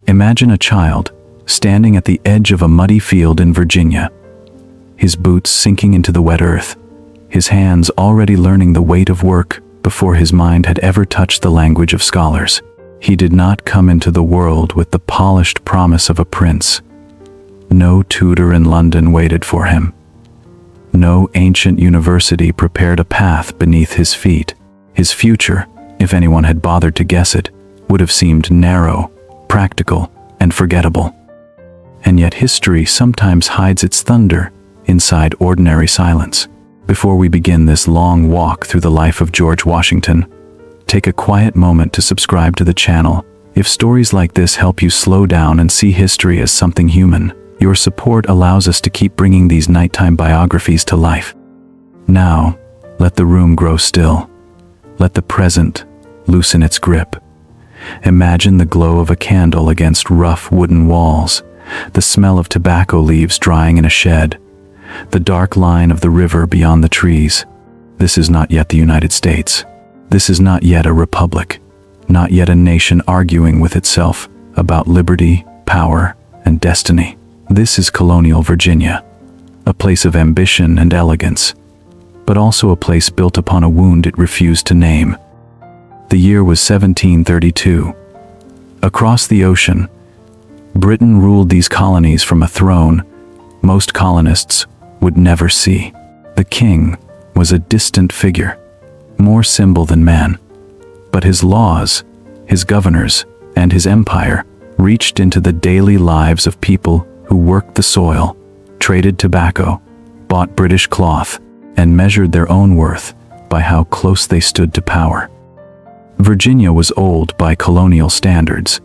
Imagine a child standing at the edge of a muddy field in Virginia, his boots sinking into the wet earth, his hands already learning the weight of work before his mind had ever touched the language of scholars. He did not come into the world with the polished promise of a prince. No tutor in London waited for him. No ancient university prepared a path beneath his feet. His future, if anyone had bothered to guess it, would have seemed narrow, practical, and forgettable. And yet history sometimes hides its thunder inside ordinary silence. Before we begin this long walk through the life of George Washington, take a quiet moment to subscribe to the channel. If stories like this help you slow down and see history as something human, your support allows us to keep bringing these nighttime biographies to life. Now, let the room grow still. Let the present loosen its grip. Imagine the glow of a candle against rough wooden walls, the smell of tobacco leaves drying in a shed, the dark line of the river beyond the trees. This is not yet the United States. This is not yet a republic, not yet a nation arguing with itself about liberty, power, and destiny. This is colonial Virginia, a place of ambition and elegance, but also a place built upon a wound it refused to name. The year was 1732. Across the ocean, Britain ruled these colonies from a throne most colonists would never see. The king was a distant figure, more symbol than man, but his laws, his governors, and his empire reached into the daily lives of people who worked the soil, traded tobacco, bought British cloth, and measured their own worth by how close they stood to power. Virginia was old by colonial standards.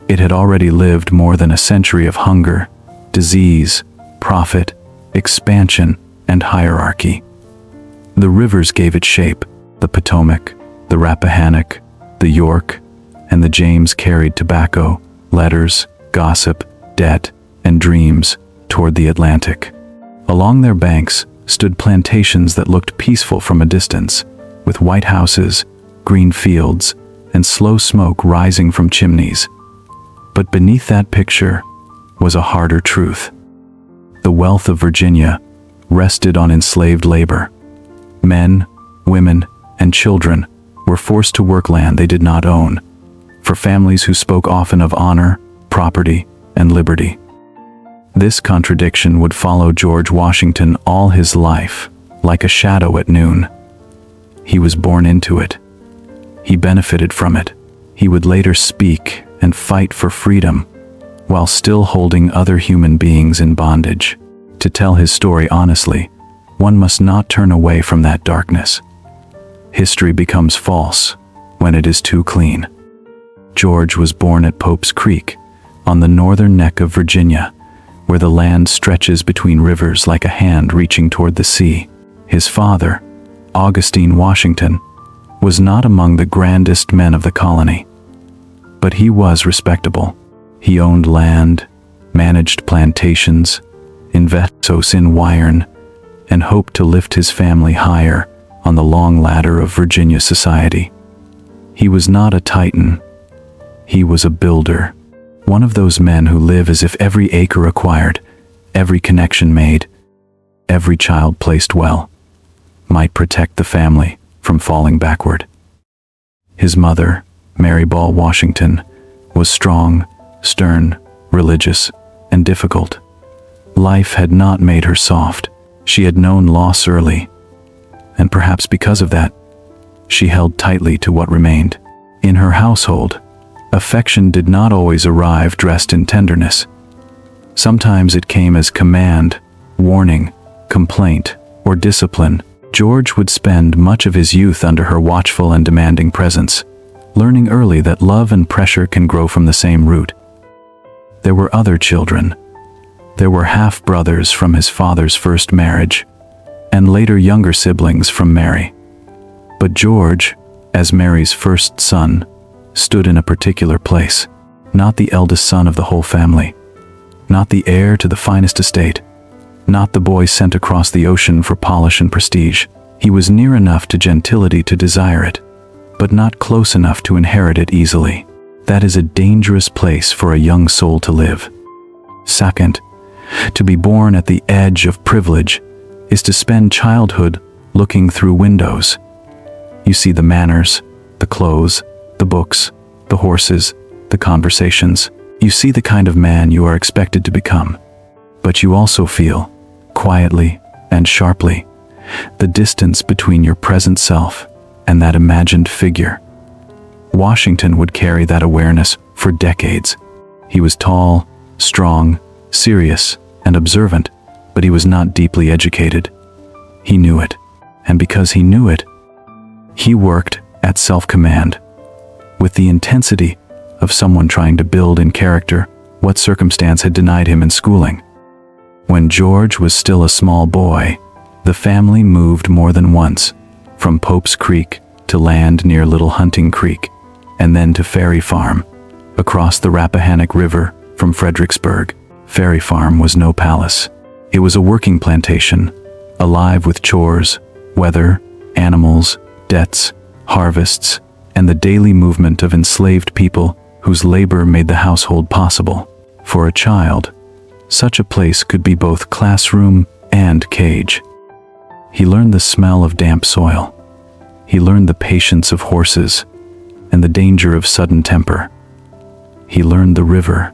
It had already lived more than a century of hunger, disease, profit, expansion, and hierarchy. The rivers gave it shape. The Potomac, the Rappahannock, the York, and the James carried tobacco, letters, gossip, debt, and dreams toward the Atlantic. Along their banks stood plantations that looked peaceful from a distance, with white houses, green fields, and slow smoke rising from chimneys. But beneath that picture was a harder truth. The wealth of Virginia rested on enslaved labor. Men, women, and children were forced to work land they did not own, for families who spoke often of honor, property, and liberty. This contradiction would follow George Washington all his life, like a shadow at noon. He was born into it. He benefited from it. He would later speak and fight for freedom, while still holding other human beings in bondage. To tell his story honestly, one must not turn away from that darkness. History becomes false when it is too clean. George was born at Pope's Creek, on the northern neck of Virginia, where the land stretches between rivers like a hand reaching toward the sea. His father, Augustine Washington, was not among the grandest men of the colony, but he was respectable. He owned land, managed plantations, invested in iron, and hoped to lift his family higher on the long ladder of Virginia society. He was not a titan. He was a builder. One of those men who live as if every acre acquired, every connection made, every child placed well, might protect the family from falling backward. His mother, Mary Ball Washington, was strong, stern, religious, and difficult. Life had not made her soft. She had known loss early, and perhaps because of that, she held tightly to what remained. In her household, affection did not always arrive dressed in tenderness. Sometimes it came as command, warning, complaint, or discipline. George would spend much of his youth under her watchful and demanding presence, learning early that love and pressure can grow from the same root. There were other children. There were half-brothers from his father's first marriage, and later younger siblings from Mary. But George, as Mary's first son, stood in a particular place. Not the eldest son of the whole family, not the heir to the finest estate, not the boy sent across the ocean for polish and prestige. He was near enough to gentility to desire it, but not close enough to inherit it easily. That is a dangerous place for a young soul to live. Second, to be born at the edge of privilege is to spend childhood looking through windows. You see the manners, the clothes, the books, the horses, the conversations. You see the kind of man you are expected to become. But you also feel, quietly and sharply, the distance between your present self and that imagined figure. Washington would carry that awareness for decades. He was tall, strong, serious, and observant, but he was not deeply educated. He knew it, and because he knew it, he worked at self-command, with the intensity of someone trying to build in character what circumstance had denied him in schooling. When George was still a small boy, the family moved more than once, from Pope's Creek to land near Little Hunting Creek, and then to Ferry Farm, across the Rappahannock River from Fredericksburg. Ferry Farm was no palace. It was a working plantation, alive with chores, weather, animals, debts, harvests, and the daily movement of enslaved people whose labor made the household possible. For a child, such a place could be both classroom and cage. He learned the smell of damp soil. He learned the patience of horses and the danger of sudden temper. He learned the river,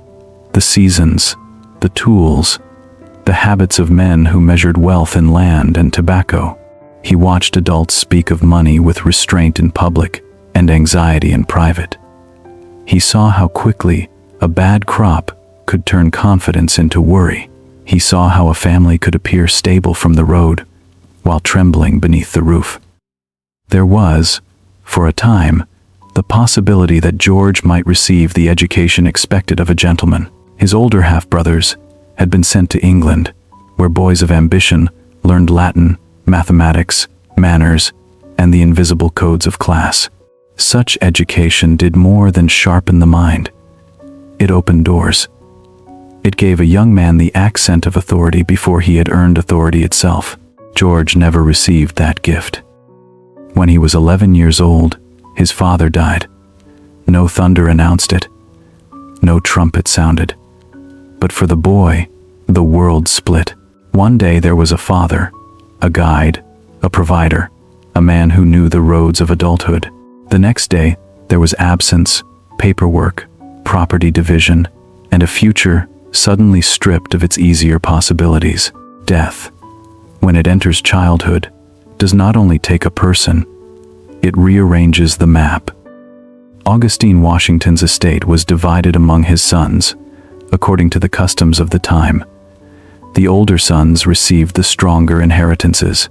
the seasons, the tools, the habits of men who measured wealth in land and tobacco. He watched adults speak of money with restraint in public and anxiety in private. He saw how quickly a bad crop could turn confidence into worry. He saw how a family could appear stable from the road while trembling beneath the roof. There was, for a time, the possibility that George might receive the education expected of a gentleman. His older half-brothers had been sent to England, where boys of ambition learned Latin, mathematics, manners, and the invisible codes of class. Such education did more than sharpen the mind. It opened doors. It gave a young man the accent of authority before he had earned authority itself. George never received that gift. When he was 11 years old, his father died. No thunder announced it. No trumpet sounded. But for the boy, the world split. One day there was a father, a guide, a provider, a man who knew the roads of adulthood. The next day, there was absence, paperwork, property division, and a future suddenly stripped of its easier possibilities. Death, when it enters childhood, does not only take a person, it rearranges the map. Augustine Washington's estate was divided among his sons, according to the customs of the time. The older sons received the stronger inheritances.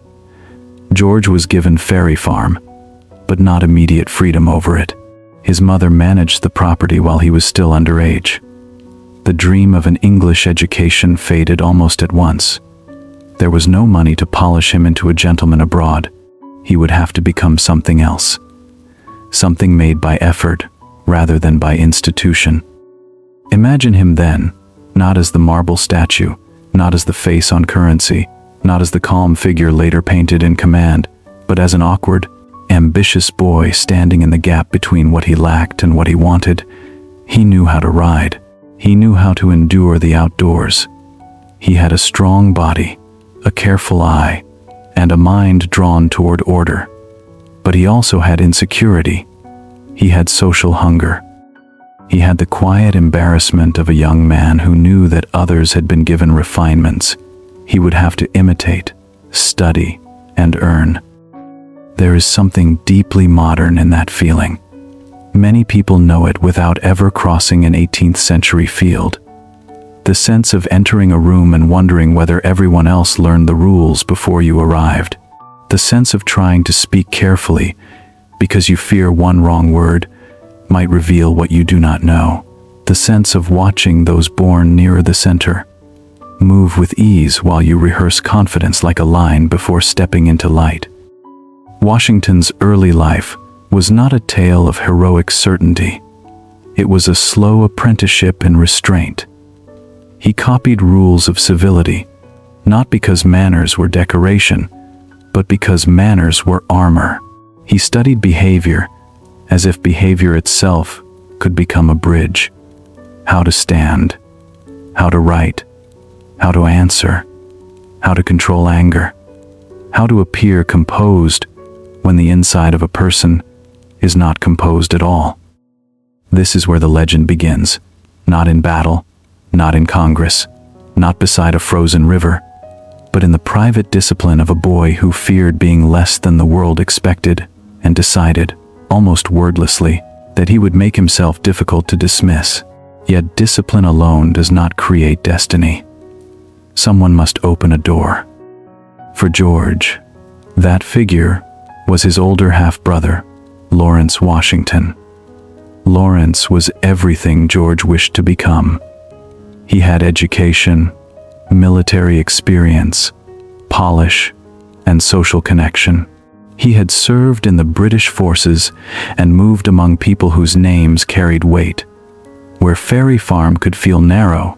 George was given Ferry Farm, but not immediate freedom over it. His mother managed the property while he was still underage. The dream of an English education faded almost at once. There was no money to polish him into a gentleman abroad. He would have to become something else. Something made by effort rather than by institution. Imagine him then, not as the marble statue, not as the face on currency, not as the calm figure later painted in Command, but as an awkward, ambitious boy standing in the gap between what he lacked and what he wanted. He knew how to ride. He knew how to endure the outdoors. He had a strong body, a careful eye, and a mind drawn toward order. But he also had insecurity. He had social hunger. He had the quiet embarrassment of a young man who knew that others had been given refinements he would have to imitate, study, and earn. There is something deeply modern in that feeling. Many people know it without ever crossing an 18th century field. The sense of entering a room and wondering whether everyone else learned the rules before you arrived. The sense of trying to speak carefully because you fear one wrong word might reveal what you do not know. The sense of watching those born nearer the center move with ease while you rehearse confidence like a line before stepping into light. Washington's early life was not a tale of heroic certainty. It was a slow apprenticeship in restraint. He copied rules of civility, not because manners were decoration, but because manners were armor. He studied behavior as if behavior itself could become a bridge. How to stand, how to write, how to answer, how to control anger, how to appear composed when the inside of a person is not composed at all. This is where the legend begins, not in battle, not in Congress, not beside a frozen river, but in the private discipline of a boy who feared being less than the world expected and decided, almost wordlessly, that he would make himself difficult to dismiss. Yet discipline alone does not create destiny. Someone must open a door. For George, that figure was his older half-brother, Lawrence Washington. Lawrence was everything George wished to become. He had education, military experience, polish, and social connection. He had served in the British forces and moved among people whose names carried weight. Where Ferry Farm could feel narrow,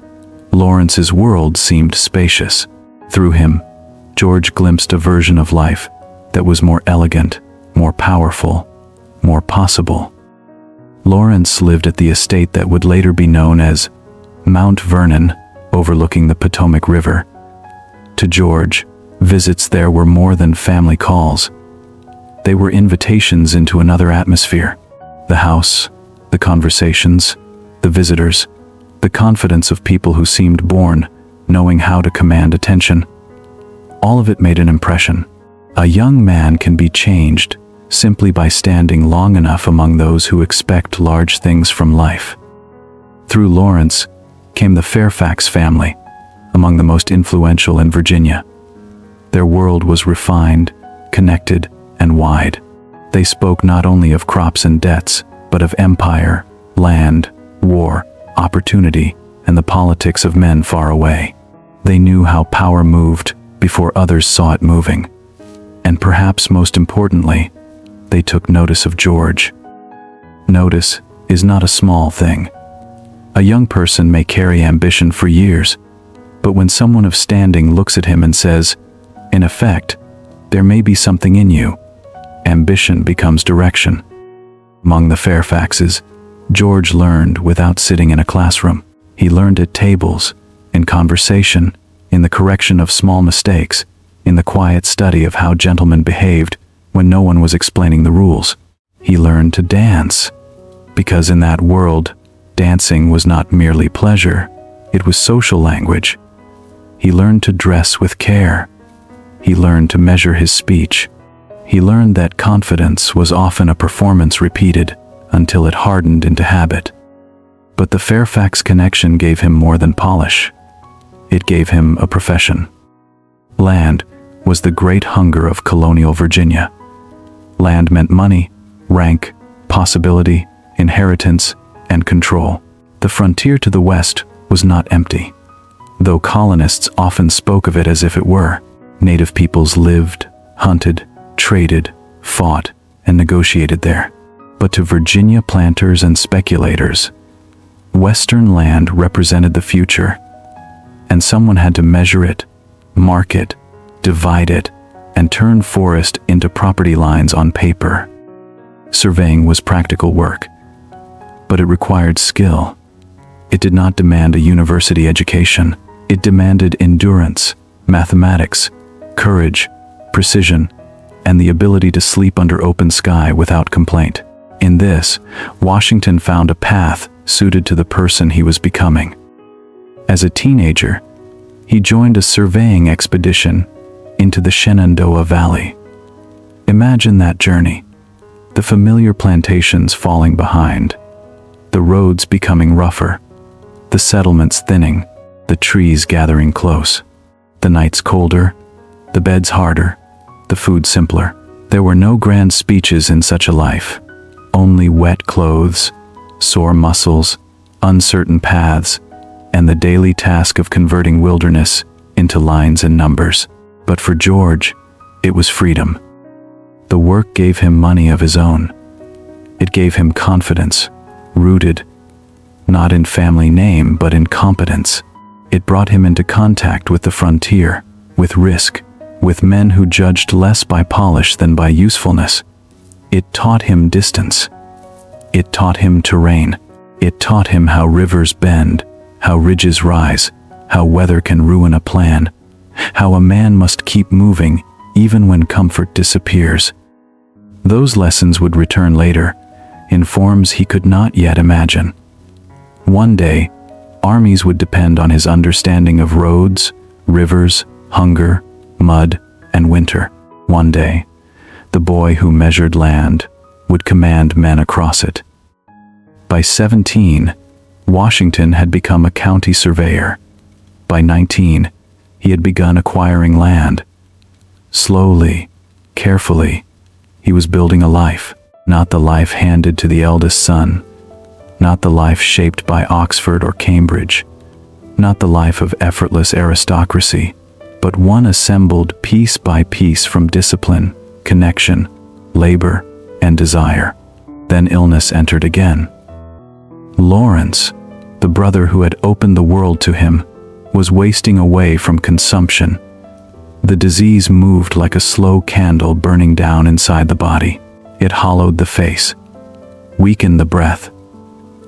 Lawrence's world seemed spacious. Through him, George glimpsed a version of life that was more elegant, more powerful, more possible. Lawrence lived at the estate that would later be known as Mount Vernon, overlooking the Potomac River. To George, visits there were more than family calls. They were invitations into another atmosphere. The house, the conversations, the visitors, the confidence of people who seemed born, knowing how to command attention. All of it made an impression. A young man can be changed simply by standing long enough among those who expect large things from life. Through Lawrence came the Fairfax family, among the most influential in Virginia. Their world was refined, connected, and wide. They spoke not only of crops and debts, but of empire, land, war, opportunity, and the politics of men far away. They knew how power moved before others saw it moving. And perhaps most importantly, they took notice of George. Notice is not a small thing. A young person may carry ambition for years, but when someone of standing looks at him and says, in effect, there may be something in you, ambition becomes direction. Among the Fairfaxes, George learned without sitting in a classroom. He learned at tables, in conversation, in the correction of small mistakes, in the quiet study of how gentlemen behaved when no one was explaining the rules. He learned to dance, because in that world, dancing was not merely pleasure, it was social language. He learned to dress with care. He learned to measure his speech. He learned that confidence was often a performance repeated until it hardened into habit. But the Fairfax connection gave him more than polish. It gave him a profession. Land was the great hunger of colonial Virginia. Land meant money, rank, possibility, inheritance, and control. The frontier to the west was not empty, though colonists often spoke of it as if it were. Native peoples lived, hunted, traded, fought, and negotiated there. But to Virginia planters and speculators, Western land represented the future, and someone had to measure it, mark it, divide it, and turn forest into property lines on paper. Surveying was practical work, but it required skill. It did not demand a university education. It demanded endurance, mathematics, courage, precision, and the ability to sleep under open sky without complaint. In this, Washington found a path suited to the person he was becoming. As a teenager, he joined a surveying expedition into the Shenandoah Valley. Imagine that journey, the familiar plantations falling behind, the roads becoming rougher, the settlements thinning, the trees gathering close, the nights colder, the beds harder, the food simpler. There were no grand speeches in such a life, only wet clothes, sore muscles, uncertain paths, and the daily task of converting wilderness into lines and numbers. But for George, it was freedom. The work gave him money of his own. It gave him confidence, rooted not in family name but in competence. It brought him into contact with the frontier, with risk, with men who judged less by polish than by usefulness. It taught him distance. It taught him terrain. It taught him how rivers bend, how ridges rise, how weather can ruin a plan, how a man must keep moving even when comfort disappears. Those lessons would return later, in forms he could not yet imagine. One day, armies would depend on his understanding of roads, rivers, hunger, mud, and winter. One day, the boy who measured land would command men across it. By 17, Washington had become a county surveyor. By 19, he had begun acquiring land. Slowly, carefully, he was building a life, not the life handed to the eldest son, not the life shaped by Oxford or Cambridge, not the life of effortless aristocracy, but one assembled piece by piece from discipline, connection, labor, and desire. Then illness entered again. Lawrence, the brother who had opened the world to him, was wasting away from consumption. The disease moved like a slow candle burning down inside the body. It hollowed the face, weakened the breath,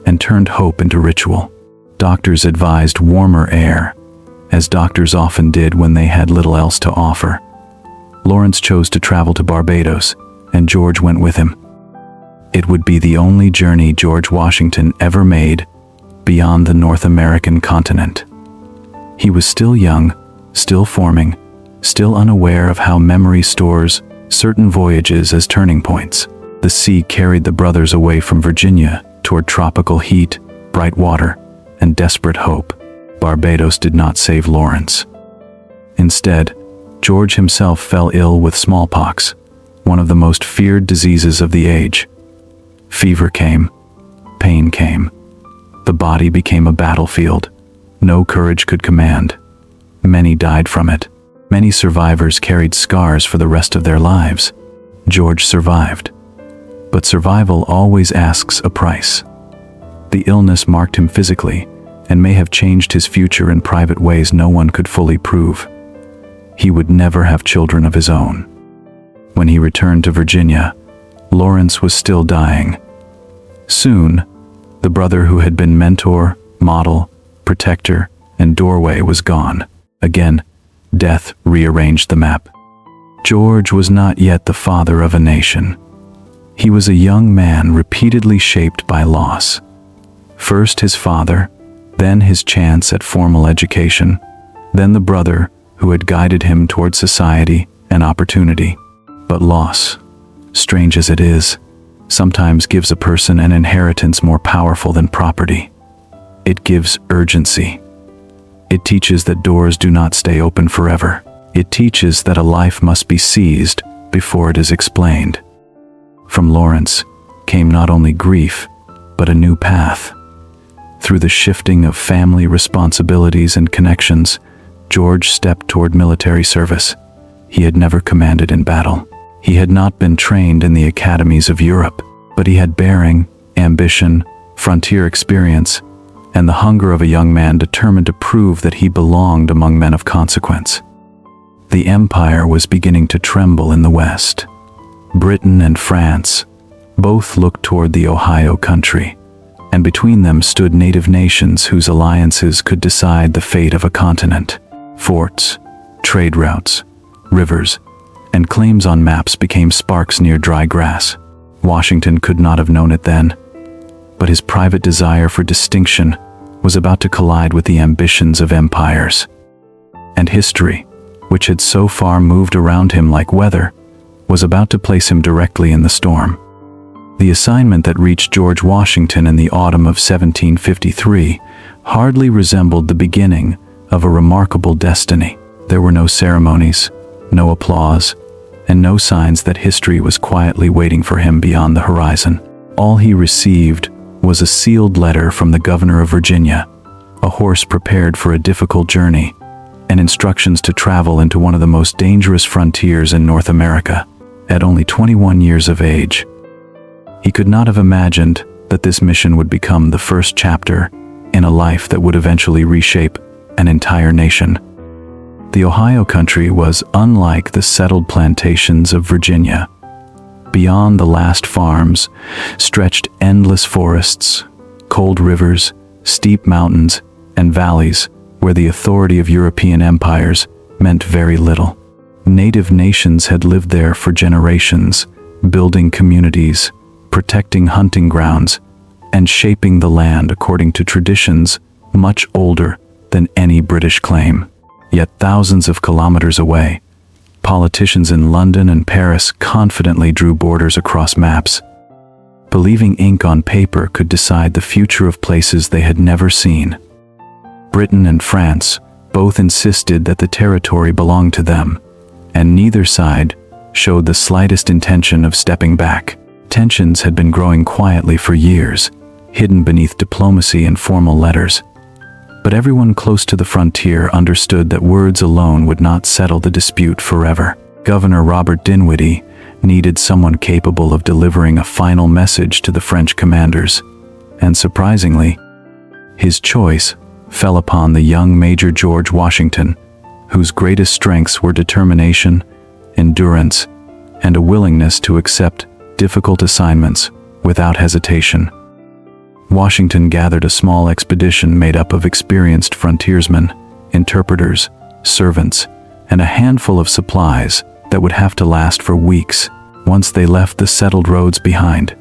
and turned hope into ritual. Doctors advised warmer air, as doctors often did when they had little else to offer. Lawrence chose to travel to Barbados, and George went with him. It would be the only journey George Washington ever made beyond the North American continent. He was still young, still forming, still unaware of how memory stores certain voyages as turning points. The sea carried the brothers away from Virginia toward tropical heat, bright water, and desperate hope. Barbados did not save Lawrence. Instead, George himself fell ill with smallpox, one of the most feared diseases of the age. Fever came, pain came. The body became a battlefield no courage could command. Many died from it. Many survivors carried scars for the rest of their lives. George survived. But survival always asks a price. The illness marked him physically and may have changed his future in private ways no one could fully prove. He would never have children of his own. When he returned to Virginia, Lawrence was still dying. Soon, the brother who had been mentor, model, protector, and doorway was gone. Again, death rearranged the map. George was not yet the father of a nation. He was a young man repeatedly shaped by loss. First his father, then his chance at formal education, then the brother who had guided him toward society and opportunity. But loss, strange as it is, sometimes gives a person an inheritance more powerful than property. It gives urgency. It teaches that doors do not stay open forever. It teaches that a life must be seized before it is explained. From Lawrence came not only grief, but a new path. Through the shifting of family responsibilities and connections, George stepped toward military service. He had never commanded in battle. He had not been trained in the academies of Europe, but he had bearing, ambition, frontier experience, and the hunger of a young man determined to prove that he belonged among men of consequence. The empire was beginning to tremble in the West. Britain and France both looked toward the Ohio country, and between them stood native nations whose alliances could decide the fate of a continent. Forts, trade routes, rivers, and claims on maps became sparks near dry grass. Washington could not have known it then, but his private desire for distinction was about to collide with the ambitions of empires. And history, which had so far moved around him like weather, was about to place him directly in the storm. The assignment that reached George Washington in the autumn of 1753 hardly resembled the beginning of a remarkable destiny. There were no ceremonies, no applause, and no signs that history was quietly waiting for him beyond the horizon. All he received was a sealed letter from the governor of Virginia, a horse prepared for a difficult journey, and instructions to travel into one of the most dangerous frontiers in North America. At only 21 years of age, he could not have imagined that this mission would become the first chapter in a life that would eventually reshape an entire nation. The Ohio country was unlike the settled plantations of Virginia. Beyond the last farms stretched endless forests, Cold rivers, steep mountains, and valleys where the authority of European empires meant very little. Native nations had lived there for generations, building communities, protecting hunting grounds, and shaping the land according to traditions much older than any British claim. Yet thousands of kilometers away, politicians in London and Paris confidently drew borders across maps, believing ink on paper could decide the future of places they had never seen. Britain and France both insisted that the territory belonged to them, and neither side showed the slightest intention of stepping back. Tensions had been growing quietly for years, hidden beneath diplomacy and formal letters. But everyone close to the frontier understood that words alone would not settle the dispute forever. Governor Robert Dinwiddie needed someone capable of delivering a final message to the French commanders, and surprisingly, his choice fell upon the young Major George Washington, whose greatest strengths were determination, endurance, and a willingness to accept difficult assignments without hesitation. Washington gathered a small expedition made up of experienced frontiersmen, interpreters, servants, and a handful of supplies that would have to last for weeks. Once they left the settled roads behind,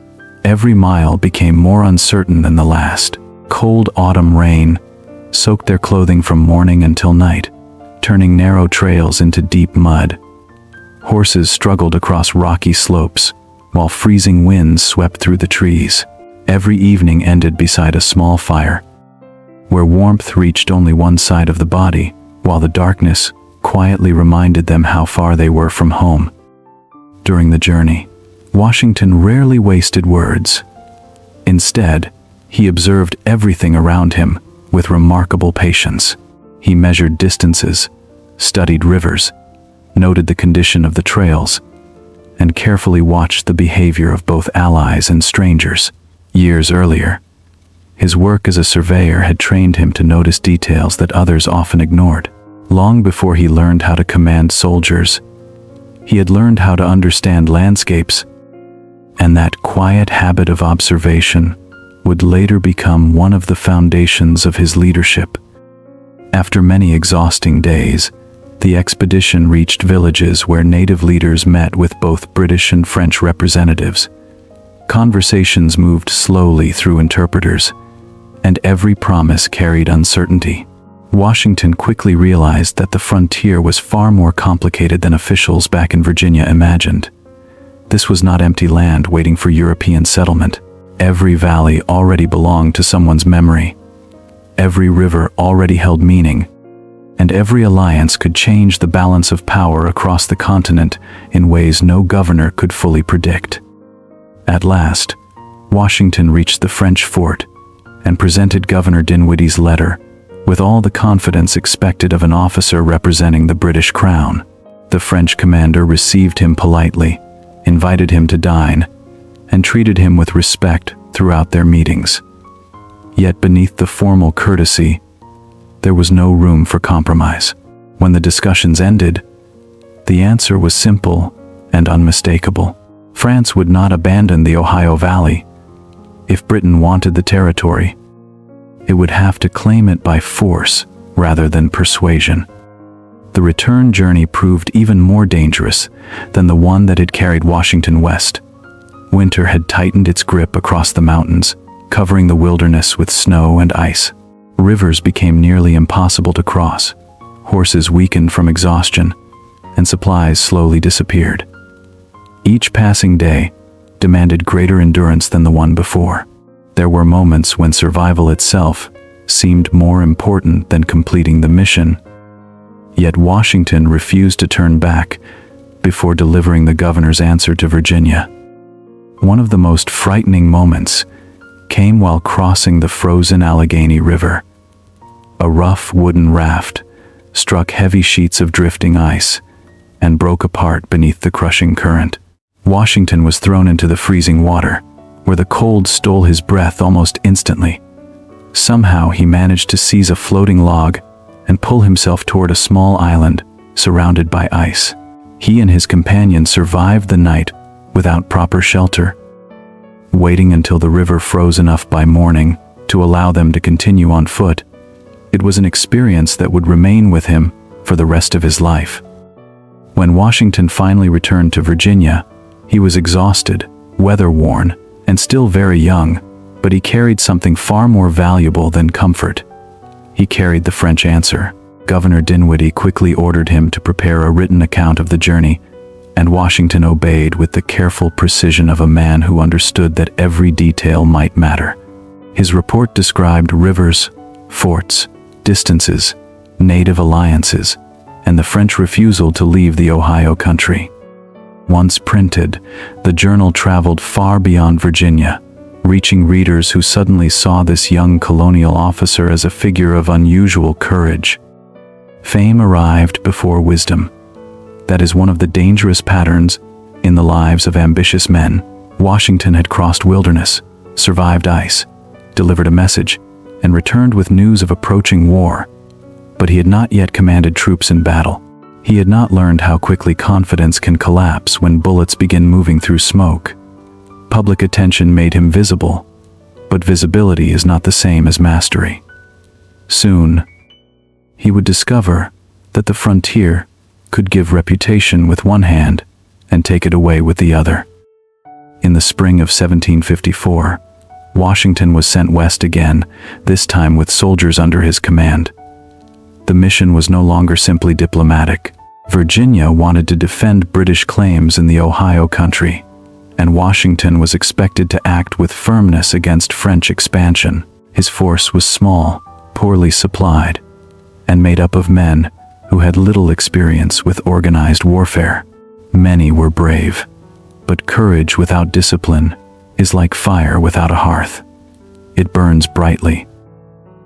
every mile became more uncertain than the last. Cold autumn rain soaked their clothing from morning until night, turning narrow trails into deep mud. Horses struggled across rocky slopes, while freezing winds swept through the trees. Every evening ended beside a small fire, where warmth reached only one side of the body, while the darkness quietly reminded them how far they were from home. During the journey, Washington rarely wasted words. Instead, he observed everything around him with remarkable patience. He measured distances, studied rivers, noted the condition of the trails, and carefully watched the behavior of both allies and strangers. Years earlier, his work as a surveyor had trained him to notice details that others often ignored. Long before he learned how to command soldiers, he had learned how to understand landscapes, and that quiet habit of observation would later become one of the foundations of his leadership. After many exhausting days, the expedition reached villages where native leaders met with both British and French representatives. Conversations moved slowly through interpreters, and every promise carried uncertainty. Washington quickly realized that the frontier was far more complicated than officials back in Virginia imagined. This was not empty land waiting for European settlement. Every valley already belonged to someone's memory. Every river already held meaning, and every alliance could change the balance of power across the continent in ways no governor could fully predict. At last, Washington reached the French fort and presented Governor Dinwiddie's letter with all the confidence expected of an officer representing the British crown. The French commander received him politely, invited him to dine, and treated him with respect throughout their meetings. Yet beneath the formal courtesy, there was no room for compromise. When the discussions ended, the answer was simple and unmistakable. France would not abandon the Ohio Valley. If Britain wanted the territory, it would have to claim it by force rather than persuasion. The return journey proved even more dangerous than the one that had carried Washington west. Winter had tightened its grip across the mountains, covering the wilderness with snow and ice. Rivers became nearly impossible to cross. Horses weakened from exhaustion, and supplies slowly disappeared. Each passing day demanded greater endurance than the one before. There were moments when survival itself seemed more important than completing the mission. Yet Washington refused to turn back before delivering the governor's answer to Virginia. One of the most frightening moments came while crossing the frozen Allegheny River. A rough wooden raft struck heavy sheets of drifting ice and broke apart beneath the crushing current. Washington was thrown into the freezing water, where the cold stole his breath almost instantly. Somehow he managed to seize a floating log and pull himself toward a small island surrounded by ice. He and his companion survived the night without proper shelter. Waiting until the river froze enough by morning to allow them to continue on foot. It was an experience that would remain with him for the rest of his life. When Washington finally returned to Virginia, he was exhausted, weather-worn, and still very young, but he carried something far more valuable than comfort. He carried the French answer. Governor Dinwiddie quickly ordered him to prepare a written account of the journey, and Washington obeyed with the careful precision of a man who understood that every detail might matter. His report described rivers, forts, distances, native alliances, and the French refusal to leave the Ohio country. Once printed, the journal traveled far beyond Virginia, reaching readers who suddenly saw this young colonial officer as a figure of unusual courage. Fame arrived before wisdom. That is one of the dangerous patterns in the lives of ambitious men. Washington had crossed wilderness, survived ice, delivered a message, and returned with news of approaching war. But he had not yet commanded troops in battle. He had not learned how quickly confidence can collapse when bullets begin moving through smoke. Public attention made him visible, but visibility is not the same as mastery. Soon, he would discover that the frontier could give reputation with one hand and take it away with the other. In the spring of 1754, Washington was sent west again, this time with soldiers under his command. The mission was no longer simply diplomatic. Virginia wanted to defend British claims in the Ohio country, and Washington was expected to act with firmness against French expansion. His force was small, poorly supplied, and made up of men who had little experience with organized warfare. Many were brave, but courage without discipline is like fire without a hearth. It burns brightly,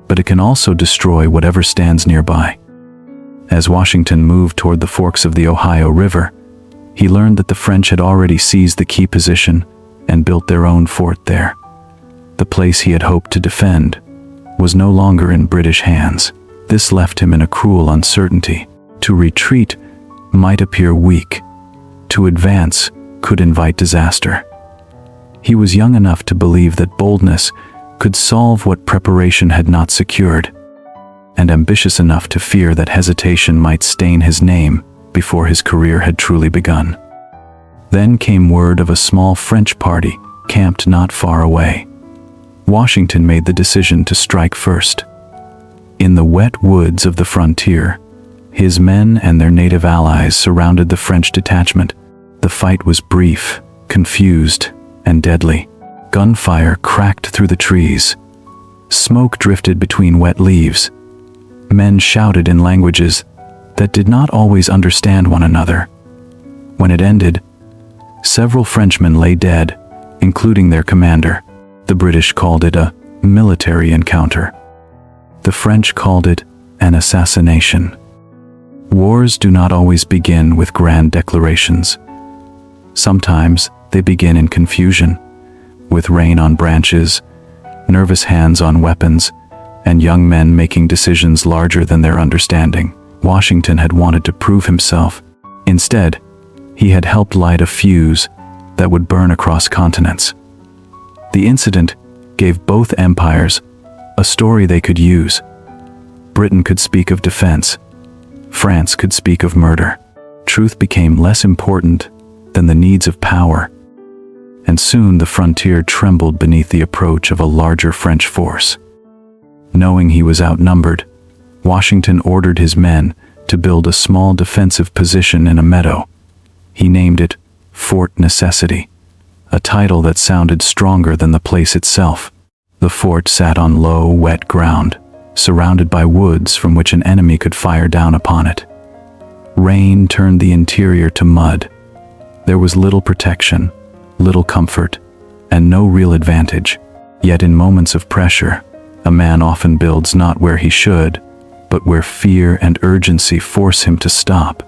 but it can also destroy whatever stands nearby. As Washington moved toward the forks of the Ohio River, he learned that the French had already seized the key position and built their own fort there. The place he had hoped to defend was no longer in British hands. This left him in a cruel uncertainty. To retreat might appear weak. To advance could invite disaster. He was young enough to believe that boldness could solve what preparation had not secured, and ambitious enough to fear that hesitation might stain his name before his career had truly begun. Then came word of a small French party camped not far away. Washington made the decision to strike first. In the wet woods of the frontier, his men and their native allies surrounded the French detachment. The fight was brief, confused, and deadly. Gunfire cracked through the trees. Smoke drifted between wet leaves. Men shouted in languages that did not always understand one another. When it ended, several Frenchmen lay dead, including their commander. The British called it a military encounter. The French called it an assassination. Wars do not always begin with grand declarations. Sometimes they begin in confusion, with rain on branches, nervous hands on weapons, and young men making decisions larger than their understanding. Washington had wanted to prove himself. Instead, he had helped light a fuse that would burn across continents. The incident gave both empires a story they could use. Britain could speak of defense. France could speak of murder. Truth became less important than the needs of power, and soon the frontier trembled beneath the approach of a larger French force. Knowing he was outnumbered, Washington ordered his men to build a small defensive position in a meadow. He named it Fort Necessity, a title that sounded stronger than the place itself. The fort sat on low, wet ground, surrounded by woods from which an enemy could fire down upon it. Rain turned the interior to mud. There was little protection, little comfort, and no real advantage. Yet in moments of pressure, a man often builds not where he should, but where fear and urgency force him to stop.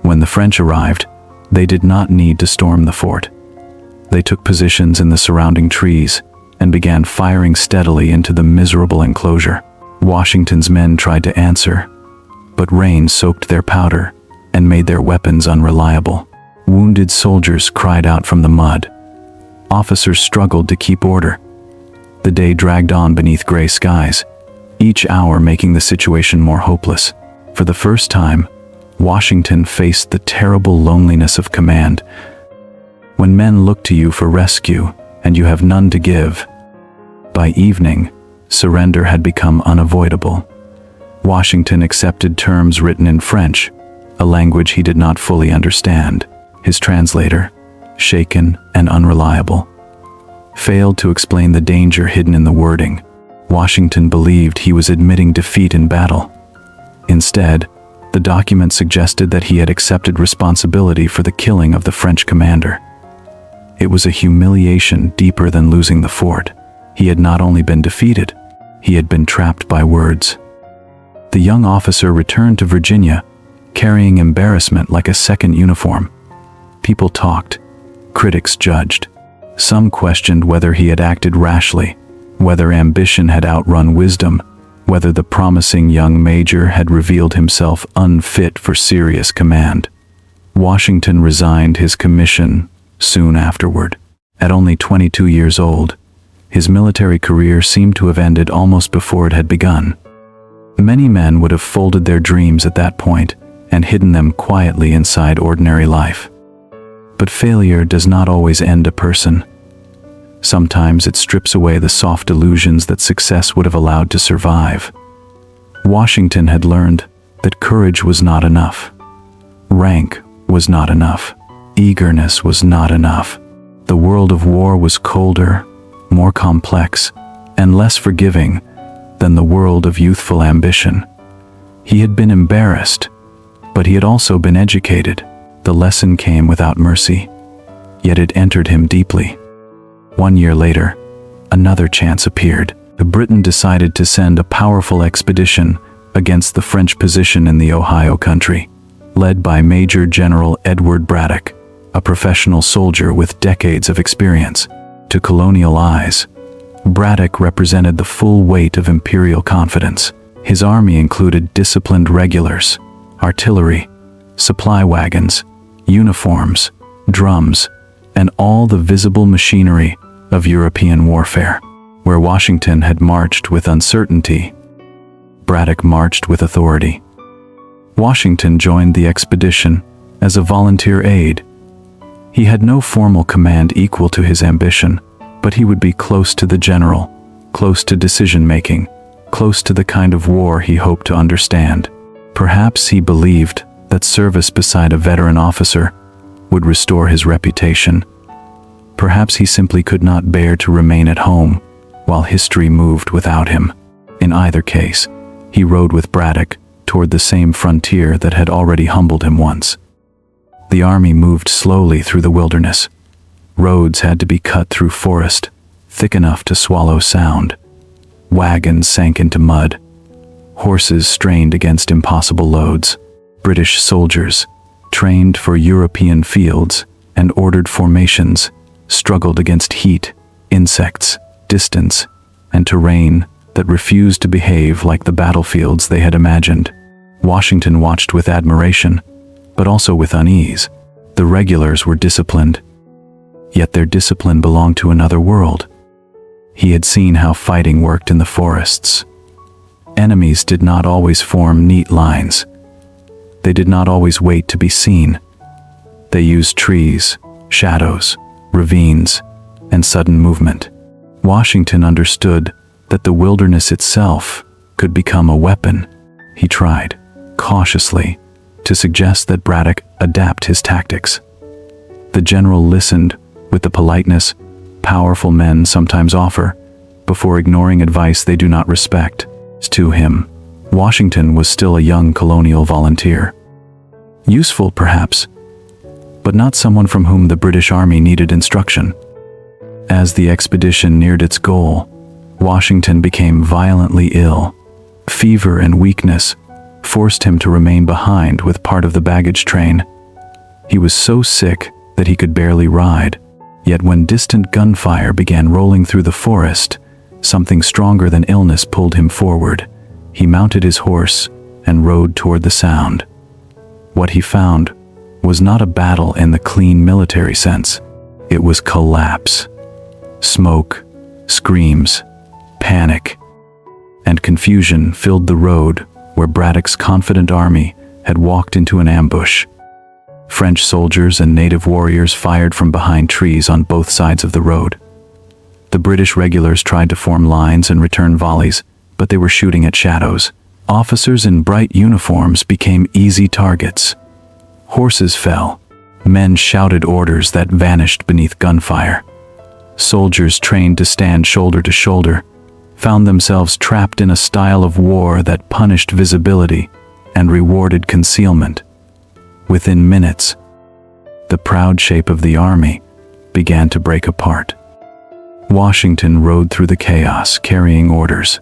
When the French arrived, they did not need to storm the fort. They took positions in the surrounding trees and began firing steadily into the miserable enclosure. Washington's men tried to answer, but rain soaked their powder and made their weapons unreliable. Wounded soldiers cried out from the mud. Officers struggled to keep order. The day dragged on beneath gray skies, each hour making the situation more hopeless. For the first time, Washington faced the terrible loneliness of command. When men look to you for rescue and you have none to give. By evening, surrender had become unavoidable. Washington accepted terms written in French, a language he did not fully understand. His translator, shaken and unreliable, failed to explain the danger hidden in the wording. Washington believed he was admitting defeat in battle. Instead, the document suggested that he had accepted responsibility for the killing of the French commander. It was a humiliation deeper than losing the fort. He had not only been defeated, he had been trapped by words. The young officer returned to Virginia, carrying embarrassment like a second uniform. People talked, critics judged. Some questioned whether he had acted rashly, whether ambition had outrun wisdom, whether the promising young major had revealed himself unfit for serious command. Washington resigned his commission soon afterward. At only 22 years old, his military career seemed to have ended almost before it had begun. Many men would have folded their dreams at that point and hidden them quietly inside ordinary life. But failure does not always end a person. Sometimes it strips away the soft illusions that success would have allowed to survive. Washington had learned that courage was not enough. Rank was not enough. Eagerness was not enough. The world of war was colder, more complex, and less forgiving than the world of youthful ambition. He had been embarrassed, but he had also been educated. The lesson came without mercy, yet it entered him deeply. 1 year later, another chance appeared. Britain decided to send a powerful expedition against the French position in the Ohio country, led by Major General Edward Braddock, a professional soldier with decades of experience. To colonial eyes, Braddock represented the full weight of imperial confidence. His army included disciplined regulars, artillery, supply wagons, uniforms, drums, and all the visible machinery of European warfare. Where Washington had marched with uncertainty, Braddock marched with authority. Washington joined the expedition as a volunteer aide. He had no formal command equal to his ambition, but he would be close to the general, close to decision-making, close to the kind of war he hoped to understand. Perhaps he believed that service beside a veteran officer would restore his reputation. Perhaps he simply could not bear to remain at home while history moved without him. In either case, he rode with Braddock toward the same frontier that had already humbled him once. The army moved slowly through the wilderness. Roads had to be cut through forest, thick enough to swallow sound. Wagons sank into mud. Horses strained against impossible loads. British soldiers, trained for European fields and ordered formations, struggled against heat, insects, distance, and terrain that refused to behave like the battlefields they had imagined. Washington watched with admiration, but also with unease. The regulars were disciplined, yet their discipline belonged to another world. He had seen how fighting worked in the forests. Enemies did not always form neat lines. They did not always wait to be seen. They used trees, shadows, ravines, and sudden movement. Washington understood that the wilderness itself could become a weapon. He tried, cautiously, to suggest that Braddock adapt his tactics. The general listened with the politeness powerful men sometimes offer before ignoring advice they do not respect. To him, Washington was still a young colonial volunteer. Useful, perhaps, but not someone from whom the British Army needed instruction. As the expedition neared its goal, Washington became violently ill. Fever and weakness forced him to remain behind with part of the baggage train. He was so sick that he could barely ride. Yet when distant gunfire began rolling through the forest, something stronger than illness pulled him forward. He mounted his horse and rode toward the sound. What he found was not a battle in the clean military sense. It was collapse. Smoke, screams, panic and confusion filled the road where Braddock's confident army had walked into an ambush. French soldiers and native warriors fired from behind trees on both sides of the road. The British regulars tried to form lines and return volleys, but they were shooting at shadows. Officers in bright uniforms became easy targets. Horses fell. Men shouted orders that vanished beneath gunfire. Soldiers trained to stand shoulder to shoulder found themselves trapped in a style of war that punished visibility and rewarded concealment. Within minutes, the proud shape of the army began to break apart. Washington rode through the chaos carrying orders,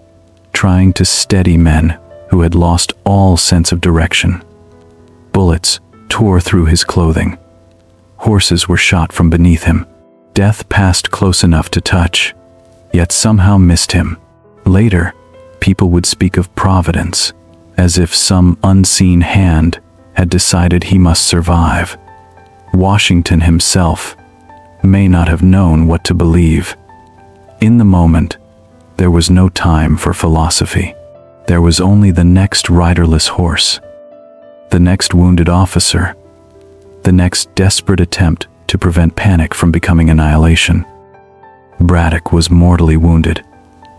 trying to steady men who had lost all sense of direction. Bullets tore through his clothing. Horses were shot from beneath him. Death passed close enough to touch, yet somehow missed him. Later, people would speak of providence, as if some unseen hand had decided he must survive. Washington himself may not have known what to believe. In the moment, there was no time for philosophy. There was only the next riderless horse, the next wounded officer, the next desperate attempt to prevent panic from becoming annihilation. Braddock was mortally wounded,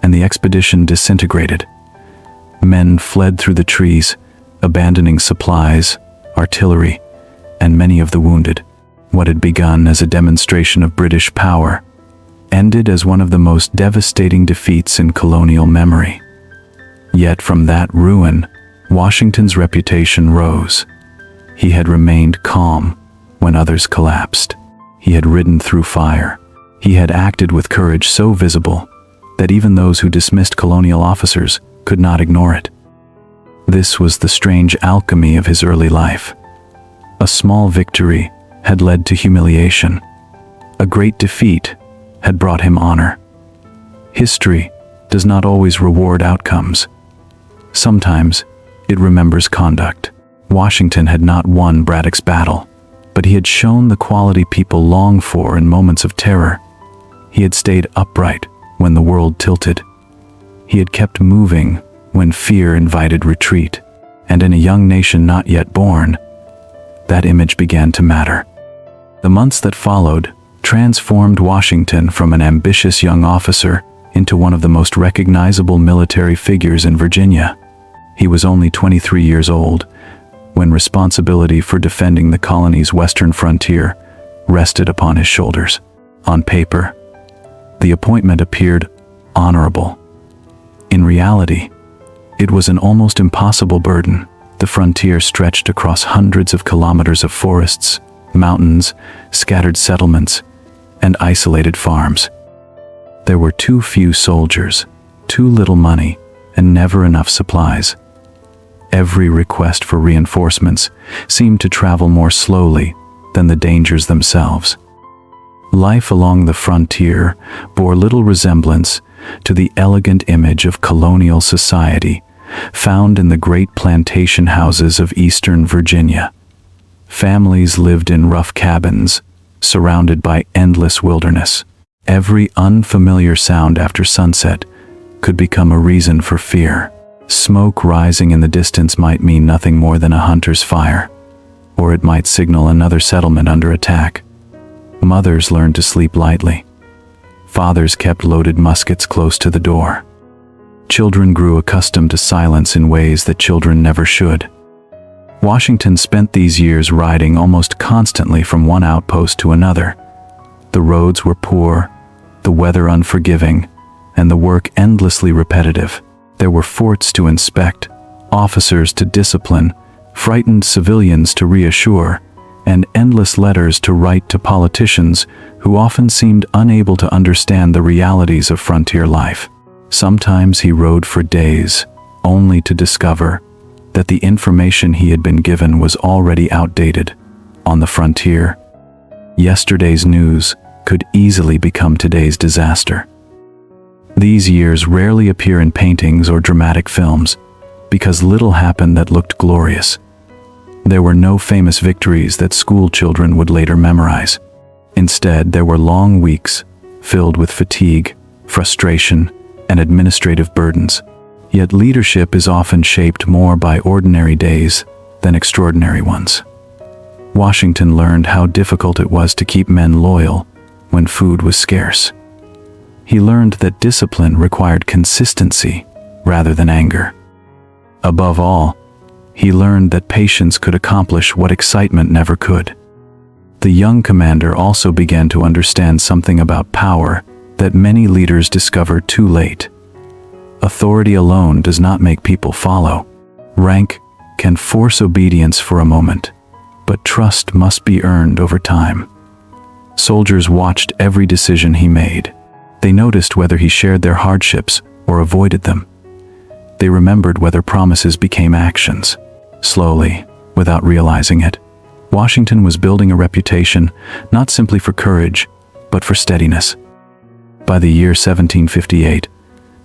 and the expedition disintegrated. Men fled through the trees, abandoning supplies, artillery, and many of the wounded. What had begun as a demonstration of British power ended as one of the most devastating defeats in colonial memory. Yet from that ruin, Washington's reputation rose. He had remained calm when others collapsed. He had ridden through fire. He had acted with courage so visible that even those who dismissed colonial officers could not ignore it. This was the strange alchemy of his early life. A small victory had led to humiliation. A great defeat had brought him honor. History does not always reward outcomes. Sometimes it remembers conduct. Washington had not won Braddock's battle, but he had shown the quality people long for in moments of terror. He had stayed upright when the world tilted. He had kept moving when fear invited retreat. And in a young nation not yet born, that image began to matter. The months that followed transformed Washington from an ambitious young officer into one of the most recognizable military figures in Virginia. He was only 23 years old when responsibility for defending the colony's western frontier rested upon his shoulders. On paper, the appointment appeared honorable. In reality, it was an almost impossible burden. The frontier stretched across hundreds of kilometers of forests, mountains, scattered settlements, and isolated farms. There were too few soldiers, too little money, and never enough supplies. Every request for reinforcements seemed to travel more slowly than the dangers themselves. Life along the frontier bore little resemblance to the elegant image of colonial society found in the great plantation houses of eastern Virginia. Families lived in rough cabins, surrounded by endless wilderness. Every unfamiliar sound after sunset could become a reason for fear. Smoke rising in the distance might mean nothing more than a hunter's fire, or it might signal another settlement under attack. Mothers learned to sleep lightly. Fathers kept loaded muskets close to the door. Children grew accustomed to silence in ways that children never should. Washington spent these years riding almost constantly from one outpost to another. The roads were poor, the weather unforgiving, and the work endlessly repetitive. There were forts to inspect, officers to discipline, frightened civilians to reassure, and endless letters to write to politicians who often seemed unable to understand the realities of frontier life. Sometimes he rode for days, only to discover that the information he had been given was already outdated. On the frontier, yesterday's news could easily become today's disaster. These years rarely appear in paintings or dramatic films, because little happened that looked glorious. There were no famous victories that school children would later memorize. Instead, there were long weeks filled with fatigue, frustration, and administrative burdens. Yet leadership is often shaped more by ordinary days than extraordinary ones. Washington learned how difficult it was to keep men loyal when food was scarce. He learned that discipline required consistency rather than anger. Above all, he learned that patience could accomplish what excitement never could. The young commander also began to understand something about power that many leaders discover too late. Authority alone does not make people follow. Rank can force obedience for a moment, but trust must be earned over time. Soldiers watched every decision he made. They noticed whether he shared their hardships or avoided them. They remembered whether promises became actions. Slowly, without realizing it, Washington was building a reputation not simply for courage, but for steadiness. By the year 1758,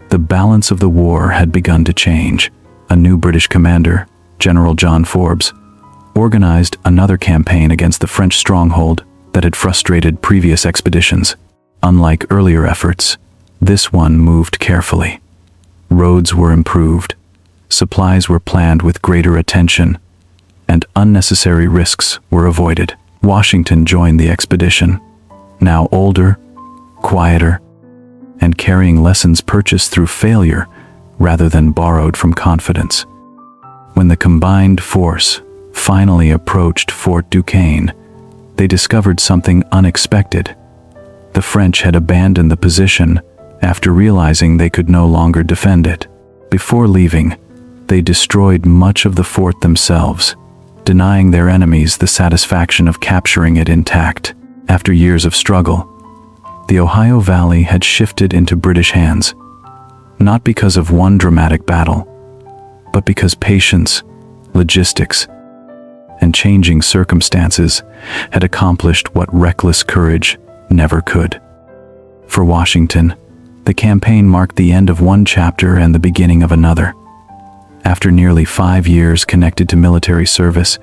the balance of the war had begun to change. A new British commander, General John Forbes, organized another campaign against the French stronghold that had frustrated previous expeditions. Unlike earlier efforts, this one moved carefully. Roads were improved, supplies were planned with greater attention, and unnecessary risks were avoided. Washington joined the expedition, now older, quieter, and carrying lessons purchased through failure rather than borrowed from confidence. When the combined force finally approached Fort Duquesne, they discovered something unexpected. The French had abandoned the position after realizing they could no longer defend it. Before leaving, they destroyed much of the fort themselves, denying their enemies the satisfaction of capturing it intact. After years of struggle, the Ohio Valley had shifted into British hands, not because of one dramatic battle, but because patience, logistics, and changing circumstances had accomplished what reckless courage never could. For Washington, the campaign marked the end of one chapter and the beginning of another. After nearly 5 years connected to military service,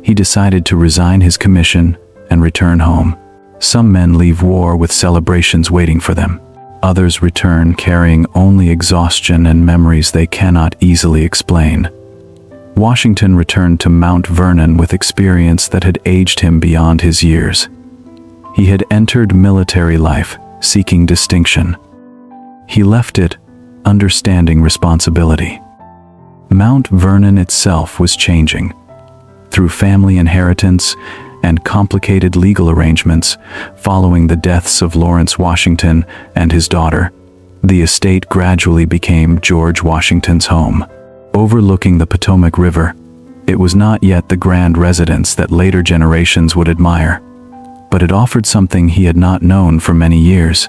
he decided to resign his commission and return home. Some men leave war with celebrations waiting for them. Others return carrying only exhaustion and memories they cannot easily explain. Washington returned to Mount Vernon with experience that had aged him beyond his years. He had entered military life seeking distinction. He left it understanding responsibility. Mount Vernon itself was changing. Through family inheritance and complicated legal arrangements following the deaths of Lawrence Washington and his daughter, the estate gradually became George Washington's home. Overlooking the Potomac River, it was not yet the grand residence that later generations would admire, but it offered something he had not known for many years: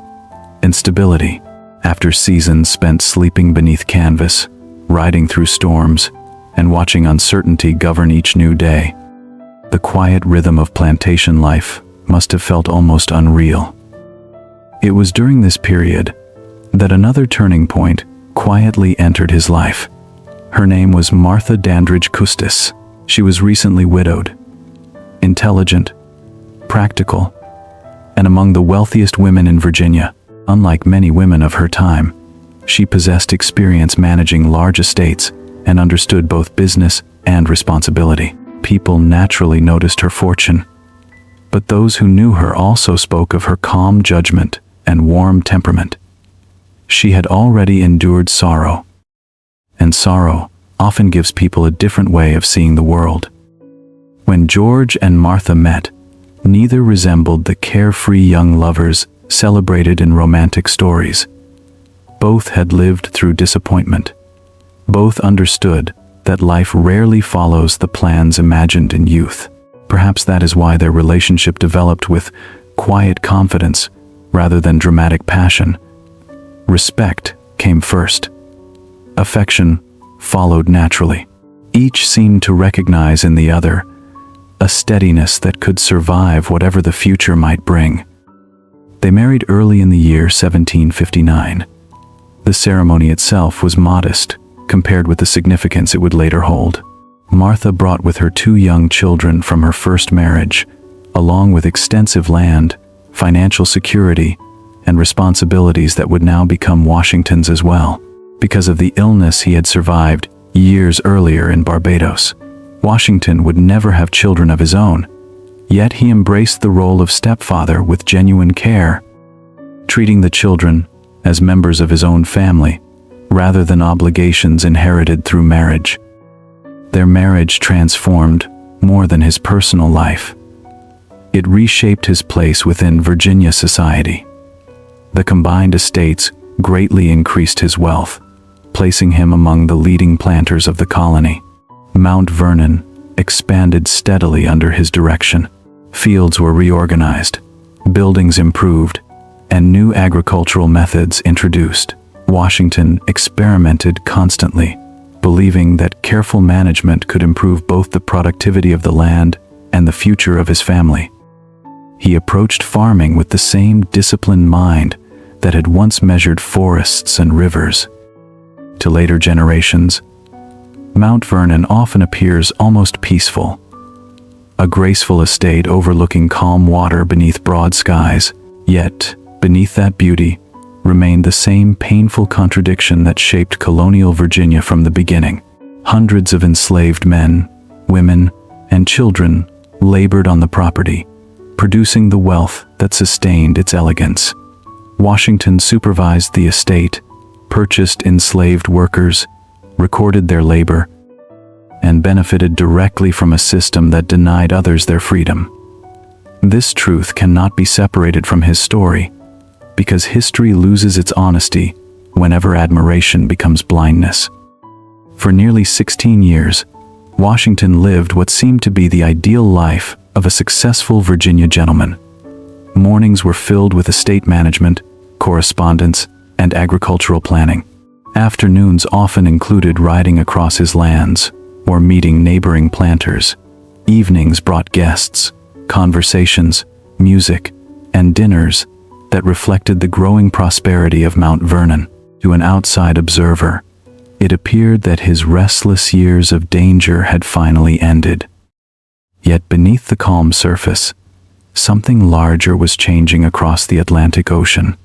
instability. After seasons spent sleeping beneath canvas, riding through storms, and watching uncertainty govern each new day, the quiet rhythm of plantation life must have felt almost unreal. It was during this period that another turning point quietly entered his life. Her name was Martha Dandridge Custis. She was recently widowed, intelligent, practical, and among the wealthiest women in Virginia. Unlike many women of her time, she possessed experience managing large estates and understood both business and responsibility. People naturally noticed her fortune, but those who knew her also spoke of her calm judgment and warm temperament. She had already endured sorrow, and sorrow often gives people a different way of seeing the world. When George and Martha met, neither resembled the carefree young lovers celebrated in romantic stories. Both had lived through disappointment. Both understood that life rarely follows the plans imagined in youth. Perhaps that is why their relationship developed with quiet confidence rather than dramatic passion. Respect came first. Affection followed naturally. Each seemed to recognize in the other a steadiness that could survive whatever the future might bring. They married early in the year 1759. The ceremony itself was modest compared with the significance it would later hold. Martha brought with her 2 young children from her first marriage, along with extensive land, financial security, and responsibilities that would now become Washington's as well. Because of the illness he had survived years earlier in Barbados, Washington would never have children of his own, yet he embraced the role of stepfather with genuine care, treating the children as members of his own family, rather than obligations inherited through marriage. Their marriage transformed more than his personal life. It reshaped his place within Virginia society. The combined estates greatly increased his wealth, placing him among the leading planters of the colony. Mount Vernon expanded steadily under his direction. Fields were reorganized, buildings improved, and new agricultural methods introduced. Washington experimented constantly, believing that careful management could improve both the productivity of the land and the future of his family. He approached farming with the same disciplined mind that had once measured forests and rivers. To later generations, Mount Vernon often appears almost peaceful, a graceful estate overlooking calm water beneath broad skies. Yet, beneath that beauty, remained the same painful contradiction that shaped colonial Virginia from the beginning. Hundreds of enslaved men, women, and children labored on the property, producing the wealth that sustained its elegance. Washington supervised the estate, purchased enslaved workers, recorded their labor, and benefited directly from a system that denied others their freedom. This truth cannot be separated from his story, because history loses its honesty whenever admiration becomes blindness. For nearly 16 years, Washington lived what seemed to be the ideal life of a successful Virginia gentleman. Mornings were filled with estate management, correspondence, and agricultural planning. Afternoons often included riding across his lands or meeting neighboring planters. Evenings brought guests, conversations, music, and dinners that reflected the growing prosperity of Mount Vernon. To an outside observer, it appeared that his restless years of danger had finally ended. Yet beneath the calm surface, something larger was changing across the Atlantic Ocean.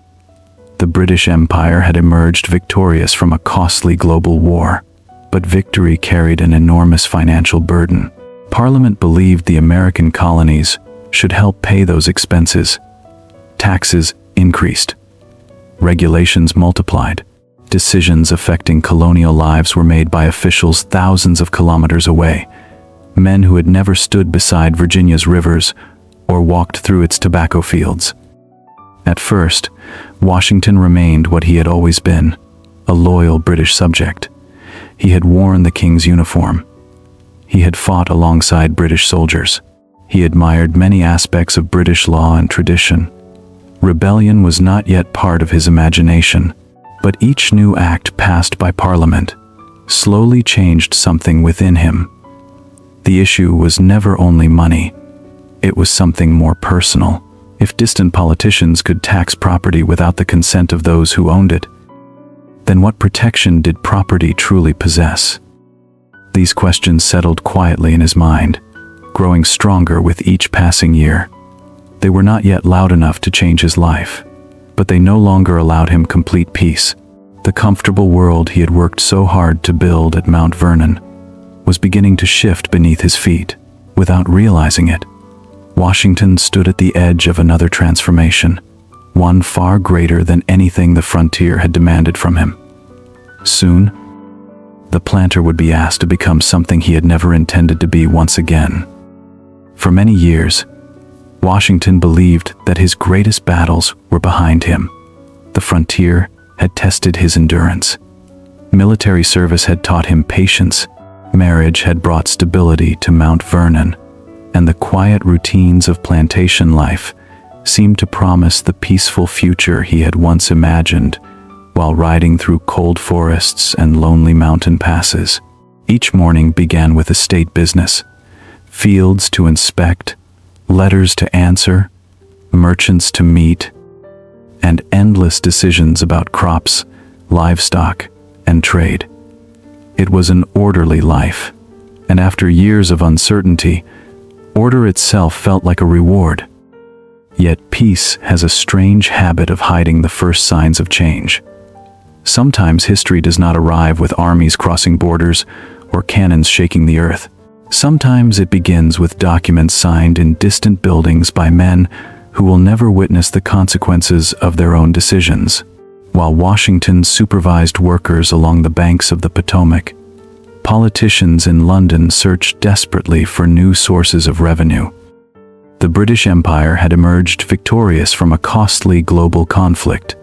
The British Empire had emerged victorious from a costly global war, but victory carried an enormous financial burden. Parliament believed the American colonies should help pay those expenses. Taxes increased. Regulations multiplied. Decisions affecting colonial lives were made by officials thousands of kilometers away, men who had never stood beside Virginia's rivers or walked through its tobacco fields. At first, Washington remained what he had always been, a loyal British subject. He had worn the king's uniform. He had fought alongside British soldiers. He admired many aspects of British law and tradition. Rebellion was not yet part of his imagination, but each new act passed by Parliament slowly changed something within him. The issue was never only money. It was something more personal. If distant politicians could tax property without the consent of those who owned it, then what protection did property truly possess? These questions settled quietly in his mind, growing stronger with each passing year. They were not yet loud enough to change his life, but they no longer allowed him complete peace. The comfortable world he had worked so hard to build at Mount Vernon was beginning to shift beneath his feet. Without realizing it, Washington stood at the edge of another transformation, one far greater than anything the frontier had demanded from him. Soon, the planter would be asked to become something he had never intended to be once again. For many years, Washington believed that his greatest battles were behind him. The frontier had tested his endurance. Military service had taught him patience. Marriage had brought stability to Mount Vernon, and the quiet routines of plantation life seemed to promise the peaceful future he had once imagined while riding through cold forests and lonely mountain passes. Each morning began with estate business, fields to inspect, letters to answer, merchants to meet, and endless decisions about crops, livestock, and trade. It was an orderly life, and after years of uncertainty, order itself felt like a reward. Yet peace has a strange habit of hiding the first signs of change. Sometimes history does not arrive with armies crossing borders or cannons shaking the earth. Sometimes it begins with documents signed in distant buildings by men who will never witness the consequences of their own decisions. While Washington supervised workers along the banks of the Potomac, politicians in London searched desperately for new sources of revenue. The British Empire had emerged victorious from a costly global conflict,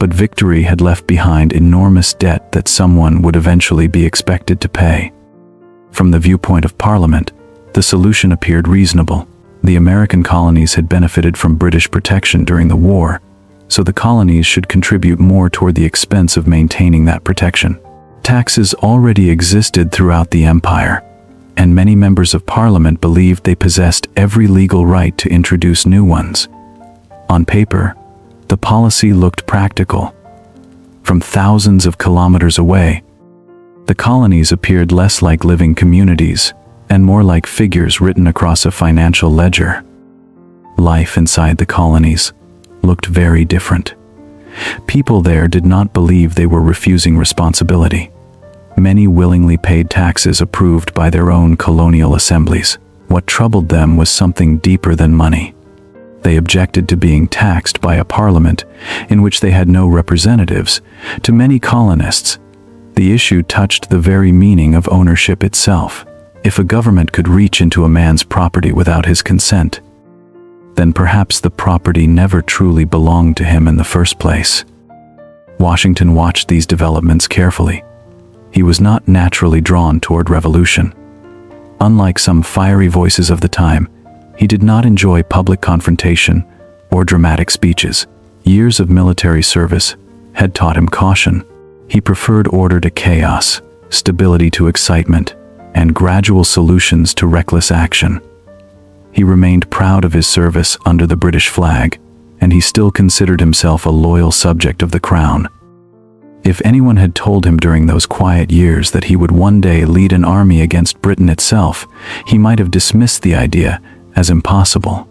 but victory had left behind enormous debt that someone would eventually be expected to pay. From the viewpoint of Parliament, the solution appeared reasonable. The American colonies had benefited from British protection during the war, so the colonies should contribute more toward the expense of maintaining that protection. Taxes already existed throughout the empire, and many members of Parliament believed they possessed every legal right to introduce new ones. On paper, the policy looked practical. From thousands of kilometers away, the colonies appeared less like living communities and more like figures written across a financial ledger. Life inside the colonies looked very different. People there did not believe they were refusing responsibility. Many willingly paid taxes approved by their own colonial assemblies. What troubled them was something deeper than money. They objected to being taxed by a parliament in which they had no representatives. To many colonists, the issue touched the very meaning of ownership itself. If a government could reach into a man's property without his consent, then perhaps the property never truly belonged to him in the first place. Washington watched these developments carefully. He was not naturally drawn toward revolution. Unlike some fiery voices of the time, he did not enjoy public confrontation or dramatic speeches. Years of military service had taught him caution. He preferred order to chaos, stability to excitement, and gradual solutions to reckless action. He remained proud of his service under the British flag, and he still considered himself a loyal subject of the crown. If anyone had told him during those quiet years that he would one day lead an army against Britain itself, he might have dismissed the idea as impossible.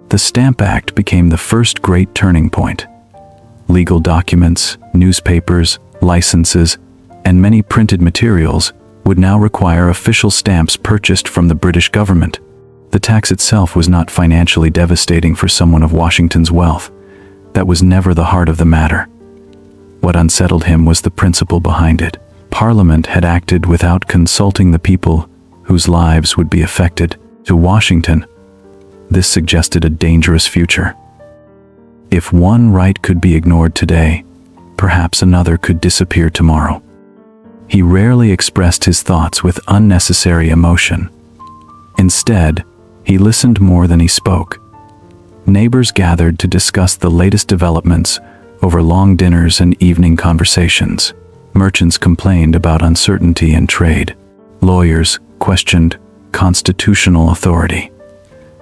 The Stamp Act became the first great turning point. Legal documents, newspapers, licenses, and many printed materials would now require official stamps purchased from the British government. The tax itself was not financially devastating for someone of Washington's wealth. That was never the heart of the matter. What unsettled him was the principle behind it. Parliament had acted without consulting the people whose lives would be affected. To Washington, this suggested a dangerous future. If one right could be ignored today, perhaps another could disappear tomorrow. He rarely expressed his thoughts with unnecessary emotion. Instead, he listened more than he spoke. Neighbors gathered to discuss the latest developments over long dinners and evening conversations. Merchants complained about uncertainty in trade. Lawyers questioned constitutional authority.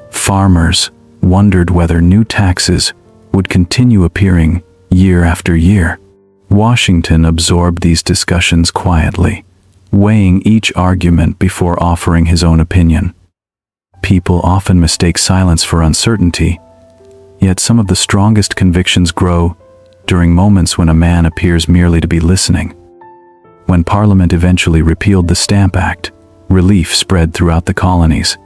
Farmers wondered whether new taxes would continue appearing year after year. Washington absorbed these discussions quietly, weighing each argument before offering his own opinion. People often mistake silence for uncertainty, yet some of the strongest convictions grow during moments when a man appears merely to be listening. When Parliament eventually repealed the Stamp Act, relief spread throughout the colonies.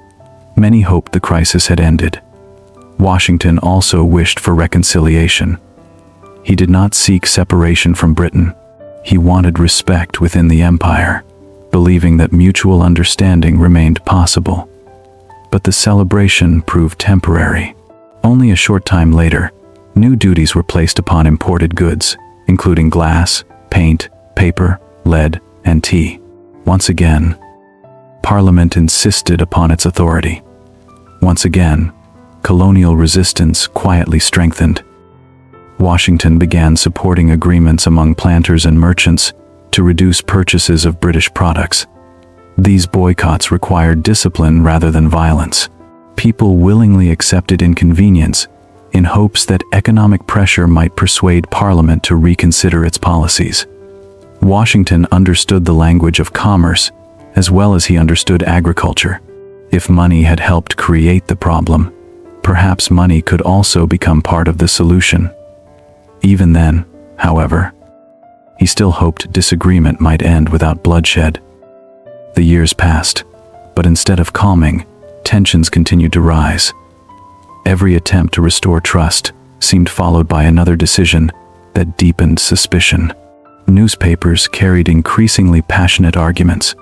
Many hoped the crisis had ended. Washington also wished for reconciliation. He did not seek separation from Britain. He wanted respect within the empire, believing that mutual understanding remained possible. But the celebration proved temporary. Only a short time later, new duties were placed upon imported goods, including glass, paint, paper, lead, and tea. Once again, Parliament insisted upon its authority. Once again, colonial resistance quietly strengthened. Washington began supporting agreements among planters and merchants to reduce purchases of British products. These boycotts required discipline rather than violence. People willingly accepted inconvenience in hopes that economic pressure might persuade Parliament to reconsider its policies. Washington understood the language of commerce as well as he understood agriculture. If money had helped create the problem, perhaps money could also become part of the solution. Even then, however, he still hoped disagreement might end without bloodshed. The years passed, but instead of calming, tensions continued to rise. Every attempt to restore trust seemed followed by another decision that deepened suspicion. Newspapers carried increasingly passionate arguments.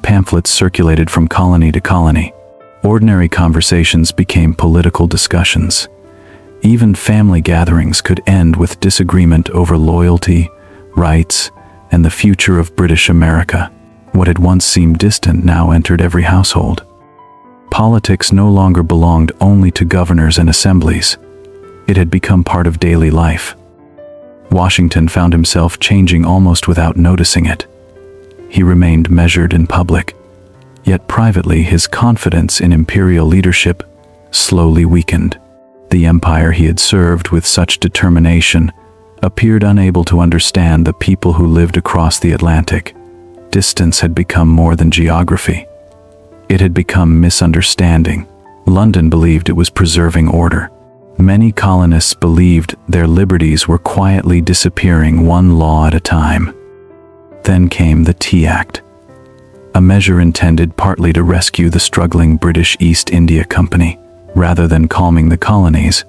Pamphlets circulated from colony to colony. Ordinary conversations became political discussions. Even family gatherings could end with disagreement over loyalty, rights, and the future of British America. What had once seemed distant now entered every household. Politics no longer belonged only to governors and assemblies. It had become part of daily life. Washington found himself changing almost without noticing it. He remained measured in public, yet privately his confidence in imperial leadership slowly weakened. The empire he had served with such determination appeared unable to understand the people who lived across the Atlantic. Distance had become more than geography. It had become misunderstanding. London believed it was preserving order. Many colonists believed their liberties were quietly disappearing one law at a time. Then came the Tea Act, a measure intended partly to rescue the struggling British East India Company. Rather than calming the colonies,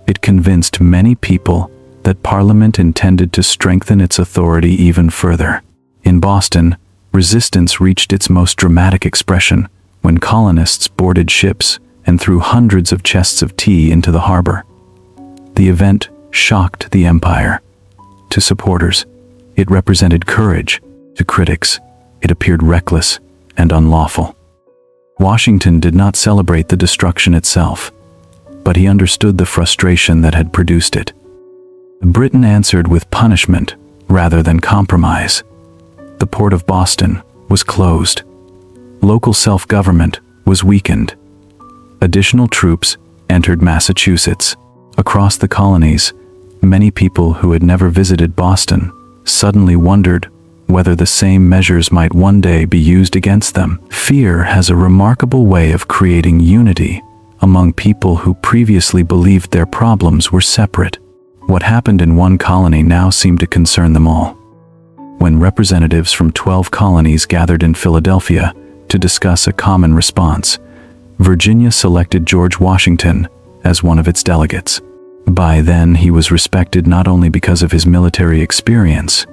it convinced many people that Parliament intended to strengthen its authority even further. In Boston, resistance reached its most dramatic expression when colonists boarded ships and threw hundreds of chests of tea into the harbor. The event shocked the empire. To supporters, it represented courage. To critics, it appeared reckless and unlawful. Washington did not celebrate the destruction itself, but he understood the frustration that had produced it. Britain answered with punishment rather than compromise. The port of Boston was closed. Local self-government was weakened. Additional troops entered Massachusetts. Across the colonies, many people who had never visited Boston suddenly wondered whether the same measures might one day be used against them. Fear has a remarkable way of creating unity among people who previously believed their problems were separate. What happened in one colony now seemed to concern them all. When representatives from 12 colonies gathered in Philadelphia to discuss a common response, Virginia selected George Washington as one of its delegates. By then, he was respected not only because of his military experience,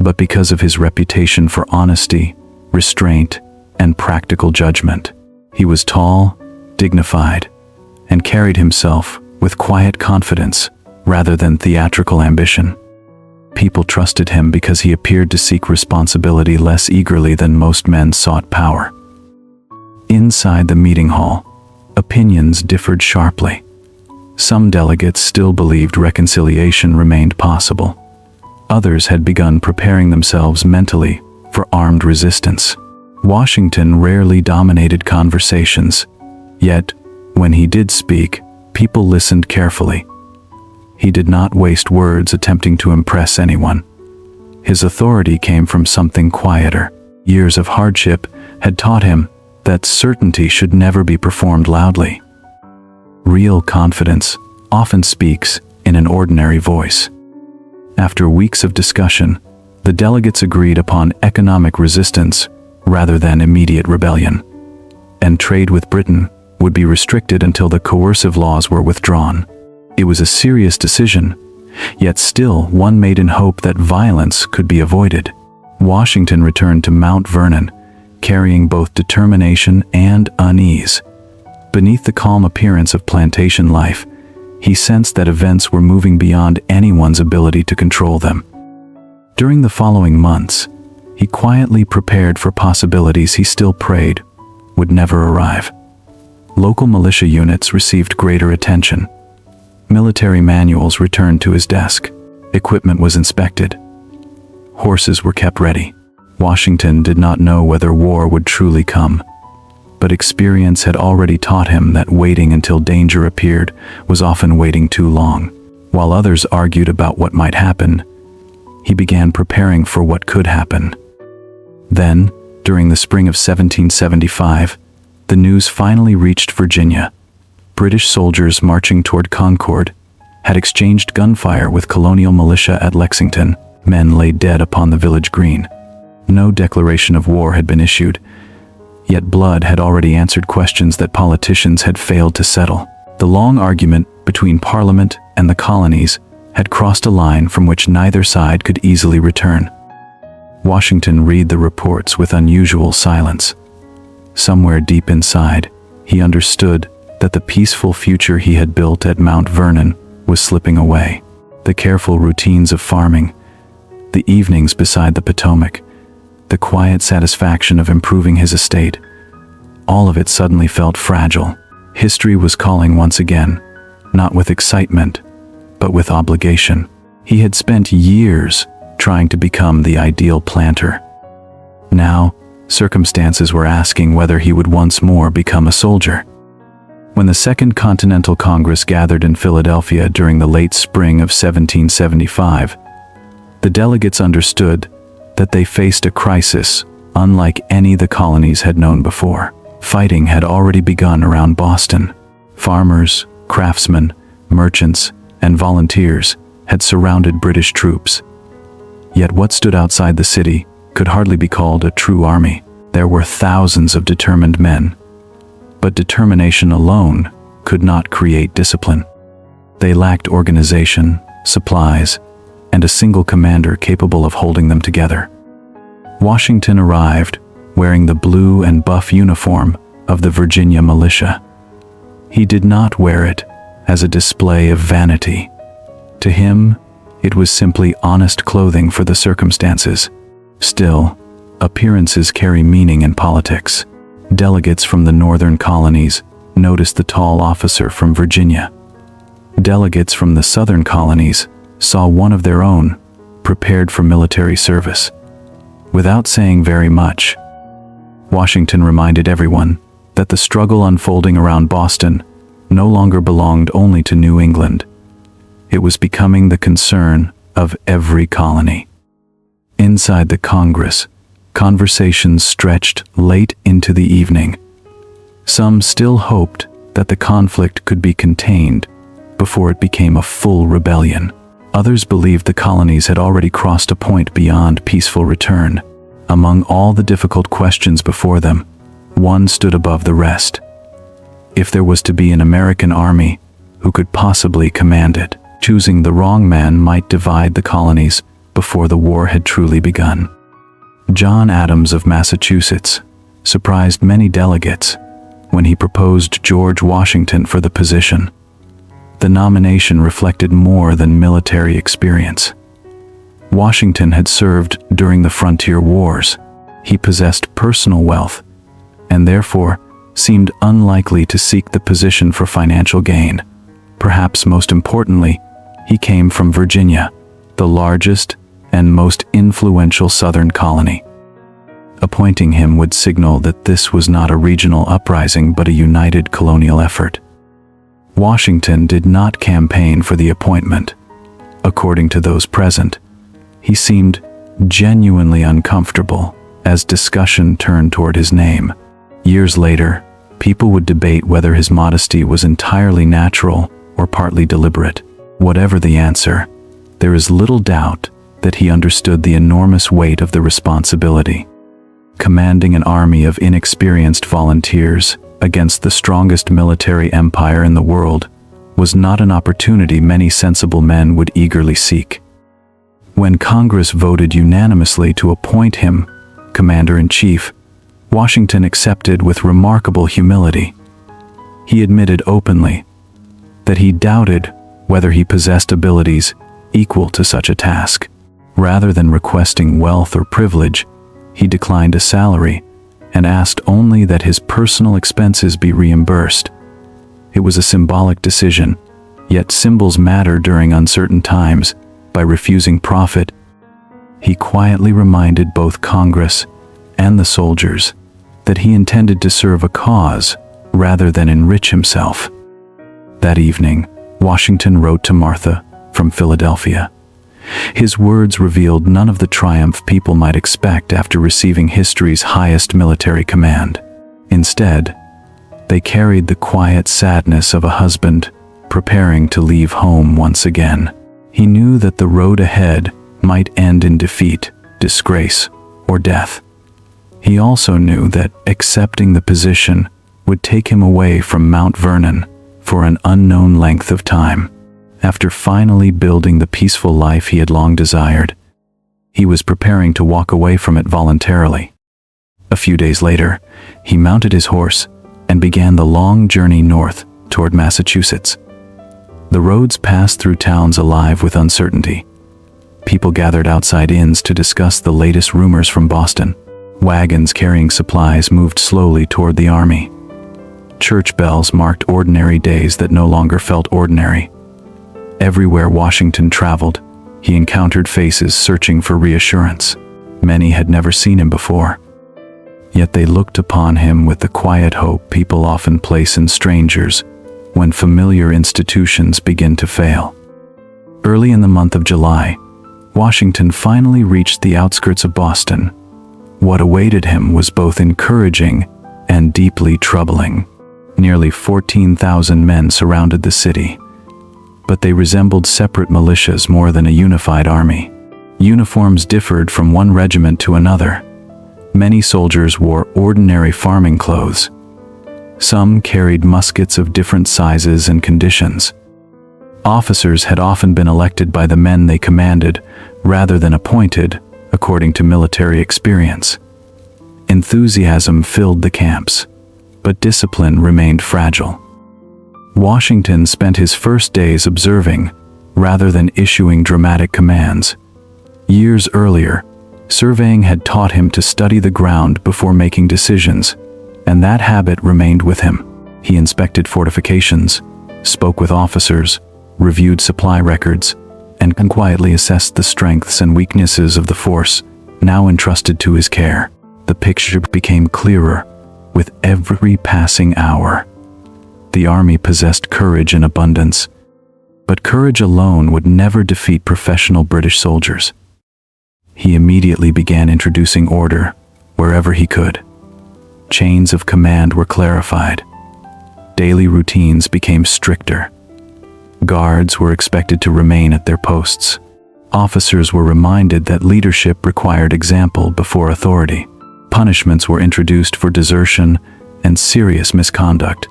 but because of his reputation for honesty, restraint, and practical judgment. He was tall, dignified, and carried himself with quiet confidence rather than theatrical ambition. People trusted him because he appeared to seek responsibility less eagerly than most men sought power. Inside the meeting hall, opinions differed sharply. Some delegates still believed reconciliation remained possible. Others had begun preparing themselves mentally for armed resistance. Washington rarely dominated conversations, yet, when he did speak, people listened carefully. He did not waste words attempting to impress anyone. His authority came from something quieter. Years of hardship had taught him that certainty should never be performed loudly. Real confidence often speaks in an ordinary voice. After weeks of discussion, the delegates agreed upon economic resistance rather than immediate rebellion, and trade with Britain would be restricted until the coercive laws were withdrawn. It was a serious decision, yet still one made in hope that violence could be avoided. Washington returned to Mount Vernon, carrying both determination and unease. Beneath the calm appearance of plantation life, he sensed that events were moving beyond anyone's ability to control them. During the following months, he quietly prepared for possibilities he still prayed would never arrive. Local militia units received greater attention. Military manuals returned to his desk. Equipment was inspected. Horses were kept ready. Washington did not know whether war would truly come, but experience had already taught him that waiting until danger appeared was often waiting too long. While others argued about what might happen, he began preparing for what could happen. Then, during the spring of 1775, the news finally reached Virginia. British soldiers marching toward Concord had exchanged gunfire with colonial militia at Lexington. Men lay dead upon the village green. No declaration of war had been issued, yet blood had already answered questions that politicians had failed to settle. The long argument between Parliament and the colonies had crossed a line from which neither side could easily return. Washington read the reports with unusual silence. Somewhere deep inside, he understood that the peaceful future he had built at Mount Vernon was slipping away. The careful routines of farming, the evenings beside the Potomac, the quiet satisfaction of improving his estate, all of it suddenly felt fragile. History was calling once again, not with excitement, but with obligation. He had spent years trying to become the ideal planter. Now, circumstances were asking whether he would once more become a soldier. When the Second Continental Congress gathered in Philadelphia during the late spring of 1775, the delegates understood that they faced a crisis unlike any the colonies had known before. Fighting had already begun around Boston. Farmers, craftsmen, merchants, and volunteers had surrounded British troops. Yet what stood outside the city could hardly be called a true army. There were thousands of determined men, but determination alone could not create discipline. They lacked organization, supplies, and a single commander capable of holding them together. Washington arrived wearing the blue and buff uniform of the Virginia militia. He did not wear it as a display of vanity. To him, it was simply honest clothing for the circumstances. Still, appearances carry meaning in politics. Delegates from the northern colonies noticed the tall officer from Virginia. Delegates from the southern colonies saw one of their own, prepared for military service. Without saying very much, Washington reminded everyone that the struggle unfolding around Boston no longer belonged only to New England. It was becoming the concern of every colony. Inside the Congress, conversations stretched late into the evening. Some still hoped that the conflict could be contained before it became a full rebellion. Others believed the colonies had already crossed a point beyond peaceful return. Among all the difficult questions before them, one stood above the rest. If there was to be an American army, who could possibly command it? Choosing the wrong man might divide the colonies before the war had truly begun. John Adams of Massachusetts surprised many delegates when he proposed George Washington for the position. The nomination reflected more than military experience. Washington had served during the frontier wars. He possessed personal wealth, and therefore seemed unlikely to seek the position for financial gain. Perhaps most importantly, he came from Virginia, the largest and most influential southern colony. Appointing him would signal that this was not a regional uprising but a united colonial effort. Washington did not campaign for the appointment. According to those present, he seemed genuinely uncomfortable as discussion turned toward his name. Years later, people would debate whether his modesty was entirely natural or partly deliberate. Whatever the answer, there is little doubt that he understood the enormous weight of the responsibility. Commanding an army of inexperienced volunteers against the strongest military empire in the world was not an opportunity many sensible men would eagerly seek. When Congress voted unanimously to appoint him commander-in-chief, Washington accepted with remarkable humility. He admitted openly that he doubted whether he possessed abilities equal to such a task. Rather than requesting wealth or privilege, he declined a salary and asked only that his personal expenses be reimbursed. It was a symbolic decision, yet symbols matter during uncertain times. By refusing profit, he quietly reminded both Congress and the soldiers that he intended to serve a cause rather than enrich himself. That evening, Washington wrote to Martha from Philadelphia. His words revealed none of the triumph people might expect after receiving history's highest military command. Instead, They carried the quiet sadness of a husband preparing to leave home once again. He knew that the road ahead might end in defeat, disgrace, or death. He also knew that accepting the position would take him away from Mount Vernon for an unknown length of time. After finally building the peaceful life he had long desired, he was preparing to walk away from it voluntarily. A few days later, he mounted his horse and began the long journey north toward Massachusetts. The roads passed through towns alive with uncertainty. People gathered outside inns to discuss the latest rumors from Boston. Wagons carrying supplies moved slowly toward the army. Church bells marked ordinary days that no longer felt ordinary. Everywhere Washington traveled, he encountered faces searching for reassurance. Many had never seen him before. Yet they looked upon him with the quiet hope people often place in strangers when familiar institutions begin to fail. Early in the month of July, Washington finally reached the outskirts of Boston. What awaited him was both encouraging and deeply troubling. Nearly 14,000 men surrounded the city, but they resembled separate militias more than a unified army. Uniforms differed from one regiment to another. Many soldiers wore ordinary farming clothes. Some carried muskets of different sizes and conditions. Officers had often been elected by the men they commanded rather than appointed according to military experience. Enthusiasm filled the camps, but discipline remained fragile. Washington spent his first days observing rather than issuing dramatic commands. Years earlier, surveying had taught him to study the ground before making decisions, and that habit remained with him. He inspected fortifications, spoke with officers, reviewed supply records, and quietly assessed the strengths and weaknesses of the force now entrusted to his care. The picture became clearer with every passing hour. The army possessed courage in abundance, but courage alone would never defeat professional British soldiers. He immediately began introducing order wherever he could. Chains of command were clarified. Daily routines became stricter. Guards were expected to remain at their posts. Officers were reminded that leadership required example before authority. Punishments were introduced for desertion and serious misconduct,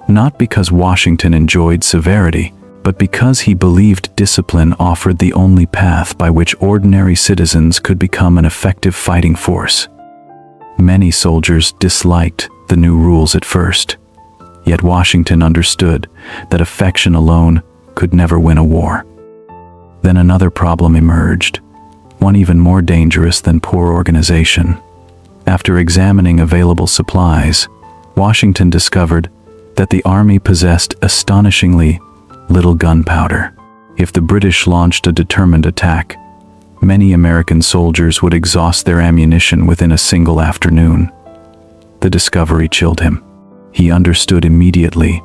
not because Washington enjoyed severity, but because he believed discipline offered the only path by which ordinary citizens could become an effective fighting force. Many soldiers disliked the new rules at first, yet Washington understood that affection alone could never win a war. Then another problem emerged, one even more dangerous than poor organization. After examining available supplies, Washington discovered that the army possessed astonishingly little gunpowder. If the British launched a determined attack, many American soldiers would exhaust their ammunition within a single afternoon. The discovery chilled him. He understood immediately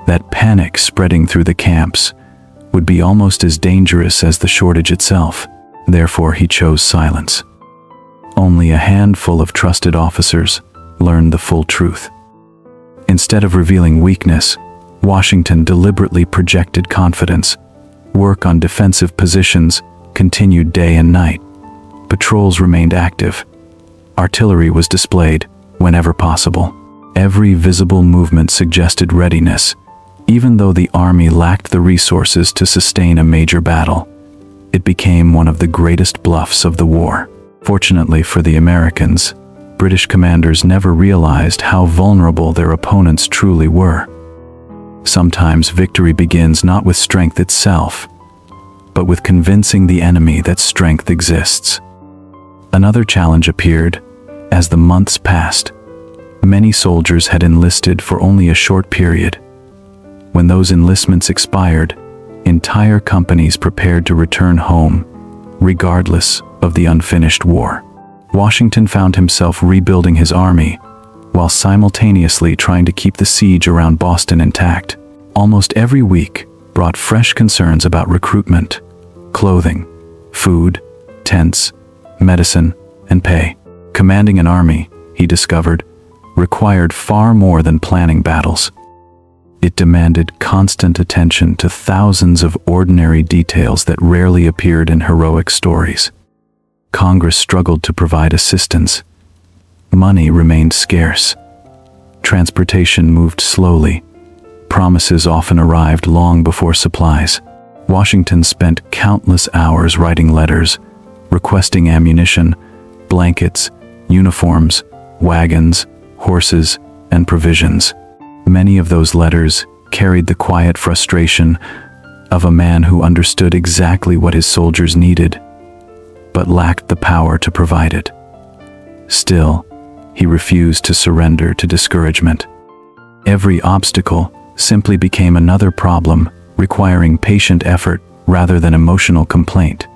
that panic spreading through the camps would be almost as dangerous as the shortage itself. Therefore, he chose silence. Only a handful of trusted officers learned the full truth. Instead of revealing weakness, Washington deliberately projected confidence. Work on defensive positions continued day and night. Patrols remained active. Artillery was displayed whenever possible. Every visible movement suggested readiness, even though the army lacked the resources to sustain a major battle. It became one of the greatest bluffs of the war. Fortunately for the Americans, British commanders never realized how vulnerable their opponents truly were. Sometimes victory begins not with strength itself, but with convincing the enemy that strength exists. Another challenge appeared as the months passed. Many soldiers had enlisted for only a short period. When those enlistments expired, entire companies prepared to return home, regardless of the unfinished war. Washington found himself rebuilding his army, while simultaneously trying to keep the siege around Boston intact. Almost every week brought fresh concerns about recruitment, clothing, food, tents, medicine, and pay. Commanding an army, he discovered, required far more than planning battles. It demanded constant attention to thousands of ordinary details that rarely appeared in heroic stories. Congress struggled to provide assistance. Money remained scarce. Transportation moved slowly. Promises often arrived long before supplies. Washington spent countless hours writing letters, requesting ammunition, blankets, uniforms, wagons, horses, and provisions. Many of those letters carried the quiet frustration of a man who understood exactly what his soldiers needed, but lacked the power to provide it. Still, he refused to surrender to discouragement. Every obstacle simply became another problem, requiring patient effort rather than emotional complaint.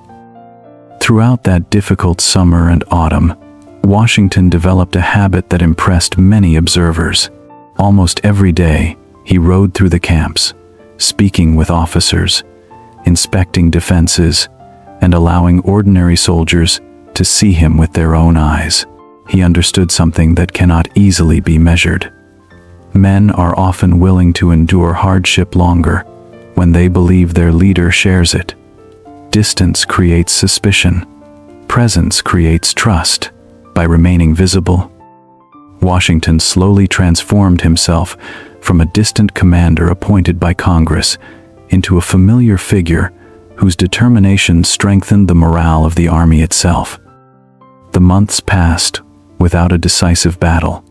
Throughout that difficult summer and autumn, Washington developed a habit that impressed many observers. Almost every day, he rode through the camps, speaking with officers, inspecting defenses, and allowing ordinary soldiers to see him with their own eyes. He understood something that cannot easily be measured. Men are often willing to endure hardship longer when they believe their leader shares it. Distance creates suspicion. Presence creates trust. By remaining visible, Washington slowly transformed himself from a distant commander appointed by Congress into a familiar figure whose determination strengthened the morale of the army itself. The months passed without a decisive battle,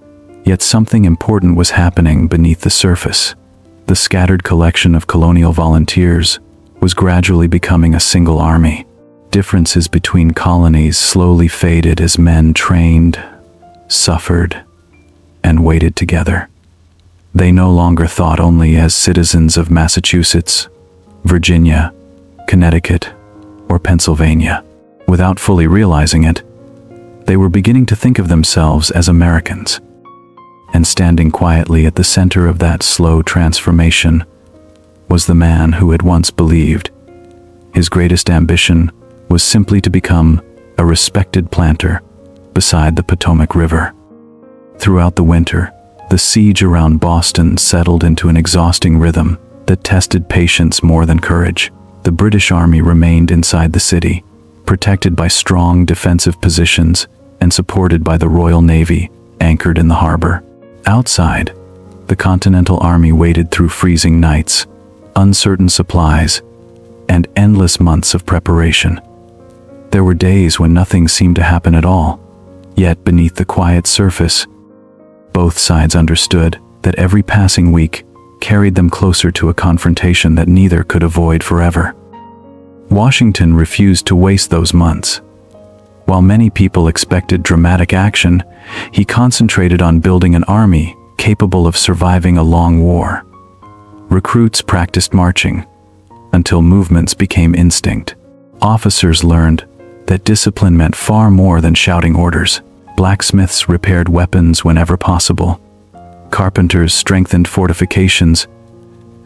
yet something important was happening beneath the surface. The scattered collection of colonial volunteers was gradually becoming a single army. Differences between colonies slowly faded as men trained, suffered, and waited together. They no longer thought only as citizens of Massachusetts, Virginia, Connecticut, or Pennsylvania. Without fully realizing it, they were beginning to think of themselves as Americans. And standing quietly at the center of that slow transformation was the man who had once believed his greatest ambition was simply to become a respected planter beside the Potomac River. Throughout the winter, the siege around Boston settled into an exhausting rhythm that tested patience more than courage. The British Army remained inside the city, protected by strong defensive positions and supported by the Royal Navy anchored in the harbor. Outside, the Continental Army waited through freezing nights, uncertain supplies, and endless months of preparation. There were days when nothing seemed to happen at all, yet beneath the quiet surface, both sides understood that every passing week carried them closer to a confrontation that neither could avoid forever. Washington refused to waste those months. While many people expected dramatic action, he concentrated on building an army capable of surviving a long war. Recruits practiced marching until movements became instinct. Officers learned that discipline meant far more than shouting orders. Blacksmiths repaired weapons whenever possible. Carpenters strengthened fortifications,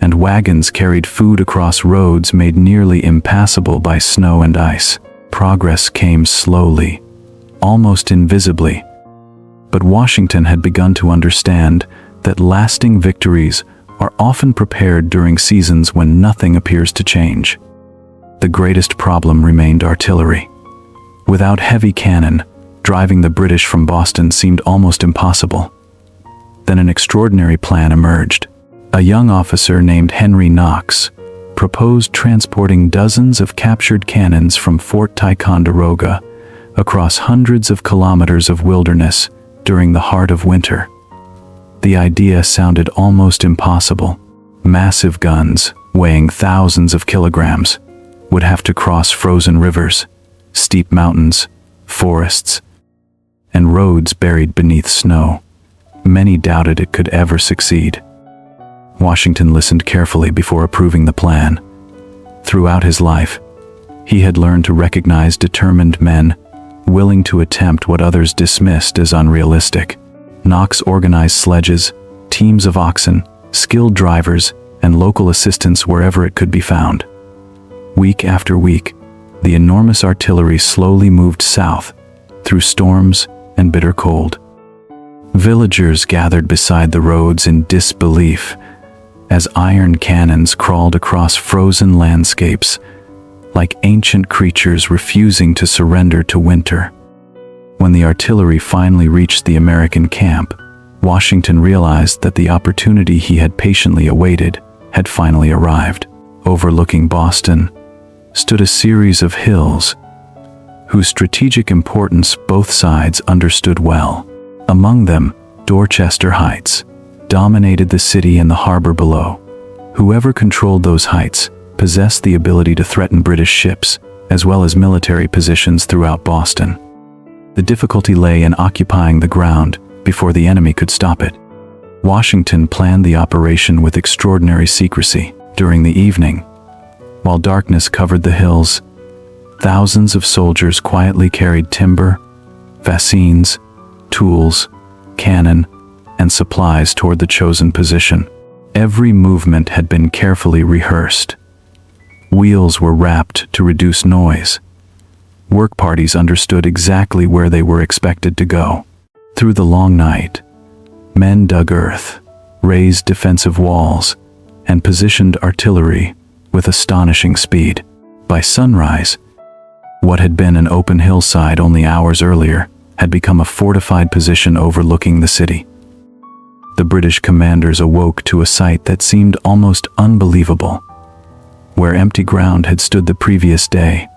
and wagons carried food across roads made nearly impassable by snow and ice. Progress came slowly, almost invisibly. But Washington had begun to understand that lasting victories are often prepared during seasons when nothing appears to change. The greatest problem remained artillery. Without heavy cannon, driving the British from Boston seemed almost impossible. Then an extraordinary plan emerged. A young officer named Henry Knox proposed transporting dozens of captured cannons from Fort Ticonderoga across hundreds of kilometers of wilderness during the heart of winter. The idea sounded almost impossible. Massive guns, weighing thousands of kilograms, would have to cross frozen rivers, steep mountains, forests, and roads buried beneath snow. Many doubted it could ever succeed. Washington listened carefully before approving the plan. Throughout his life, he had learned to recognize determined men willing to attempt what others dismissed as unrealistic. Knox organized sledges, teams of oxen, skilled drivers, and local assistance wherever it could be found. Week after week, the enormous artillery slowly moved south, through storms and bitter cold. Villagers gathered beside the roads in disbelief as iron cannons crawled across frozen landscapes like ancient creatures refusing to surrender to winter. When the artillery finally reached the American camp, Washington realized that the opportunity he had patiently awaited had finally arrived. Overlooking Boston stood a series of hills whose strategic importance both sides understood well. Among them, Dorchester Heights dominated the city and the harbor below. Whoever controlled those heights possessed the ability to threaten British ships, as well as military positions throughout Boston. The difficulty lay in occupying the ground before the enemy could stop it. Washington planned the operation with extraordinary secrecy. During the evening, while darkness covered the hills, thousands of soldiers quietly carried timber, fascines, tools, cannon, and supplies toward the chosen position. Every movement had been carefully rehearsed. Wheels were wrapped to reduce noise. Work parties understood exactly where they were expected to go. Through the long night, men dug earth, raised defensive walls, and positioned artillery with astonishing speed. By sunrise, what had been an open hillside only hours earlier had become a fortified position overlooking the city. The British commanders awoke to a sight that seemed almost unbelievable. Where empty ground had stood the previous day,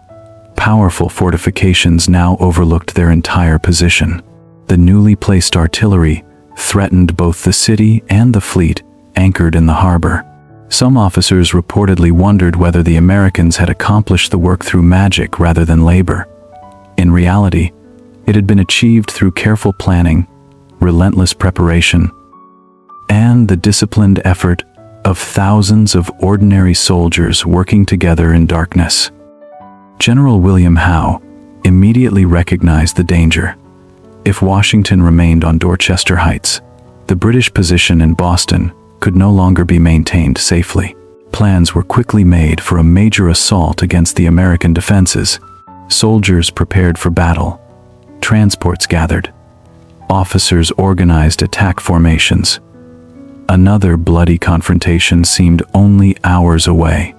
powerful fortifications now overlooked their entire position. The newly placed artillery threatened both the city and the fleet anchored in the harbor. Some officers reportedly wondered whether the Americans had accomplished the work through magic rather than labor. In reality, it had been achieved through careful planning, relentless preparation, and the disciplined effort of thousands of ordinary soldiers working together in darkness. General William Howe immediately recognized the danger. If Washington remained on Dorchester Heights, the British position in Boston could no longer be maintained safely. Plans were quickly made for a major assault against the American defenses. Soldiers prepared for battle. Transports gathered. Officers organized attack formations. Another bloody confrontation seemed only hours away.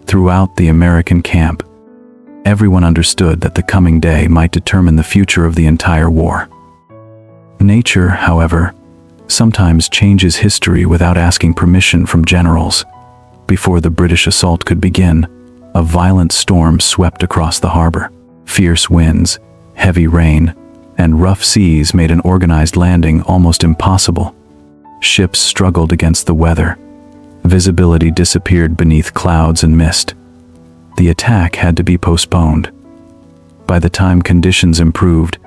Throughout the American camp, everyone understood that the coming day might determine the future of the entire war. Nature, however, sometimes changes history without asking permission from generals. Before the British assault could begin, a violent storm swept across the harbor. Fierce winds, heavy rain, and rough seas made an organized landing almost impossible. Ships struggled against the weather. Visibility disappeared beneath clouds and mist. The attack had to be postponed. By the time conditions improved,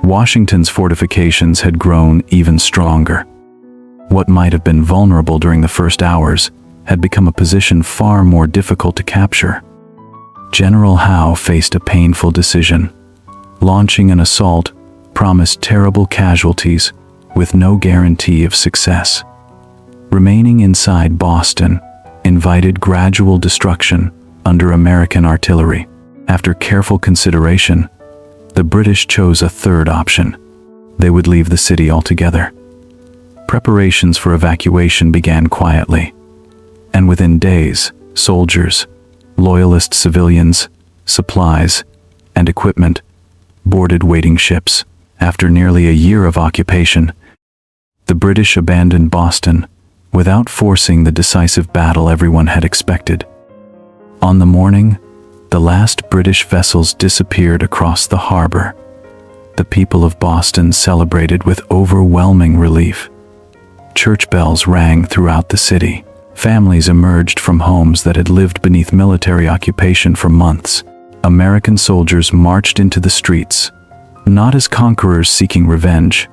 Washington's fortifications had grown even stronger. What might have been vulnerable during the first hours had become a position far more difficult to capture. General Howe faced a painful decision. Launching an assault promised terrible casualties with no guarantee of success. Remaining inside Boston invited gradual destruction under American artillery. After careful consideration, the British chose a third option. They would leave the city altogether. Preparations for evacuation began quietly, and within days, soldiers, loyalist civilians, supplies, and equipment boarded waiting ships. After nearly a year of occupation, the British abandoned Boston without forcing the decisive battle everyone had expected. On the morning, the last British vessels disappeared across the harbor. The people of Boston celebrated with overwhelming relief. Church bells rang throughout the city. Families emerged from homes that had lived beneath military occupation for months. American soldiers marched into the streets, not as conquerors seeking revenge,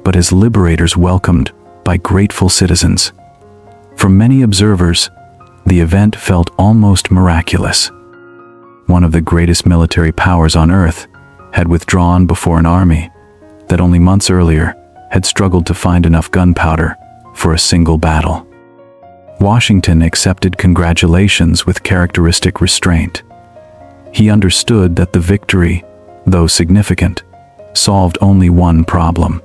but as liberators welcomed by grateful citizens. For many observers, the event felt almost miraculous. One of the greatest military powers on earth had withdrawn before an army that only months earlier had struggled to find enough gunpowder for a single battle. Washington accepted congratulations with characteristic restraint. He understood that the victory, though significant, solved only one problem.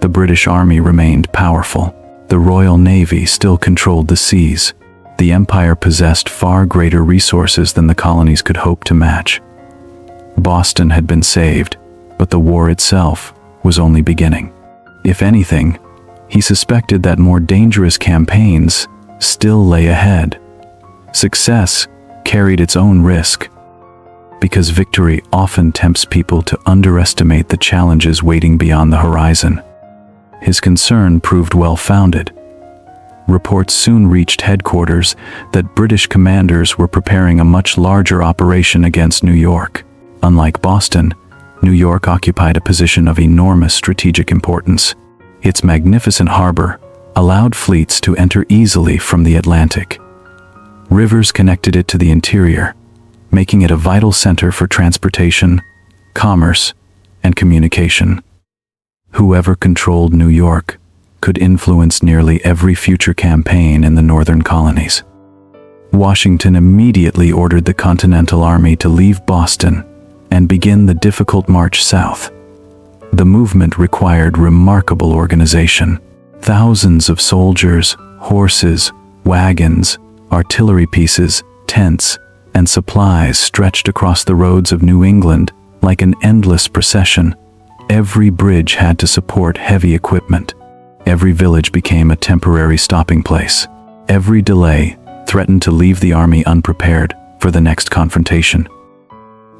The British Army remained powerful. The Royal Navy still controlled the seas. The Empire possessed far greater resources than the colonies could hope to match. Boston had been saved, but the war itself was only beginning. If anything, he suspected that more dangerous campaigns still lay ahead. Success carried its own risk, because victory often tempts people to underestimate the challenges waiting beyond the horizon. His concern proved well-founded. Reports soon reached headquarters that British commanders were preparing a much larger operation against New York. Unlike Boston, New York occupied a position of enormous strategic importance. Its magnificent harbor allowed fleets to enter easily from the Atlantic. Rivers connected it to the interior, making it a vital center for transportation, commerce, and communication. Whoever controlled New York could influence nearly every future campaign in the northern colonies. Washington immediately ordered the Continental Army to leave Boston and begin the difficult march south. The movement required remarkable organization. Thousands of soldiers, horses, wagons, artillery pieces, tents, and supplies stretched across the roads of New England like an endless procession. Every bridge had to support heavy equipment. Every village became a temporary stopping place. Every delay threatened to leave the army unprepared for the next confrontation.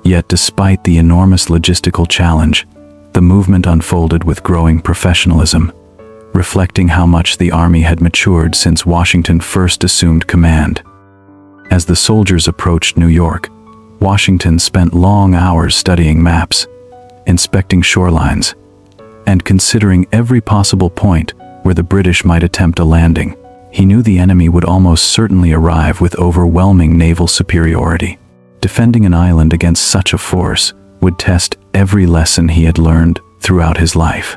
Yet despite the enormous logistical challenge, the movement unfolded with growing professionalism, reflecting how much the army had matured since Washington first assumed command. As the soldiers approached New York, Washington spent long hours studying maps, inspecting shorelines, and considering every possible point where the British might attempt a landing. He knew the enemy would almost certainly arrive with overwhelming naval superiority. Defending an island against such a force would test every lesson he had learned throughout his life.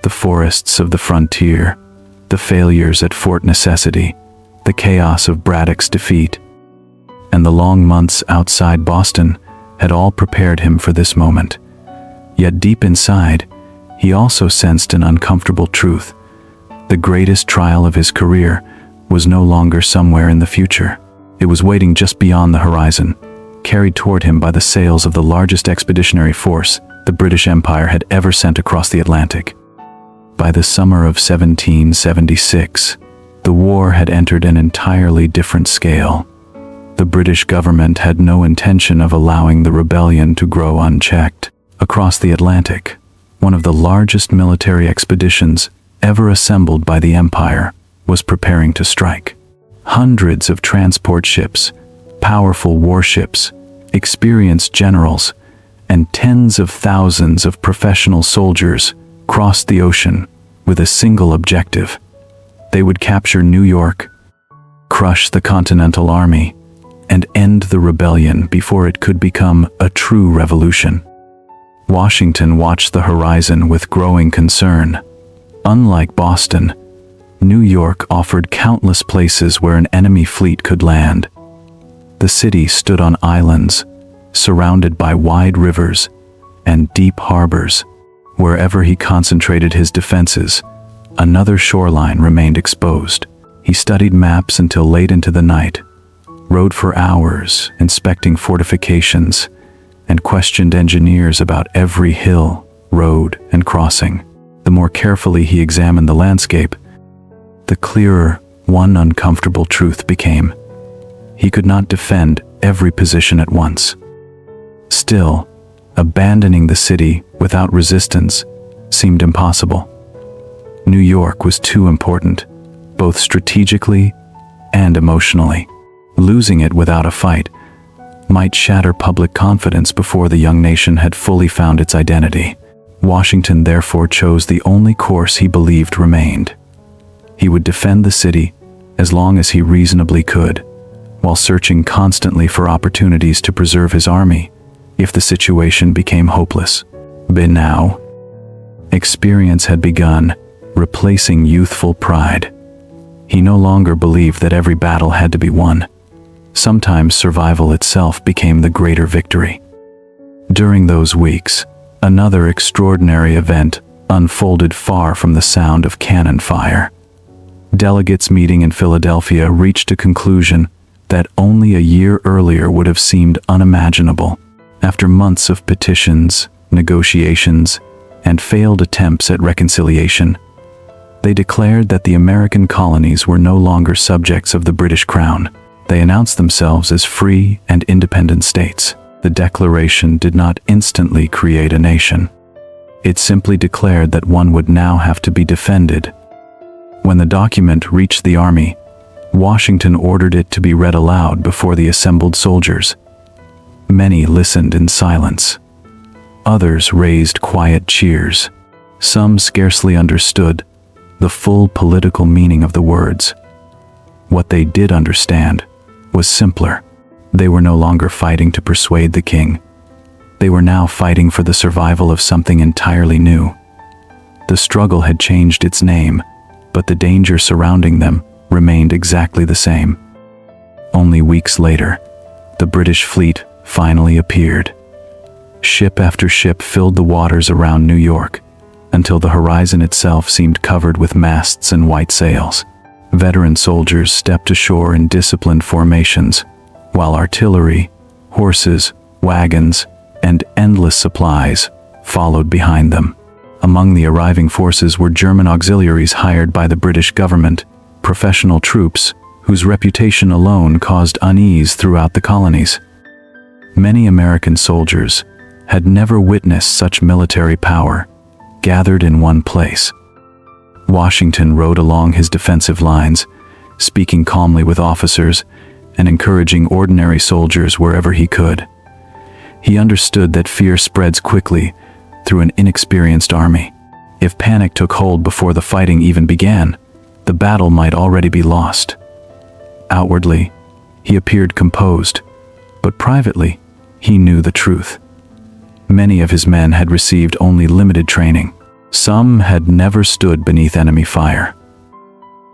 The forests of the frontier, the failures at Fort Necessity, the chaos of Braddock's defeat, and the long months outside Boston had all prepared him for this moment. Yet deep inside, he also sensed an uncomfortable truth. The greatest trial of his career was no longer somewhere in the future. It was waiting just beyond the horizon, carried toward him by the sails of the largest expeditionary force the British Empire had ever sent across the Atlantic. By the summer of 1776, the war had entered an entirely different scale. The British government had no intention of allowing the rebellion to grow unchecked. Across the Atlantic, one of the largest military expeditions ever assembled by the Empire was preparing to strike. Hundreds of transport ships, powerful warships, experienced generals, and tens of thousands of professional soldiers crossed the ocean with a single objective. They would capture New York, crush the Continental Army, and end the rebellion before it could become a true revolution. Washington watched the horizon with growing concern. Unlike Boston, New York offered countless places where an enemy fleet could land. The city stood on islands, surrounded by wide rivers and deep harbors. Wherever he concentrated his defenses, another shoreline remained exposed. He studied maps until late into the night, rode for hours inspecting fortifications, and questioned engineers about every hill, road, and crossing. The more carefully he examined the landscape, the clearer one uncomfortable truth became. He could not defend every position at once. Still, abandoning the city without resistance seemed impossible. New York was too important, both strategically and emotionally. Losing it without a fight might shatter public confidence before the young nation had fully found its identity. Washington therefore chose the only course he believed remained. He would defend the city as long as he reasonably could, while searching constantly for opportunities to preserve his army if the situation became hopeless. But now, experience had begun, replacing youthful pride. He no longer believed that every battle had to be won. Sometimes survival itself became the greater victory. During those weeks, another extraordinary event unfolded far from the sound of cannon fire. Delegates meeting in Philadelphia reached a conclusion that only a year earlier would have seemed unimaginable. After months of petitions, negotiations, and failed attempts at reconciliation, they declared that the American colonies were no longer subjects of the British Crown. They announced themselves as free and independent states. The declaration did not instantly create a nation. It simply declared that one would now have to be defended. When the document reached the army, Washington ordered it to be read aloud before the assembled soldiers. Many listened in silence. Others raised quiet cheers. Some scarcely understood the full political meaning of the words. What they did understand was simpler. They were no longer fighting to persuade the king. They were now fighting for the survival of something entirely new. The struggle had changed its name, but the danger surrounding them remained exactly the same. Only weeks later, the British fleet finally appeared. Ship after ship filled the waters around New York, until the horizon itself seemed covered with masts and white sails. Veteran soldiers stepped ashore in disciplined formations, while artillery, horses, wagons, and endless supplies followed behind them. Among the arriving forces were German auxiliaries hired by the British government, professional troops whose reputation alone caused unease throughout the colonies. Many American soldiers had never witnessed such military power gathered in one place. Washington rode along his defensive lines, speaking calmly with officers and encouraging ordinary soldiers wherever he could. He understood that fear spreads quickly through an inexperienced army. If panic took hold before the fighting even began, the battle might already be lost. Outwardly, he appeared composed, but privately, he knew the truth. Many of his men had received only limited training. Some had never stood beneath enemy fire.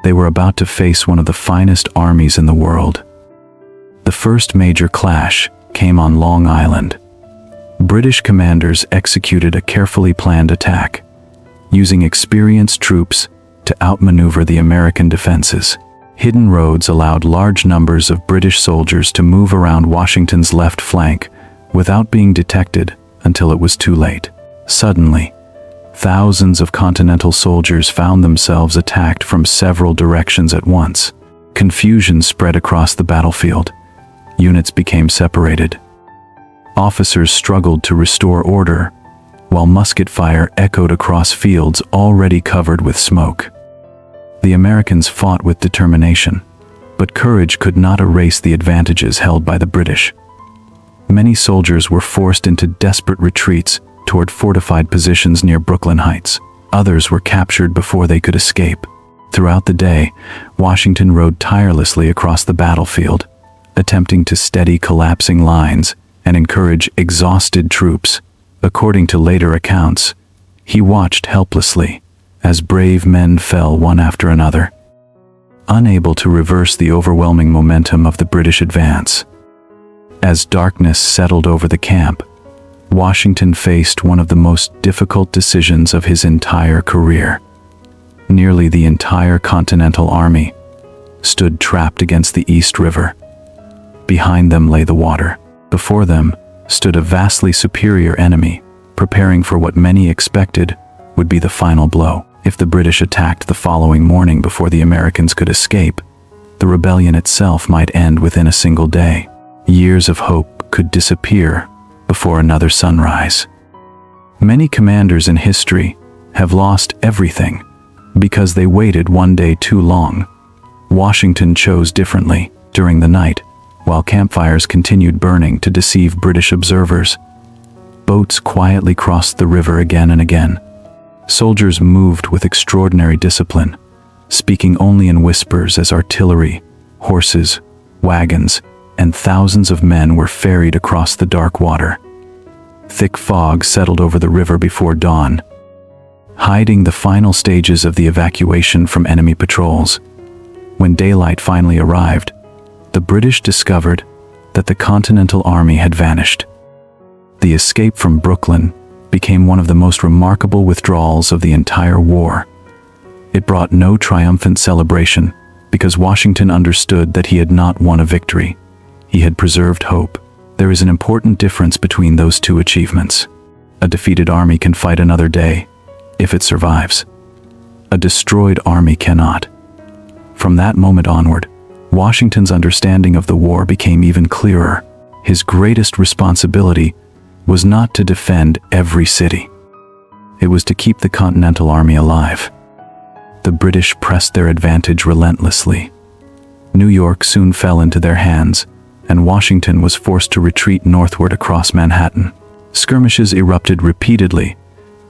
They were about to face one of the finest armies in the world. The first major clash came on Long Island. British commanders executed a carefully planned attack, using experienced troops to outmaneuver the American defenses. Hidden roads allowed large numbers of British soldiers to move around Washington's left flank without being detected until it was too late. Suddenly, thousands of Continental soldiers found themselves attacked from several directions at once. Confusion spread across the battlefield. Units became separated. Officers struggled to restore order, while musket fire echoed across fields already covered with smoke. The Americans fought with determination, but courage could not erase the advantages held by the British. Many soldiers were forced into desperate retreats toward fortified positions near Brooklyn Heights. Others were captured before they could escape. Throughout the day, Washington rode tirelessly across the battlefield, attempting to steady collapsing lines and encourage exhausted troops. According to later accounts, he watched helplessly as brave men fell one after another, unable to reverse the overwhelming momentum of the British advance. As darkness settled over the camp, Washington faced one of the most difficult decisions of his entire career. Nearly the entire Continental Army stood trapped against the East River. Behind them lay the water. Before them stood a vastly superior enemy, preparing for what many expected would be the final blow. If the British attacked the following morning before the Americans could escape, the rebellion itself might end within a single day. Years of hope could disappear before another sunrise. Many commanders in history have lost everything because they waited one day too long. Washington chose differently. During the night, while campfires continued burning to deceive British observers, boats quietly crossed the river again and again. Soldiers moved with extraordinary discipline, speaking only in whispers as artillery, horses, wagons, and thousands of men were ferried across the dark water. Thick fog settled over the river before dawn, hiding the final stages of the evacuation from enemy patrols. When daylight finally arrived, the British discovered that the Continental Army had vanished. The escape from Brooklyn became one of the most remarkable withdrawals of the entire war. It brought no triumphant celebration, because Washington understood that he had not won a victory. He had preserved hope. There is an important difference between those two achievements. A defeated army can fight another day, if it survives. A destroyed army cannot. From that moment onward, Washington's understanding of the war became even clearer. His greatest responsibility was not to defend every city. It was to keep the Continental Army alive. The British pressed their advantage relentlessly. New York soon fell into their hands, and Washington was forced to retreat northward across Manhattan. Skirmishes erupted repeatedly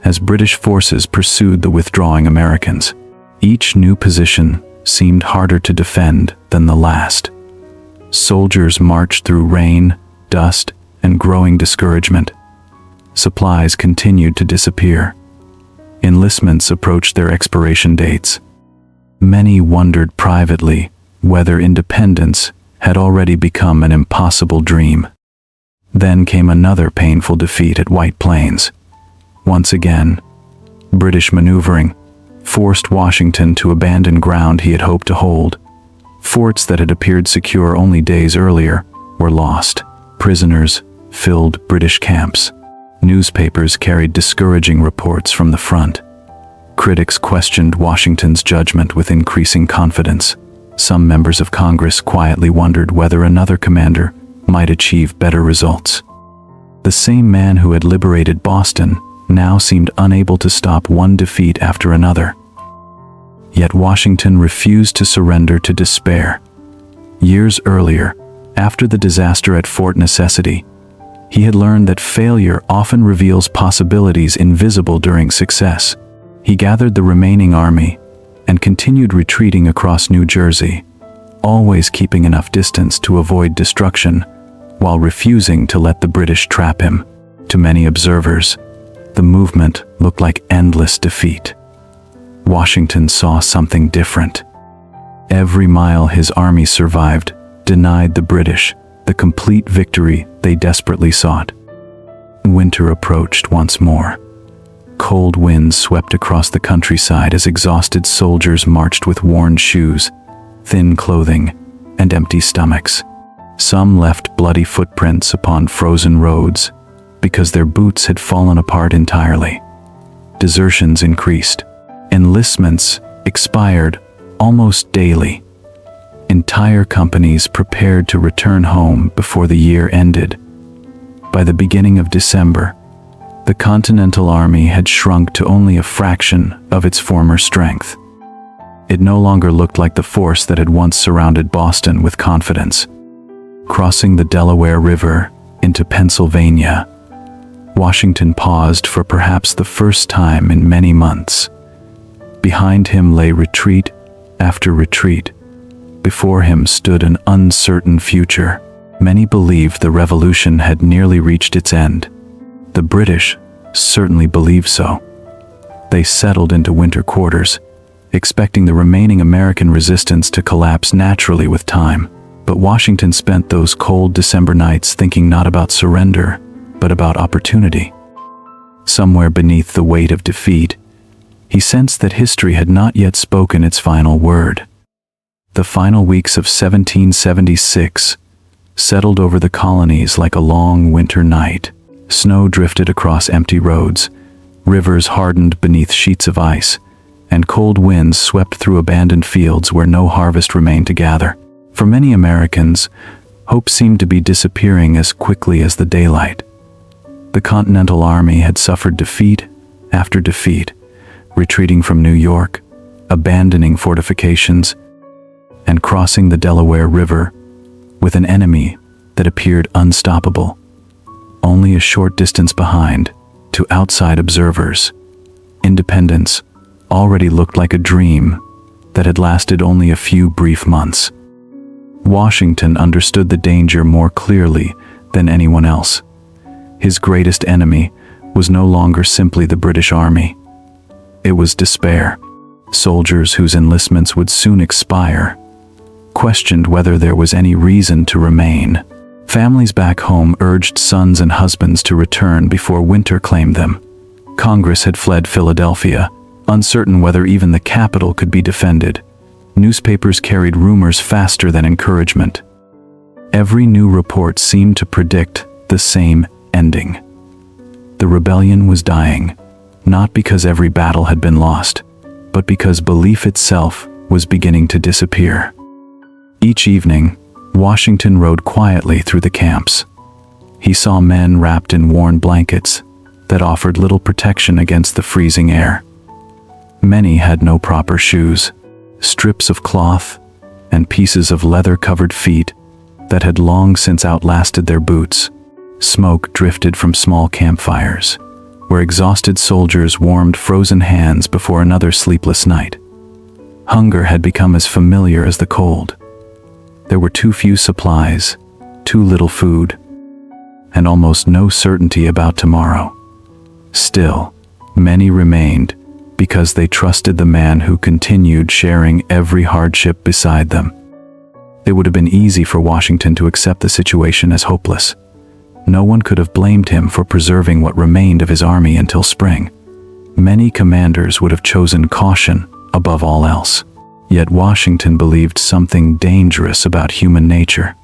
as British forces pursued the withdrawing Americans. Each new position seemed harder to defend than the last. Soldiers marched through rain, dust, and growing discouragement. Supplies continued to disappear. Enlistments approached their expiration dates. Many wondered privately whether independence had already become an impossible dream. Then came another painful defeat at White Plains. Once again, British maneuvering forced Washington to abandon ground he had hoped to hold. Forts that had appeared secure only days earlier were lost. Prisoners filled British camps. Newspapers carried discouraging reports from the front. Critics questioned Washington's judgment with increasing confidence. Some members of Congress quietly wondered whether another commander might achieve better results. The same man who had liberated Boston now seemed unable to stop one defeat after another. Yet Washington refused to surrender to despair. Years earlier, after the disaster at Fort Necessity, he had learned that failure often reveals possibilities invisible during success. He gathered the remaining army and continued retreating across New Jersey, always keeping enough distance to avoid destruction, while refusing to let the British trap him. To many observers, the movement looked like endless defeat. Washington saw something different. Every mile his army survived denied the British the complete victory they desperately sought. Winter approached once more. Cold winds swept across the countryside as exhausted soldiers marched with worn shoes, thin clothing, and empty stomachs. Some left bloody footprints upon frozen roads because their boots had fallen apart entirely. Desertions increased. Enlistments expired almost daily. Entire companies prepared to return home before the year ended. By the beginning of December, the Continental Army had shrunk to only a fraction of its former strength. It no longer looked like the force that had once surrounded Boston with confidence. Crossing the Delaware River into Pennsylvania, Washington paused for perhaps the first time in many months. Behind him lay retreat after retreat. Before him stood an uncertain future. Many believed the revolution had nearly reached its end. The British certainly believed so. They settled into winter quarters, expecting the remaining American resistance to collapse naturally with time. But Washington spent those cold December nights thinking not about surrender, but about opportunity. Somewhere beneath the weight of defeat, he sensed that history had not yet spoken its final word. The final weeks of 1776 settled over the colonies like a long winter night. Snow drifted across empty roads, rivers hardened beneath sheets of ice, and cold winds swept through abandoned fields where no harvest remained to gather. For many Americans, hope seemed to be disappearing as quickly as the daylight. The Continental Army had suffered defeat after defeat, retreating from New York, abandoning fortifications, and crossing the Delaware River with an enemy that appeared unstoppable. Only a short distance behind, to outside observers, independence already looked like a dream that had lasted only a few brief months. Washington understood the danger more clearly than anyone else. His greatest enemy was no longer simply the British Army. It was despair. Soldiers whose enlistments would soon expire questioned whether there was any reason to remain. Families back home urged sons and husbands to return before winter claimed them. Congress had fled Philadelphia, uncertain whether even the capital could be defended. Newspapers carried rumors faster than encouragement. Every new report seemed to predict the same ending. The rebellion was dying, not because every battle had been lost, but because belief itself was beginning to disappear. Each evening, Washington rode quietly through the camps. He saw men wrapped in worn blankets that offered little protection against the freezing air. Many had no proper shoes, strips of cloth, and pieces of leather-covered feet that had long since outlasted their boots. Smoke drifted from small campfires, where exhausted soldiers warmed frozen hands before another sleepless night. Hunger had become as familiar as the cold. There were too few supplies, too little food, and almost no certainty about tomorrow. Still, many remained because they trusted the man who continued sharing every hardship beside them. It would have been easy for Washington to accept the situation as hopeless. No one could have blamed him for preserving what remained of his army until spring. Many commanders would have chosen caution above all else. Yet Washington believed something dangerous about human nature.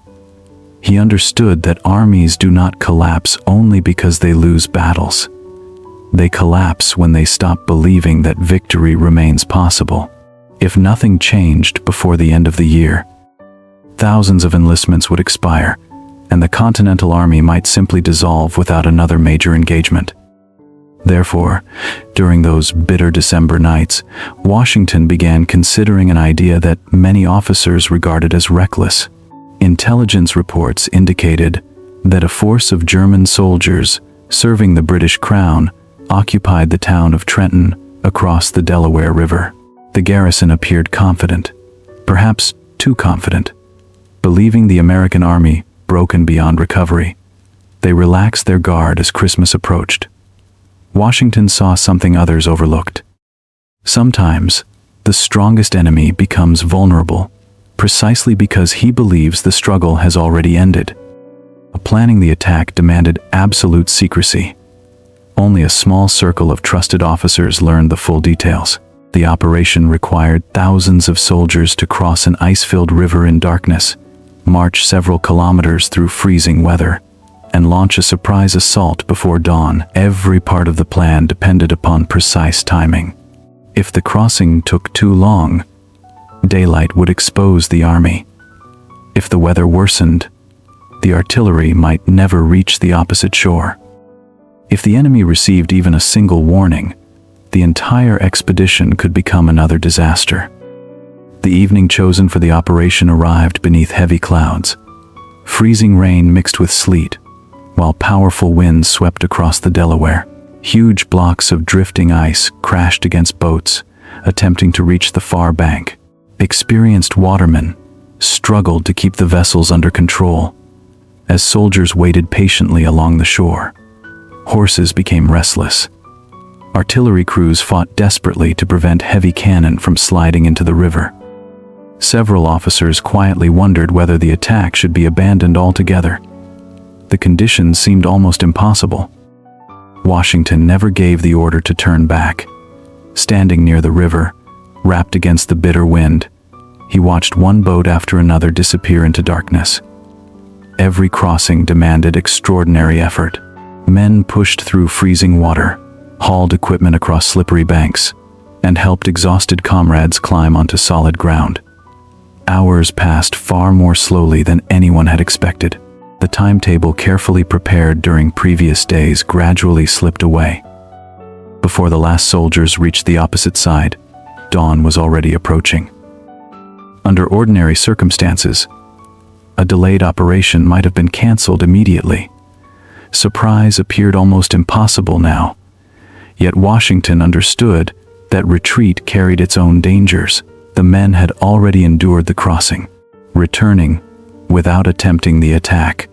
He understood that armies do not collapse only because they lose battles. They collapse when they stop believing that victory remains possible. If nothing changed before the end of the year, thousands of enlistments would expire, and the Continental Army might simply dissolve without another major engagement. Therefore, during those bitter December nights, Washington began considering an idea that many officers regarded as reckless. Intelligence reports indicated that a force of German soldiers serving the British Crown occupied the town of Trenton across the Delaware River. The garrison appeared confident, perhaps too confident. Believing the American army broken beyond recovery, they relaxed their guard as Christmas approached. Washington saw something others overlooked. Sometimes, the strongest enemy becomes vulnerable, precisely because he believes the struggle has already ended. Planning the attack demanded absolute secrecy. Only a small circle of trusted officers learned the full details. The operation required thousands of soldiers to cross an ice-filled river in darkness, march several kilometers through freezing weather, and launch a surprise assault before dawn. Every part of the plan depended upon precise timing. If the crossing took too long, daylight would expose the army. If the weather worsened, the artillery might never reach the opposite shore. If the enemy received even a single warning, the entire expedition could become another disaster. The evening chosen for the operation arrived beneath heavy clouds. Freezing rain mixed with sleet, while powerful winds swept across the Delaware. Huge blocks of drifting ice crashed against boats, attempting to reach the far bank. Experienced watermen struggled to keep the vessels under control, as soldiers waited patiently along the shore. Horses became restless. Artillery crews fought desperately to prevent heavy cannon from sliding into the river. Several officers quietly wondered whether the attack should be abandoned altogether. The conditions seemed almost impossible. Washington never gave the order to turn back. Standing near the river, wrapped against the bitter wind, he watched one boat after another disappear into darkness. Every crossing demanded extraordinary effort. Men pushed through freezing water, hauled equipment across slippery banks, and helped exhausted comrades climb onto solid ground. Hours passed far more slowly than anyone had expected. The timetable carefully prepared during previous days gradually slipped away. Before the last soldiers reached the opposite side, dawn was already approaching. Under ordinary circumstances, a delayed operation might have been canceled immediately. Surprise appeared almost impossible now. Yet Washington understood that retreat carried its own dangers. The men had already endured the crossing. Returning, without attempting the attack,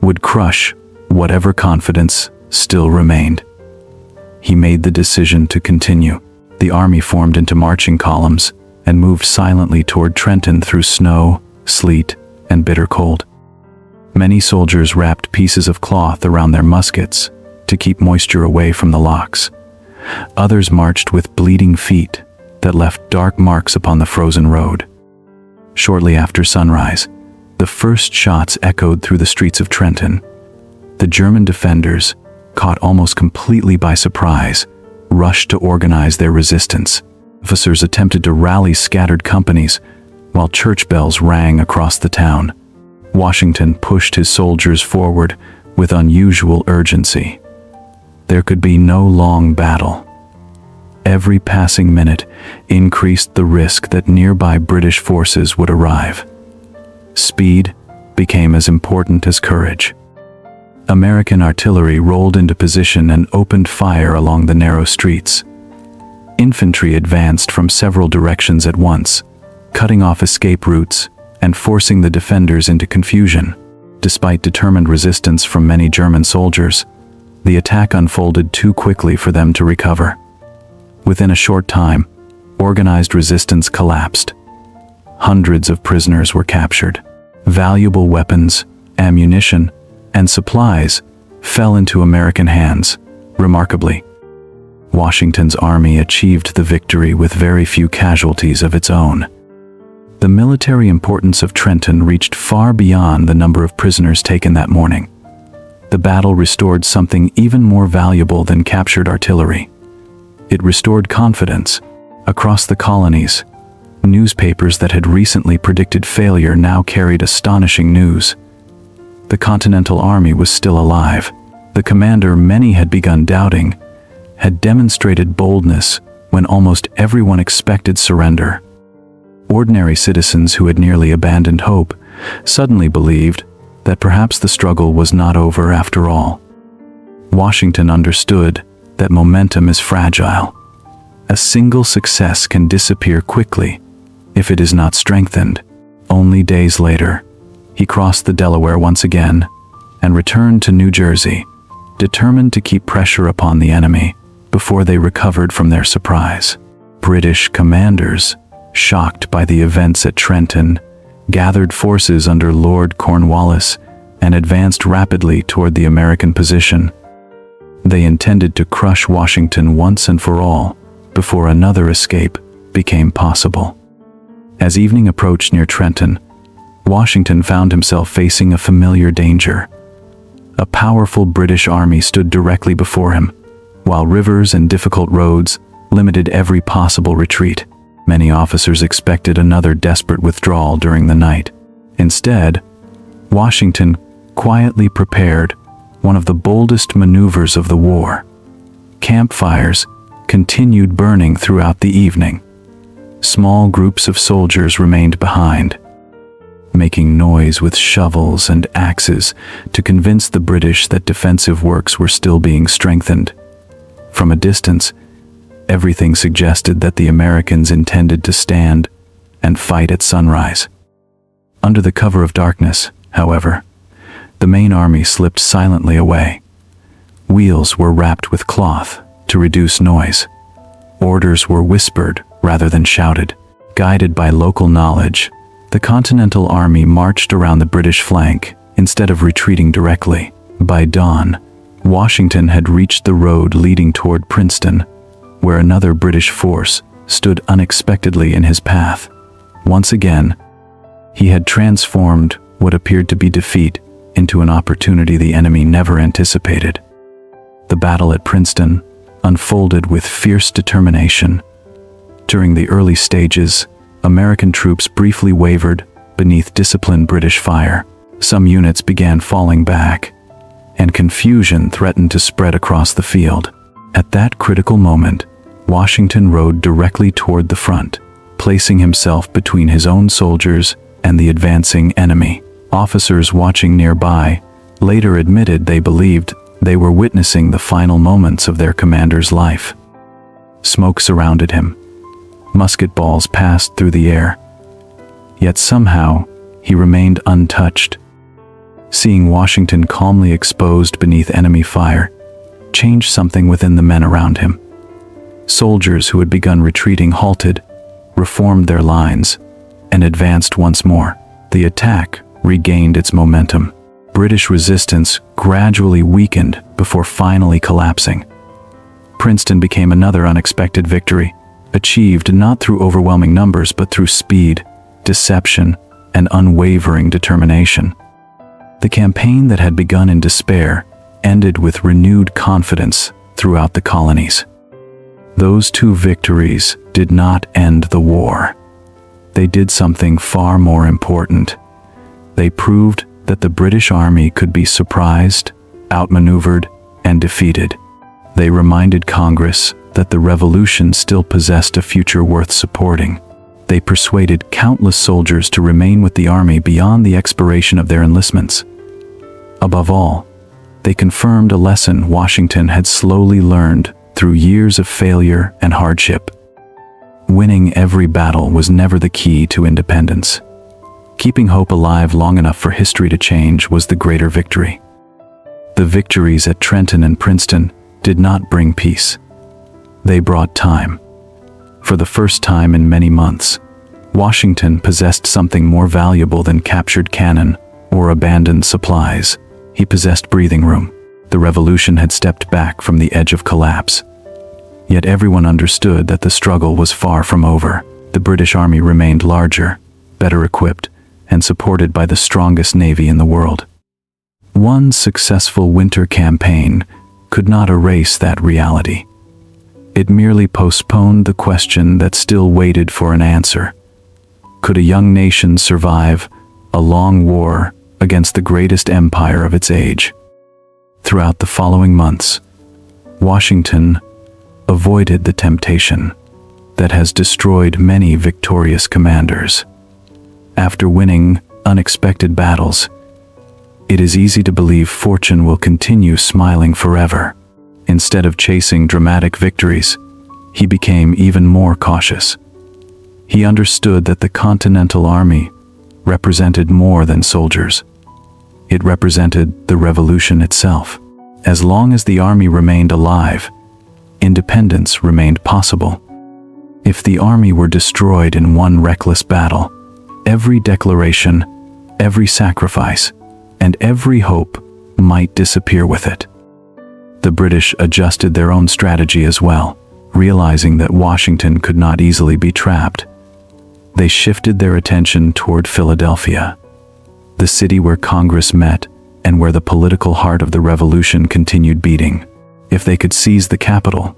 would crush whatever confidence still remained. He made the decision to continue. The army formed into marching columns and moved silently toward Trenton through snow, sleet, and bitter cold. Many soldiers wrapped pieces of cloth around their muskets to keep moisture away from the locks. Others marched with bleeding feet that left dark marks upon the frozen road. Shortly after sunrise, the first shots echoed through the streets of Trenton. The German defenders, caught almost completely by surprise, rushed to organize their resistance. Officers attempted to rally scattered companies, while church bells rang across the town. Washington pushed his soldiers forward with unusual urgency. There could be no long battle. Every passing minute increased the risk that nearby British forces would arrive. Speed became as important as courage. American artillery rolled into position and opened fire along the narrow streets. Infantry advanced from several directions at once, cutting off escape routes and forcing the defenders into confusion. Despite determined resistance from many German soldiers, the attack unfolded too quickly for them to recover. Within a short time, organized resistance collapsed. Hundreds of prisoners were captured. Valuable weapons, ammunition, and supplies fell into American hands. Remarkably, Washington's army achieved the victory with very few casualties of its own. The military importance of Trenton reached far beyond the number of prisoners taken that morning. The battle restored something even more valuable than captured artillery. It restored confidence. Across the colonies, newspapers that had recently predicted failure now carried astonishing news. The Continental Army was still alive. The commander many had begun doubting had demonstrated boldness when almost everyone expected surrender. Ordinary citizens who had nearly abandoned hope suddenly believed that perhaps the struggle was not over after all. Washington understood that momentum is fragile. A single success can disappear quickly if it is not strengthened. Only days later, he crossed the Delaware once again and returned to New Jersey, determined to keep pressure upon the enemy before they recovered from their surprise. British commanders, shocked by the events at Trenton, gathered forces under Lord Cornwallis and advanced rapidly toward the American position. They intended to crush Washington once and for all before another escape became possible. As evening approached near Trenton, Washington found himself facing a familiar danger. A powerful British army stood directly before him, while rivers and difficult roads limited every possible retreat. Many officers expected another desperate withdrawal during the night. Instead, Washington quietly prepared one of the boldest maneuvers of the war. Campfires continued burning throughout the evening. Small groups of soldiers remained behind, making noise with shovels and axes to convince the British that defensive works were still being strengthened. From a distance, everything suggested that the Americans intended to stand and fight at sunrise. Under the cover of darkness, however, the main army slipped silently away. Wheels were wrapped with cloth to reduce noise. Orders were whispered rather than shouted. Guided by local knowledge, the Continental Army marched around the British flank instead of retreating directly. By dawn, Washington had reached the road leading toward Princeton, where another British force stood unexpectedly in his path. Once again, he had transformed what appeared to be defeat into an opportunity the enemy never anticipated. The battle at Princeton unfolded with fierce determination. During the early stages, American troops briefly wavered beneath disciplined British fire. Some units began falling back, and confusion threatened to spread across the field. At that critical moment, Washington rode directly toward the front, placing himself between his own soldiers and the advancing enemy. Officers watching nearby later admitted they believed they were witnessing the final moments of their commander's life. Smoke surrounded him. Musket balls passed through the air. Yet somehow, he remained untouched. Seeing Washington calmly exposed beneath enemy fire changed something within the men around him. Soldiers who had begun retreating halted, reformed their lines, and advanced once more. The attack regained its momentum. British resistance gradually weakened before finally collapsing. Princeton became another unexpected victory, achieved not through overwhelming numbers but through speed, deception, and unwavering determination. The campaign that had begun in despair ended with renewed confidence throughout the colonies. Those two victories did not end the war. They did something far more important. They proved that the British Army could be surprised, outmaneuvered, and defeated. They reminded Congress that the Revolution still possessed a future worth supporting. They persuaded countless soldiers to remain with the Army beyond the expiration of their enlistments. Above all, they confirmed a lesson Washington had slowly learned through years of failure and hardship. Winning every battle was never the key to independence. Keeping hope alive long enough for history to change was the greater victory. The victories at Trenton and Princeton did not bring peace. They brought time. For the first time in many months, Washington possessed something more valuable than captured cannon or abandoned supplies. He possessed breathing room. The revolution had stepped back from the edge of collapse. Yet everyone understood that the struggle was far from over. The British Army remained larger, better equipped, and supported by the strongest navy in the world. One successful winter campaign could not erase that reality. It merely postponed the question that still waited for an answer. Could a young nation survive a long war against the greatest empire of its age? Throughout the following months, Washington avoided the temptation that has destroyed many victorious commanders. After winning unexpected battles, it is easy to believe fortune will continue smiling forever. Instead of chasing dramatic victories, he became even more cautious. He understood that the Continental Army represented more than soldiers. It represented the revolution itself. As long as the army remained alive, independence remained possible. If the army were destroyed in one reckless battle, every declaration, every sacrifice, and every hope might disappear with it. The British adjusted their own strategy as well, realizing that Washington could not easily be trapped. They shifted their attention toward Philadelphia, the city where Congress met and where the political heart of the revolution continued beating. If they could seize the capital,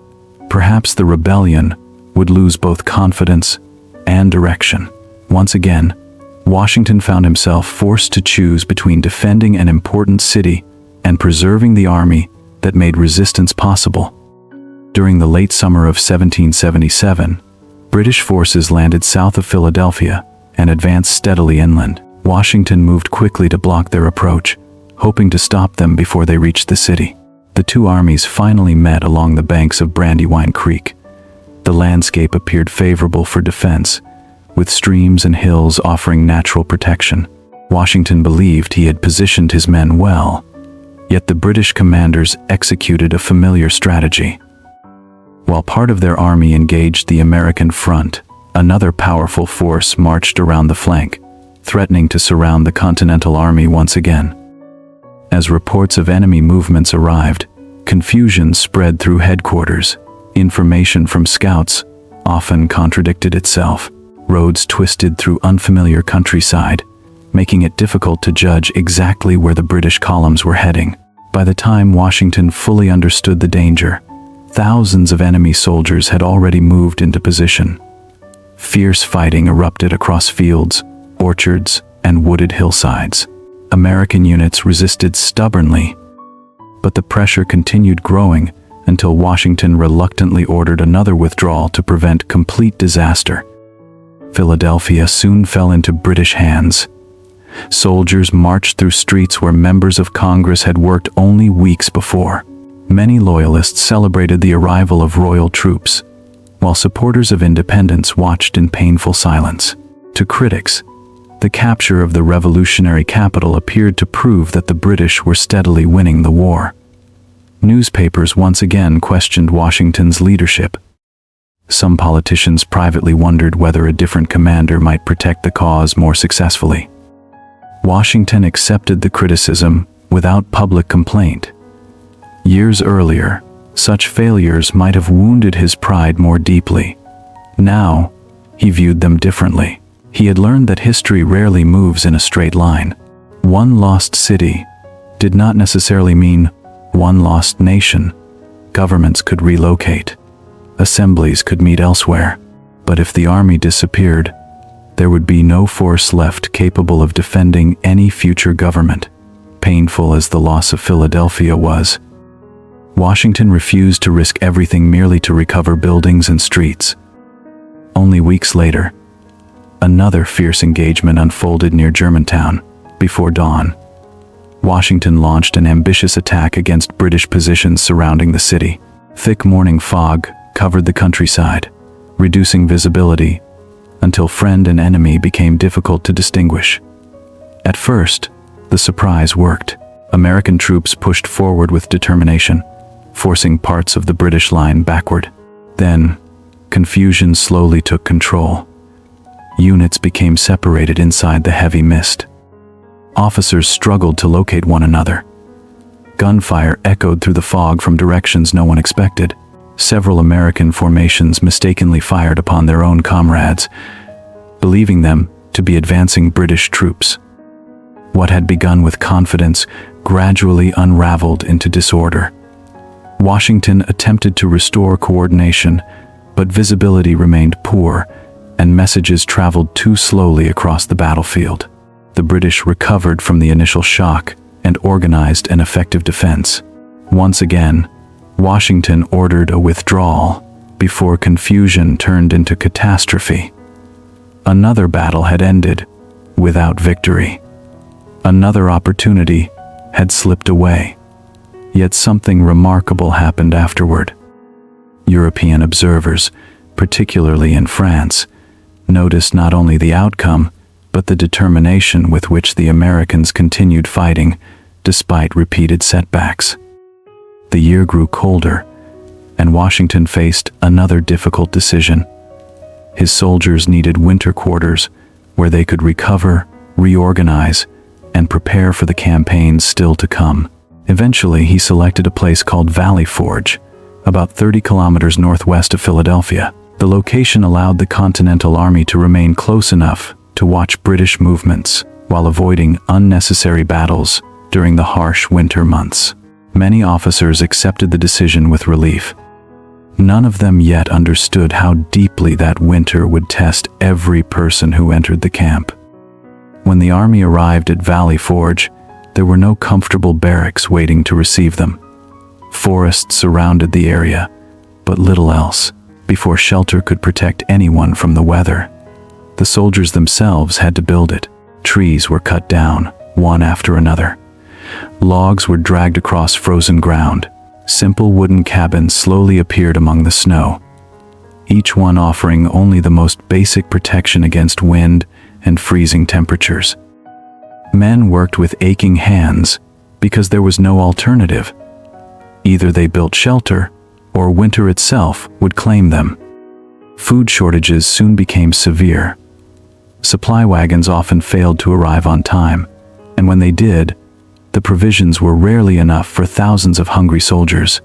perhaps the rebellion would lose both confidence and direction. Once again, Washington found himself forced to choose between defending an important city and preserving the army that made resistance possible. During the late summer of 1777, British forces landed south of Philadelphia and advanced steadily inland. Washington moved quickly to block their approach, hoping to stop them before they reached the city. The two armies finally met along the banks of Brandywine Creek. The landscape appeared favorable for defense, with streams and hills offering natural protection. Washington believed he had positioned his men well, yet the British commanders executed a familiar strategy. While part of their army engaged the American front, another powerful force marched around the flank, threatening to surround the Continental Army once again. As reports of enemy movements arrived, confusion spread through headquarters. Information from scouts often contradicted itself. Roads twisted through unfamiliar countryside, making it difficult to judge exactly where the British columns were heading. By the time Washington fully understood the danger, thousands of enemy soldiers had already moved into position. Fierce fighting erupted across fields, orchards, and wooded hillsides. American units resisted stubbornly, but the pressure continued growing until Washington reluctantly ordered another withdrawal to prevent complete disaster. Philadelphia soon fell into British hands. Soldiers marched through streets where members of Congress had worked only weeks before. Many loyalists celebrated the arrival of royal troops, while supporters of independence watched in painful silence. To critics, the capture of the revolutionary capital appeared to prove that the British were steadily winning the war. Newspapers once again questioned Washington's leadership. Some politicians privately wondered whether a different commander might protect the cause more successfully. Washington accepted the criticism without public complaint. Years earlier, Such failures might have wounded his pride more deeply. Now, he viewed them differently. He had learned that history rarely moves in a straight line. One lost city did not necessarily mean one lost nation. Governments could relocate. Assemblies could meet elsewhere. But if the army disappeared, there would be no force left capable of defending any future government. Painful as the loss of Philadelphia was, Washington refused to risk everything merely to recover buildings and streets. Only weeks later, another fierce engagement unfolded near Germantown. Before dawn, Washington launched an ambitious attack against British positions surrounding the city. Thick morning fog covered the countryside, reducing visibility until friend and enemy became difficult to distinguish. At first, the surprise worked. American troops pushed forward with determination, forcing parts of the British line backward. Then, confusion slowly took control. Units became separated inside the heavy mist. Officers struggled to locate one another. Gunfire echoed through the fog from directions no one expected. Several American formations mistakenly fired upon their own comrades, believing them to be advancing British troops. What had begun with confidence gradually unraveled into disorder. Washington attempted to restore coordination, but visibility remained poor, and messages traveled too slowly across the battlefield. The British recovered from the initial shock and organized an effective defense. Once again, Washington ordered a withdrawal before confusion turned into catastrophe. Another battle had ended without victory. Another opportunity had slipped away. Yet something remarkable happened afterward. European observers, particularly in France, noticed not only the outcome, but the determination with which the Americans continued fighting, despite repeated setbacks. The year grew colder, and Washington faced another difficult decision. His soldiers needed winter quarters where they could recover, reorganize, and prepare for the campaigns still to come. Eventually, he selected a place called Valley Forge, about 30 kilometers northwest of Philadelphia. The location allowed the Continental Army to remain close enough to watch British movements while avoiding unnecessary battles during the harsh winter months. Many officers accepted the decision with relief. None of them yet understood how deeply that winter would test every person who entered the camp. When the army arrived at Valley Forge, there were no comfortable barracks waiting to receive them. Forests surrounded the area, but little else. Before shelter could protect anyone from the weather, the soldiers themselves had to build it. Trees were cut down, one after another. Logs were dragged across frozen ground. Simple wooden cabins slowly appeared among the snow, each one offering only the most basic protection against wind and freezing temperatures. Men worked with aching hands because there was no alternative. Either they built shelter, or winter itself would claim them. Food shortages soon became severe. Supply wagons often failed to arrive on time, and when they did, the provisions were rarely enough for thousands of hungry soldiers.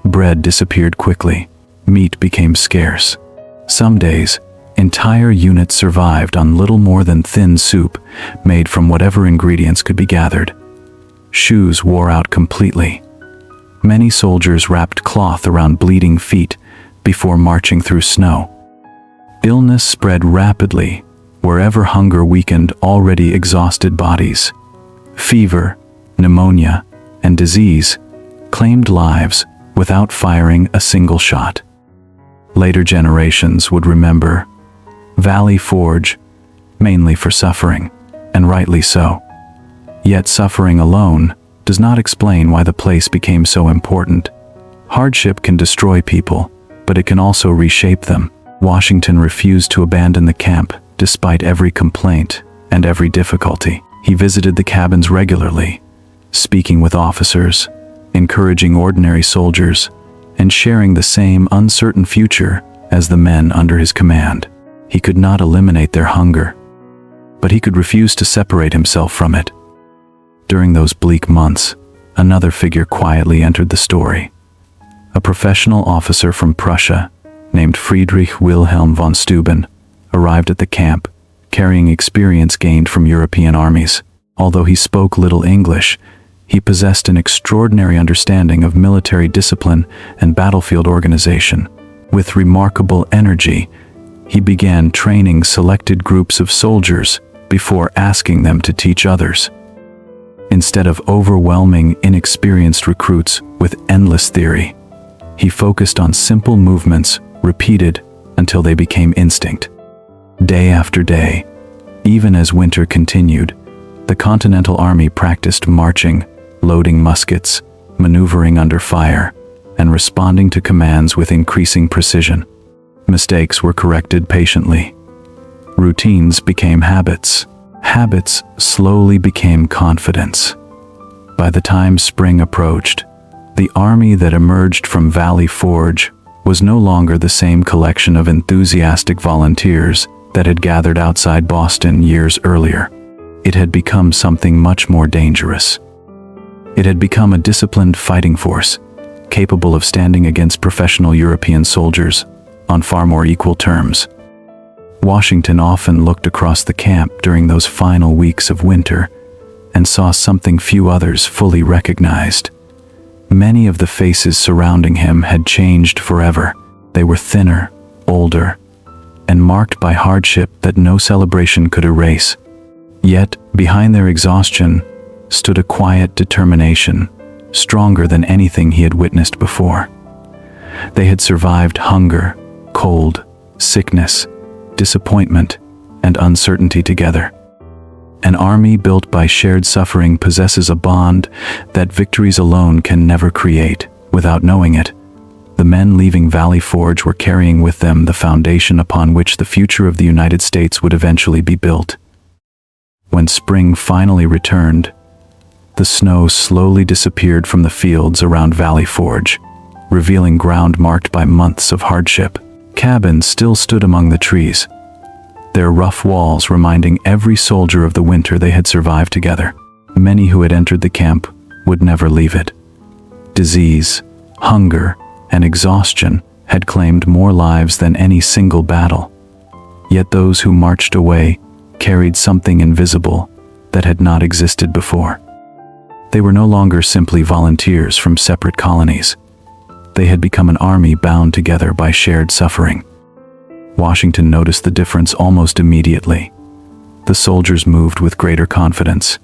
Bread disappeared quickly. Meat became scarce. Some days, entire units survived on little more than thin soup made from whatever ingredients could be gathered. Shoes wore out completely. Many soldiers wrapped cloth around bleeding feet before marching through snow. Illness spread rapidly wherever hunger weakened already exhausted bodies. Fever, pneumonia, and disease claimed lives without firing a single shot. Later generations would remember Valley Forge mainly for suffering, and rightly so. Yet suffering alone does not explain why the place became so important. Hardship can destroy people, but it can also reshape them. Washington refused to abandon the camp despite every complaint and every difficulty. He visited the cabins regularly, speaking with officers, encouraging ordinary soldiers, and sharing the same uncertain future as the men under his command. He could not eliminate their hunger, but he could refuse to separate himself from it. During those bleak months, another figure quietly entered the story. a professional officer from Prussia named Friedrich Wilhelm von Steuben arrived at the camp, carrying experience gained from European armies. Although he spoke little English, he possessed an extraordinary understanding of military discipline and battlefield organization. With remarkable energy, he began training selected groups of soldiers before asking them to teach others. Instead of overwhelming inexperienced recruits with endless theory, he focused on simple movements repeated until they became instinct. Day after day, even as winter continued, the Continental Army practiced marching, loading muskets, maneuvering under fire, and responding to commands with increasing precision. Mistakes were corrected patiently. Routines became habits. Habits slowly became confidence. By the time spring approached, the army that emerged from Valley Forge was no longer the same collection of enthusiastic volunteers that had gathered outside Boston years earlier. It had become something much more dangerous. It had become a disciplined fighting force, capable of standing against professional European soldiers on far more equal terms. Washington often looked across the camp during those final weeks of winter and saw something few others fully recognized. Many of the faces surrounding him had changed forever. They were thinner, older, and marked by hardship that no celebration could erase. Yet, behind their exhaustion stood a quiet determination, stronger than anything he had witnessed before. They had survived hunger, cold, sickness, disappointment, and uncertainty together. An army built by shared suffering possesses a bond that victories alone can never create. Without knowing it, the men leaving Valley Forge were carrying with them the foundation upon which the future of the United States would eventually be built. When spring finally returned, the snow slowly disappeared from the fields around Valley Forge, revealing ground marked by months of hardship. Cabins still stood among the trees, their rough walls reminding every soldier of the winter they had survived together. Many who had entered the camp would never leave it. Disease, hunger, and exhaustion had claimed more lives than any single battle. Yet those who marched away carried something invisible that had not existed before. They were no longer simply volunteers from separate colonies. They had become an army bound together by shared suffering. Washington noticed the difference almost immediately. The soldiers moved with greater confidence.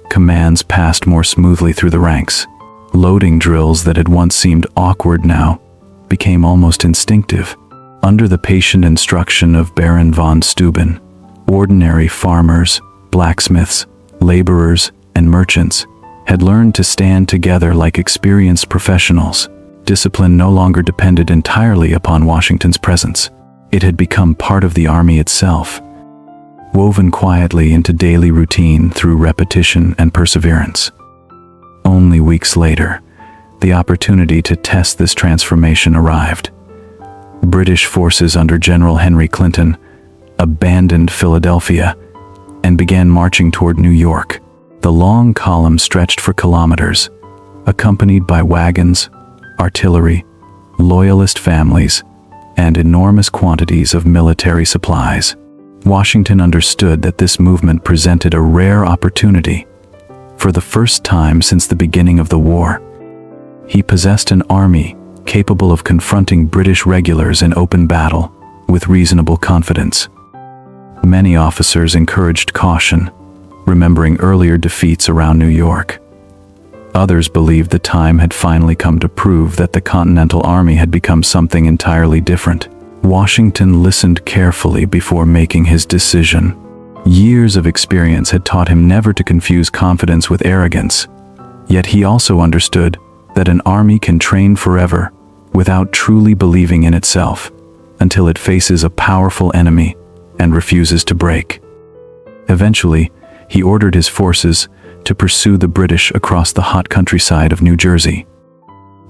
Commands passed more smoothly through the ranks. Loading drills that had once seemed awkward now became almost instinctive. Under the patient instruction of Baron von Steuben, ordinary farmers, blacksmiths, laborers, and merchants had learned to stand together like experienced professionals. Discipline no longer depended entirely upon Washington's presence. It had become part of the army itself, woven quietly into daily routine through repetition and perseverance. Only weeks later, the opportunity to test this transformation arrived. British forces under General Henry Clinton abandoned Philadelphia and began marching toward New York. The long column stretched for kilometers, accompanied by wagons, artillery, loyalist families, and enormous quantities of military supplies. Washington understood that this movement presented a rare opportunity. For the first time since the beginning of the war, he possessed an army capable of confronting British regulars in open battle with reasonable confidence. Many officers encouraged caution, remembering earlier defeats around New York. Others believed the time had finally come to prove that the Continental Army had become something entirely different. Washington listened carefully before making his decision. Years of experience had taught him never to confuse confidence with arrogance. Yet he also understood that an army can train forever without truly believing in itself until it faces a powerful enemy and refuses to break. Eventually, he ordered his forces to pursue the British across the hot countryside of New Jersey.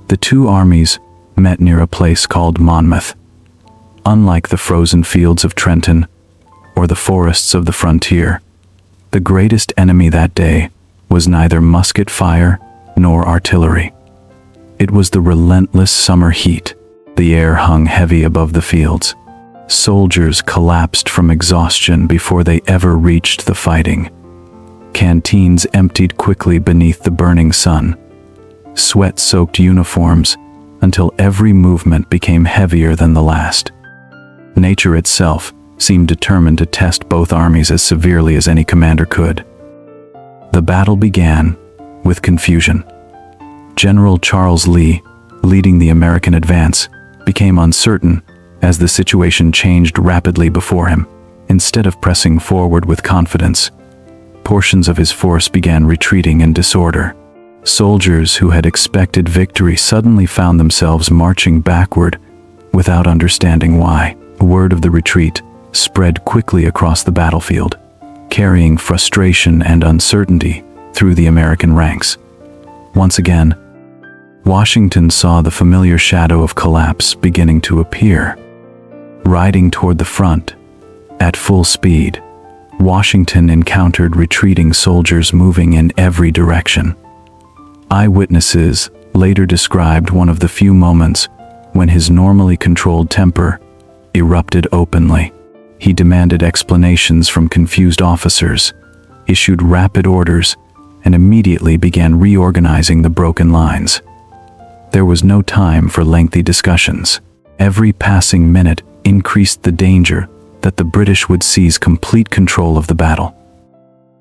The two armies met near a place called Monmouth. Unlike the frozen fields of Trenton or the forests of the frontier, the greatest enemy that day was neither musket fire nor artillery. It was the relentless summer heat. The air hung heavy above the fields. Soldiers collapsed from exhaustion before they ever reached the fighting. Canteens emptied quickly beneath the burning sun. Sweat-soaked uniforms until every movement became heavier than the last. Nature itself seemed determined to test both armies as severely as any commander could. The battle began with confusion. General Charles Lee, leading the American advance, became uncertain as the situation changed rapidly before him. Instead of pressing forward with confidence, portions of his force began retreating in disorder. Soldiers who had expected victory suddenly found themselves marching backward without understanding why. Word of the retreat spread quickly across the battlefield, carrying frustration and uncertainty through the American ranks. Once again, Washington saw the familiar shadow of collapse beginning to appear. Riding toward the front, at full speed, Washington encountered retreating soldiers moving in every direction. Eyewitnesses later described one of the few moments when his normally controlled temper erupted openly. He demanded explanations from confused officers, issued rapid orders, and immediately began reorganizing the broken lines. There was no time for lengthy discussions. Every passing minute increased the danger that the British would seize complete control of the battle.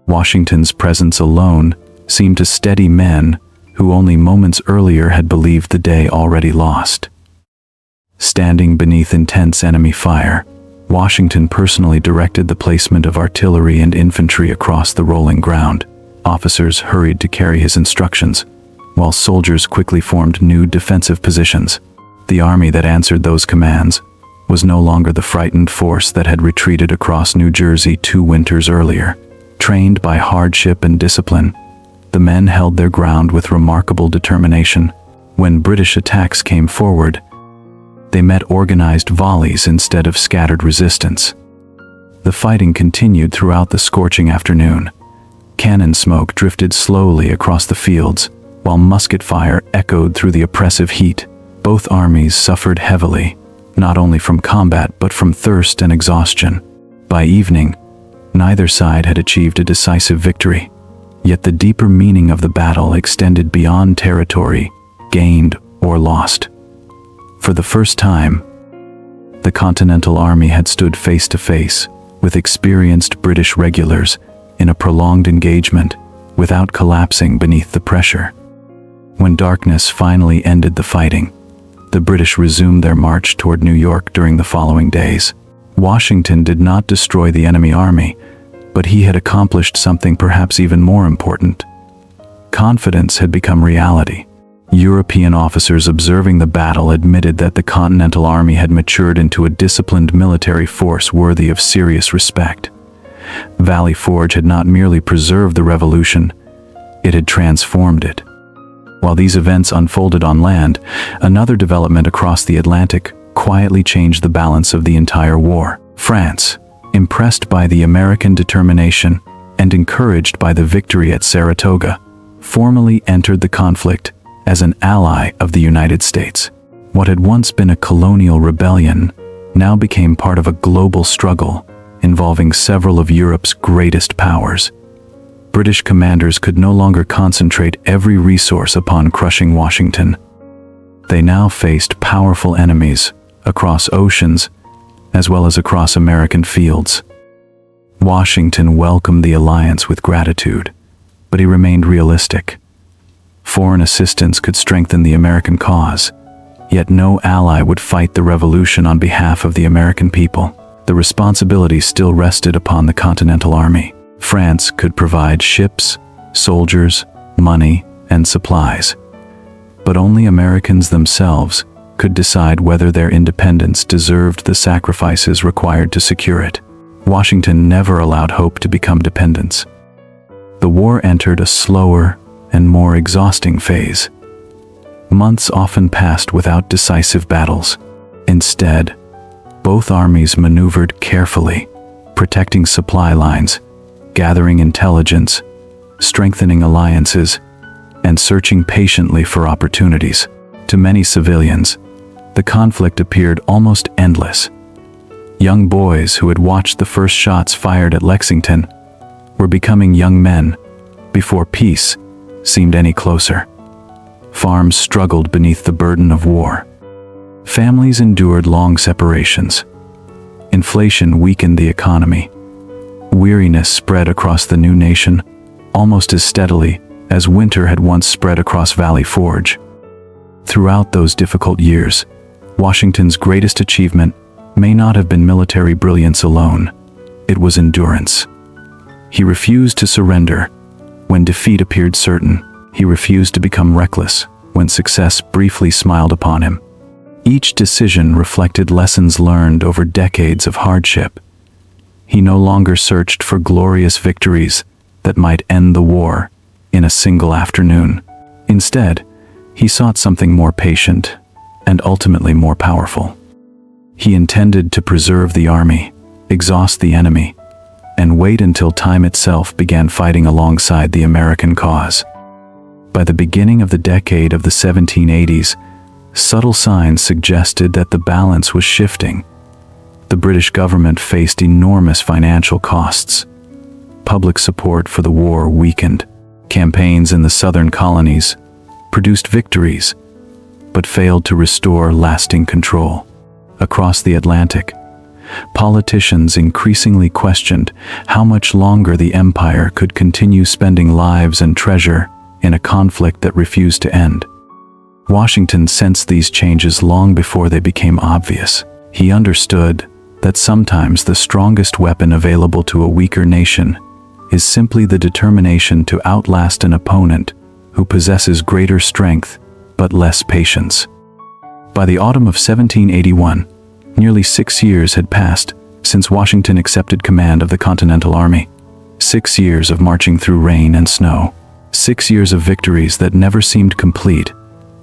Washington's presence alone seemed to steady men who only moments earlier had believed the day already lost. Standing beneath intense enemy fire, Washington personally directed the placement of artillery and infantry across the rolling ground. Officers hurried to carry his instructions, while soldiers quickly formed new defensive positions. The army that answered those commands was no longer the frightened force that had retreated across New Jersey 2 winters earlier. Trained by hardship and discipline, the men held their ground with remarkable determination. When British attacks came forward, they met organized volleys instead of scattered resistance. The fighting continued throughout the scorching afternoon. Cannon smoke drifted slowly across the fields, while musket fire echoed through the oppressive heat. Both armies suffered heavily, not only from combat but from thirst and exhaustion. By evening, neither side had achieved a decisive victory, yet the deeper meaning of the battle extended beyond territory gained or lost. For the first time, the Continental Army had stood face to face with experienced British regulars in a prolonged engagement without collapsing beneath the pressure. When darkness finally ended the fighting, the British resumed their march toward New York during the following days. Washington did not destroy the enemy army, but he had accomplished something perhaps even more important. Confidence had become reality. European officers observing the battle admitted that the Continental Army had matured into a disciplined military force worthy of serious respect. Valley Forge had not merely preserved the revolution, it had transformed it. While these events unfolded on land, another development across the Atlantic quietly changed the balance of the entire war. France, impressed by the American determination and encouraged by the victory at Saratoga, formally entered the conflict as an ally of the United States. What had once been a colonial rebellion now became part of a global struggle involving several of Europe's greatest powers. British commanders could no longer concentrate every resource upon crushing Washington. They now faced powerful enemies across oceans as well as across American fields. Washington welcomed the alliance with gratitude, but he remained realistic. Foreign assistance could strengthen the American cause, yet no ally would fight the revolution on behalf of the American people. The responsibility still rested upon the Continental Army. France could provide ships, soldiers, money, and supplies. But only Americans themselves could decide whether their independence deserved the sacrifices required to secure it. Washington never allowed hope to become dependence. The war entered a slower and more exhausting phase. Months often passed without decisive battles. Instead, both armies maneuvered carefully, protecting supply lines, gathering intelligence, strengthening alliances, and searching patiently for opportunities. To many civilians, the conflict appeared almost endless. Young boys who had watched the first shots fired at Lexington were becoming young men before peace seemed any closer. Farms struggled beneath the burden of war. Families endured long separations. Inflation weakened the economy. Weariness spread across the new nation almost as steadily as winter had once spread across Valley Forge. Throughout those difficult years, Washington's greatest achievement may not have been military brilliance alone. It was endurance. He refused to surrender when defeat appeared certain. He refused to become reckless when success briefly smiled upon him. Each decision reflected lessons learned over decades of hardship. He no longer searched for glorious victories that might end the war in a single afternoon. Instead, he sought something more patient and ultimately more powerful. He intended to preserve the army, exhaust the enemy, and wait until time itself began fighting alongside the American cause. By the beginning of the decade of the 1780s, subtle signs suggested that the balance was shifting. The British government faced enormous financial costs. Public support for the war weakened. Campaigns in the southern colonies produced victories, but failed to restore lasting control. Across the Atlantic, politicians increasingly questioned how much longer the empire could continue spending lives and treasure in a conflict that refused to end. Washington sensed these changes long before they became obvious. He understood that sometimes the strongest weapon available to a weaker nation is simply the determination to outlast an opponent who possesses greater strength but less patience. By the autumn of 1781, nearly 6 years had passed since Washington accepted command of the Continental Army. 6 years of marching through rain and snow. 6 years of victories that never seemed complete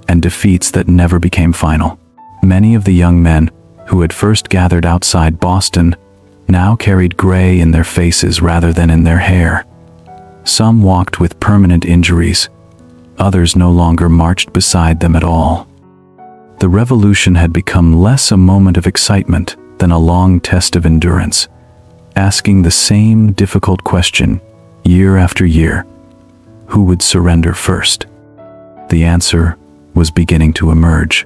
and defeats that never became final. Many of the young men who had first gathered outside Boston now carried gray in their faces rather than in their hair. Some walked with permanent injuries. Others no longer marched beside them at all. The revolution had become less a moment of excitement than a long test of endurance, asking the same difficult question year after year: who would surrender first? The answer was beginning to emerge.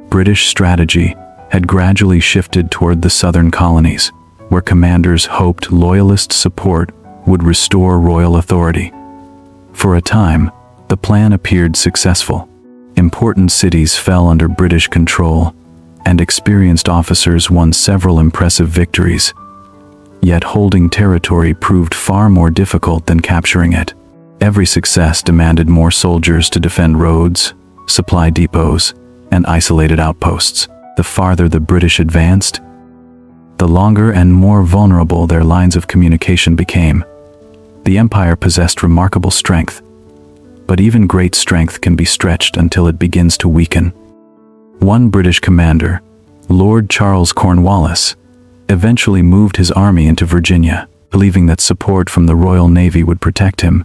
British strategy had gradually shifted toward the southern colonies, where commanders hoped loyalist support would restore royal authority. For a time, the plan appeared successful. Important cities fell under British control, and experienced officers won several impressive victories. Yet holding territory proved far more difficult than capturing it. Every success demanded more soldiers to defend roads, supply depots, and isolated outposts. The farther the British advanced, the longer and more vulnerable their lines of communication became. The empire possessed remarkable strength, but even great strength can be stretched until it begins to weaken. One British commander, Lord Charles Cornwallis, eventually moved his army into Virginia, believing that support from the Royal Navy would protect him.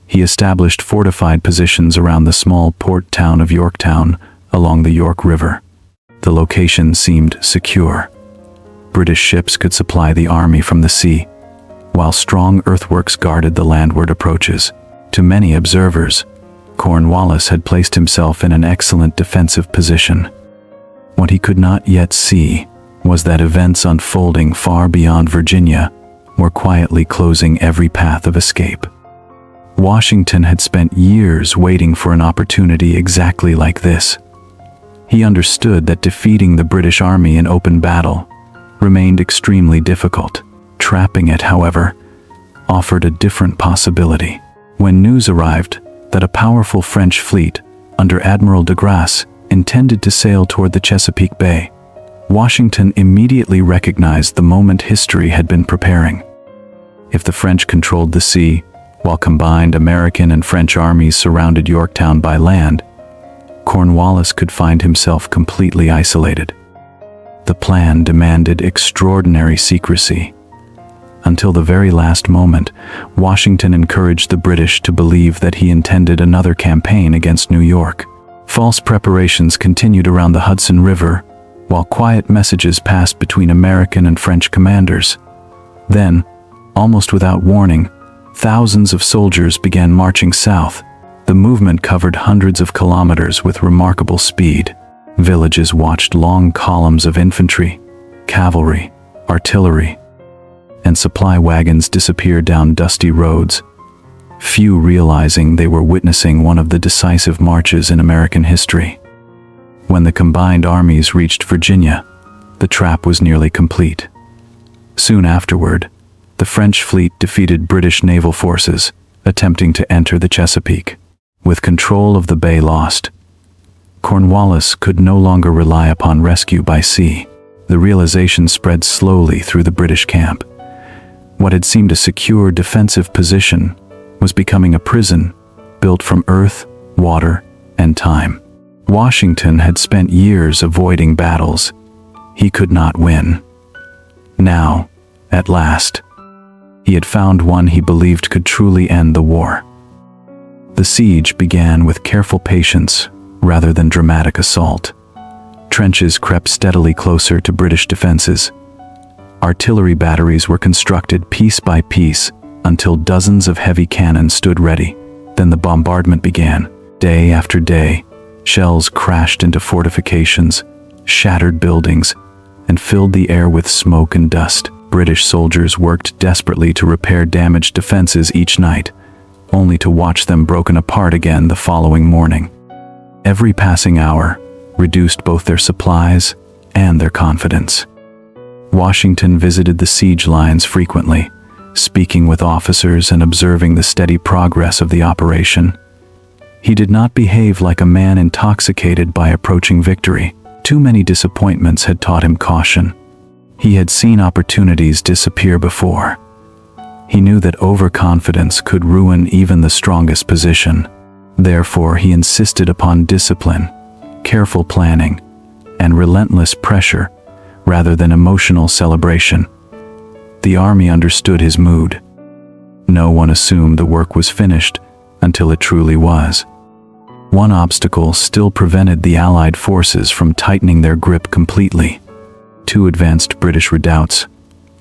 He established fortified positions around the small port town of Yorktown along the York River. The location seemed secure. British ships could supply the army from the sea, while strong earthworks guarded the landward approaches. To many observers, Cornwallis had placed himself in an excellent defensive position. What he could not yet see was that events unfolding far beyond Virginia were quietly closing every path of escape. Washington had spent years waiting for an opportunity exactly like this. He understood that defeating the British army in open battle remained extremely difficult. Trapping it, however, offered a different possibility. When news arrived that a powerful French fleet under Admiral de Grasse intended to sail toward the Chesapeake Bay, Washington immediately recognized the moment history had been preparing. If the French controlled the sea, while combined American and French armies surrounded Yorktown by land, Cornwallis could find himself completely isolated. The plan demanded extraordinary secrecy. Until the very last moment, Washington encouraged the British to believe that he intended another campaign against New York. False preparations continued around the Hudson River, while quiet messages passed between American and French commanders. Then, almost without warning, thousands of soldiers began marching south. The movement covered hundreds of kilometers with remarkable speed. Villages watched long columns of infantry, cavalry, artillery, and supply wagons disappear down dusty roads, few realizing they were witnessing one of the decisive marches in American history. When the combined armies reached Virginia, the trap was nearly complete. Soon afterward, the French fleet defeated British naval forces attempting to enter the Chesapeake. With control of the bay lost, Cornwallis could no longer rely upon rescue by sea. The realization spread slowly through the British camp. What had seemed a secure defensive position was becoming a prison built from earth, water, and time. Washington had spent years avoiding battles he could not win. Now, at last, he had found one he believed could truly end the war. The siege began with careful patience rather than dramatic assault. Trenches crept steadily closer to British defenses. Artillery batteries were constructed piece by piece until dozens of heavy cannon stood ready. Then the bombardment began. Day after day, shells crashed into fortifications, shattered buildings, and filled the air with smoke and dust. British soldiers worked desperately to repair damaged defenses each night, only to watch them broken apart again the following morning. Every passing hour reduced both their supplies and their confidence. Washington visited the siege lines frequently, speaking with officers and observing the steady progress of the operation. He did not behave like a man intoxicated by approaching victory. Too many disappointments had taught him caution. He had seen opportunities disappear before. He knew that overconfidence could ruin even the strongest position. Therefore, he insisted upon discipline, careful planning, and relentless pressure rather than emotional celebration. The army understood his mood. No one assumed the work was finished until it truly was. One obstacle still prevented the Allied forces from tightening their grip completely. Two advanced British redoubts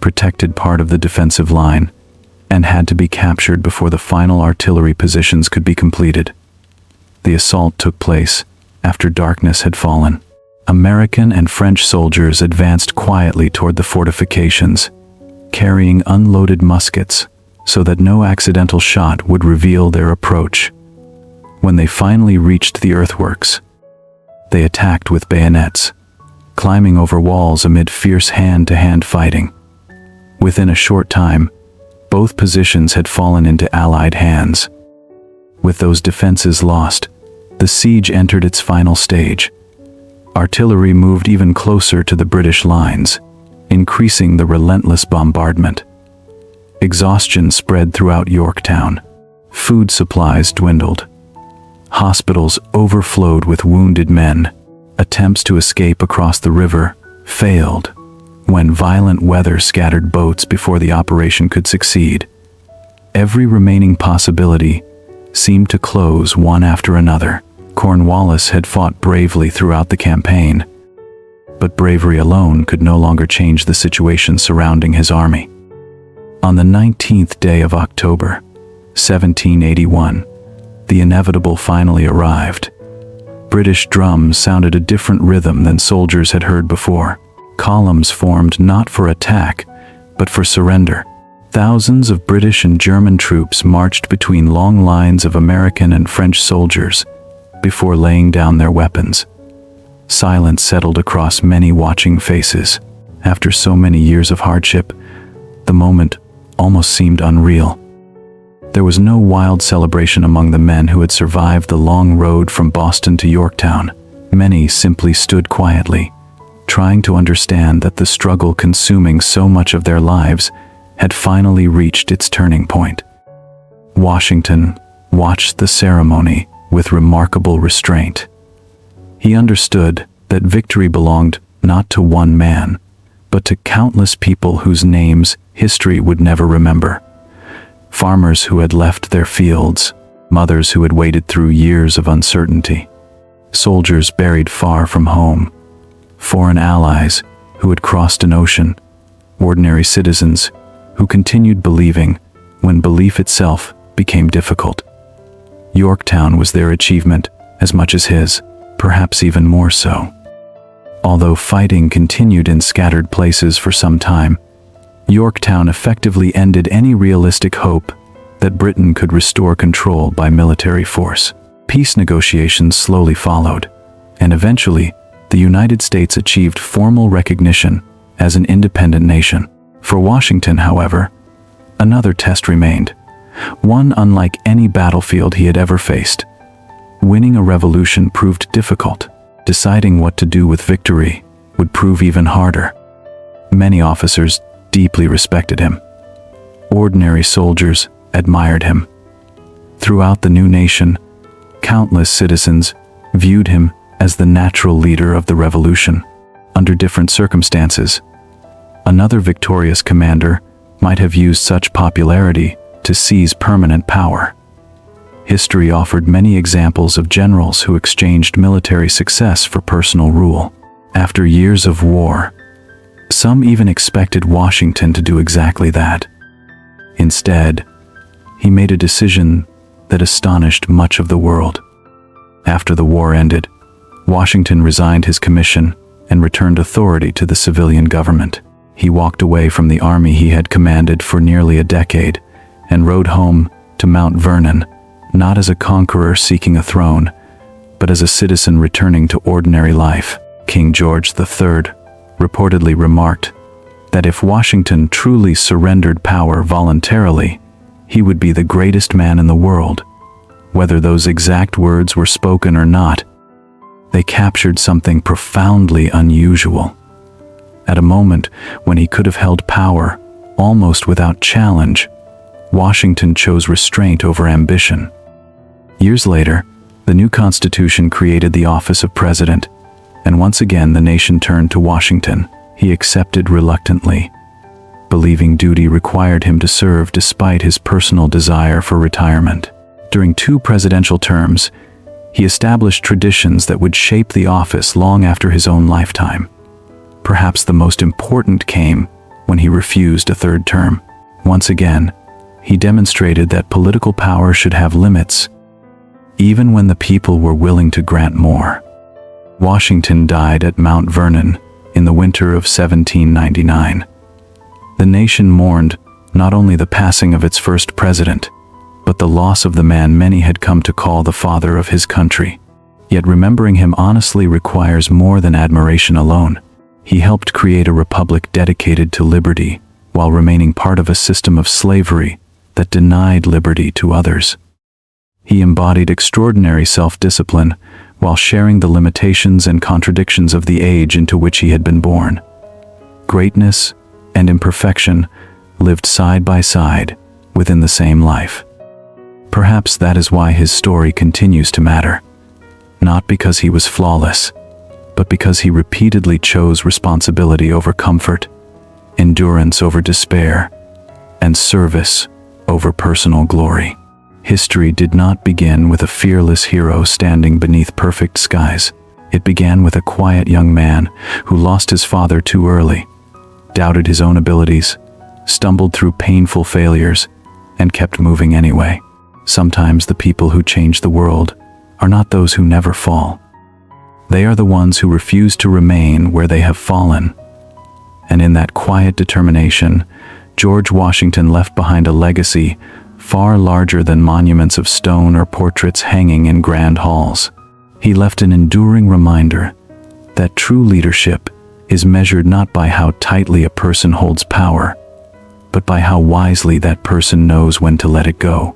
protected part of the defensive line and had to be captured before the final artillery positions could be completed. The assault took place after darkness had fallen. American and French soldiers advanced quietly toward the fortifications, carrying unloaded muskets so that no accidental shot would reveal their approach. When they finally reached the earthworks, they attacked with bayonets, climbing over walls amid fierce hand-to-hand fighting. Within a short time, both positions had fallen into Allied hands. With those defenses lost, the siege entered its final stage. Artillery moved even closer to the British lines, increasing the relentless bombardment. Exhaustion spread throughout Yorktown. Food supplies dwindled. Hospitals overflowed with wounded men. Attempts to escape across the river failed when violent weather scattered boats before the operation could succeed. Every remaining possibility seemed to close one after another. Cornwallis had fought bravely throughout the campaign, but bravery alone could no longer change the situation surrounding his army. On the 19th day of October, 1781, the inevitable finally arrived. British drums sounded a different rhythm than soldiers had heard before. Columns formed not for attack, but for surrender. Thousands of British and German troops marched between long lines of American and French soldiers before laying down their weapons. Silence settled across many watching faces. After so many years of hardship, the moment almost seemed unreal. There was no wild celebration among the men who had survived the long road from Boston to Yorktown. Many simply stood quietly, trying to understand that the struggle consuming so much of their lives had finally reached its turning point. Washington watched the ceremony with remarkable restraint. He understood that victory belonged not to one man, but to countless people whose names history would never remember. Farmers who had left their fields, mothers who had waded through years of uncertainty, soldiers buried far from home, foreign allies who had crossed an ocean, ordinary citizens who continued believing when belief itself became difficult. Yorktown was their achievement as much as his, perhaps even more so. Although fighting continued in scattered places for some time, Yorktown effectively ended any realistic hope that Britain could restore control by military force. Peace negotiations slowly followed, and eventually, the United States achieved formal recognition as an independent nation. For Washington, however, another test remained, one unlike any battlefield he had ever faced. Winning a revolution proved difficult. Deciding what to do with victory would prove even harder. Many officers deeply respected him. Ordinary soldiers admired him. Throughout the new nation, countless citizens viewed him as the natural leader of the revolution. Under different circumstances, another victorious commander might have used such popularity to seize permanent power. History offered many examples of generals who exchanged military success for personal rule. After years of war, some even expected Washington to do exactly that. Instead, he made a decision that astonished much of the world. After the war ended, Washington resigned his commission and returned authority to the civilian government. He walked away from the army he had commanded for nearly a decade and rode home to Mount Vernon, not as a conqueror seeking a throne, but as a citizen returning to ordinary life. King George III reportedly remarked that if Washington truly surrendered power voluntarily, he would be the greatest man in the world. Whether those exact words were spoken or not, they captured something profoundly unusual. At a moment when he could have held power almost without challenge, Washington chose restraint over ambition. Years later, the new Constitution created the office of President, and once again the nation turned to Washington. He accepted reluctantly, believing duty required him to serve despite his personal desire for retirement. During 2 presidential terms, he established traditions that would shape the office long after his own lifetime. Perhaps the most important came when he refused a 3rd term. Once again, he demonstrated that political power should have limits, even when the people were willing to grant more. Washington died at Mount Vernon in the winter of 1799. The nation mourned not only the passing of its first president, but the loss of the man many had come to call the father of his country. Yet remembering him honestly requires more than admiration alone. He helped create a republic dedicated to liberty, while remaining part of a system of slavery that denied liberty to others. He embodied extraordinary self-discipline while sharing the limitations and contradictions of the age into which he had been born. Greatness and imperfection lived side by side within the same life. Perhaps that is why his story continues to matter. Not because he was flawless, but because he repeatedly chose responsibility over comfort, endurance over despair, and service over personal glory. History did not begin with a fearless hero standing beneath perfect skies. It began with a quiet young man who lost his father too early, doubted his own abilities, stumbled through painful failures, and kept moving anyway. Sometimes the people who change the world are not those who never fall. They are the ones who refuse to remain where they have fallen. And in that quiet determination, George Washington left behind a legacy far larger than monuments of stone or portraits hanging in grand halls. He left an enduring reminder that true leadership is measured not by how tightly a person holds power, but by how wisely that person knows when to let it go.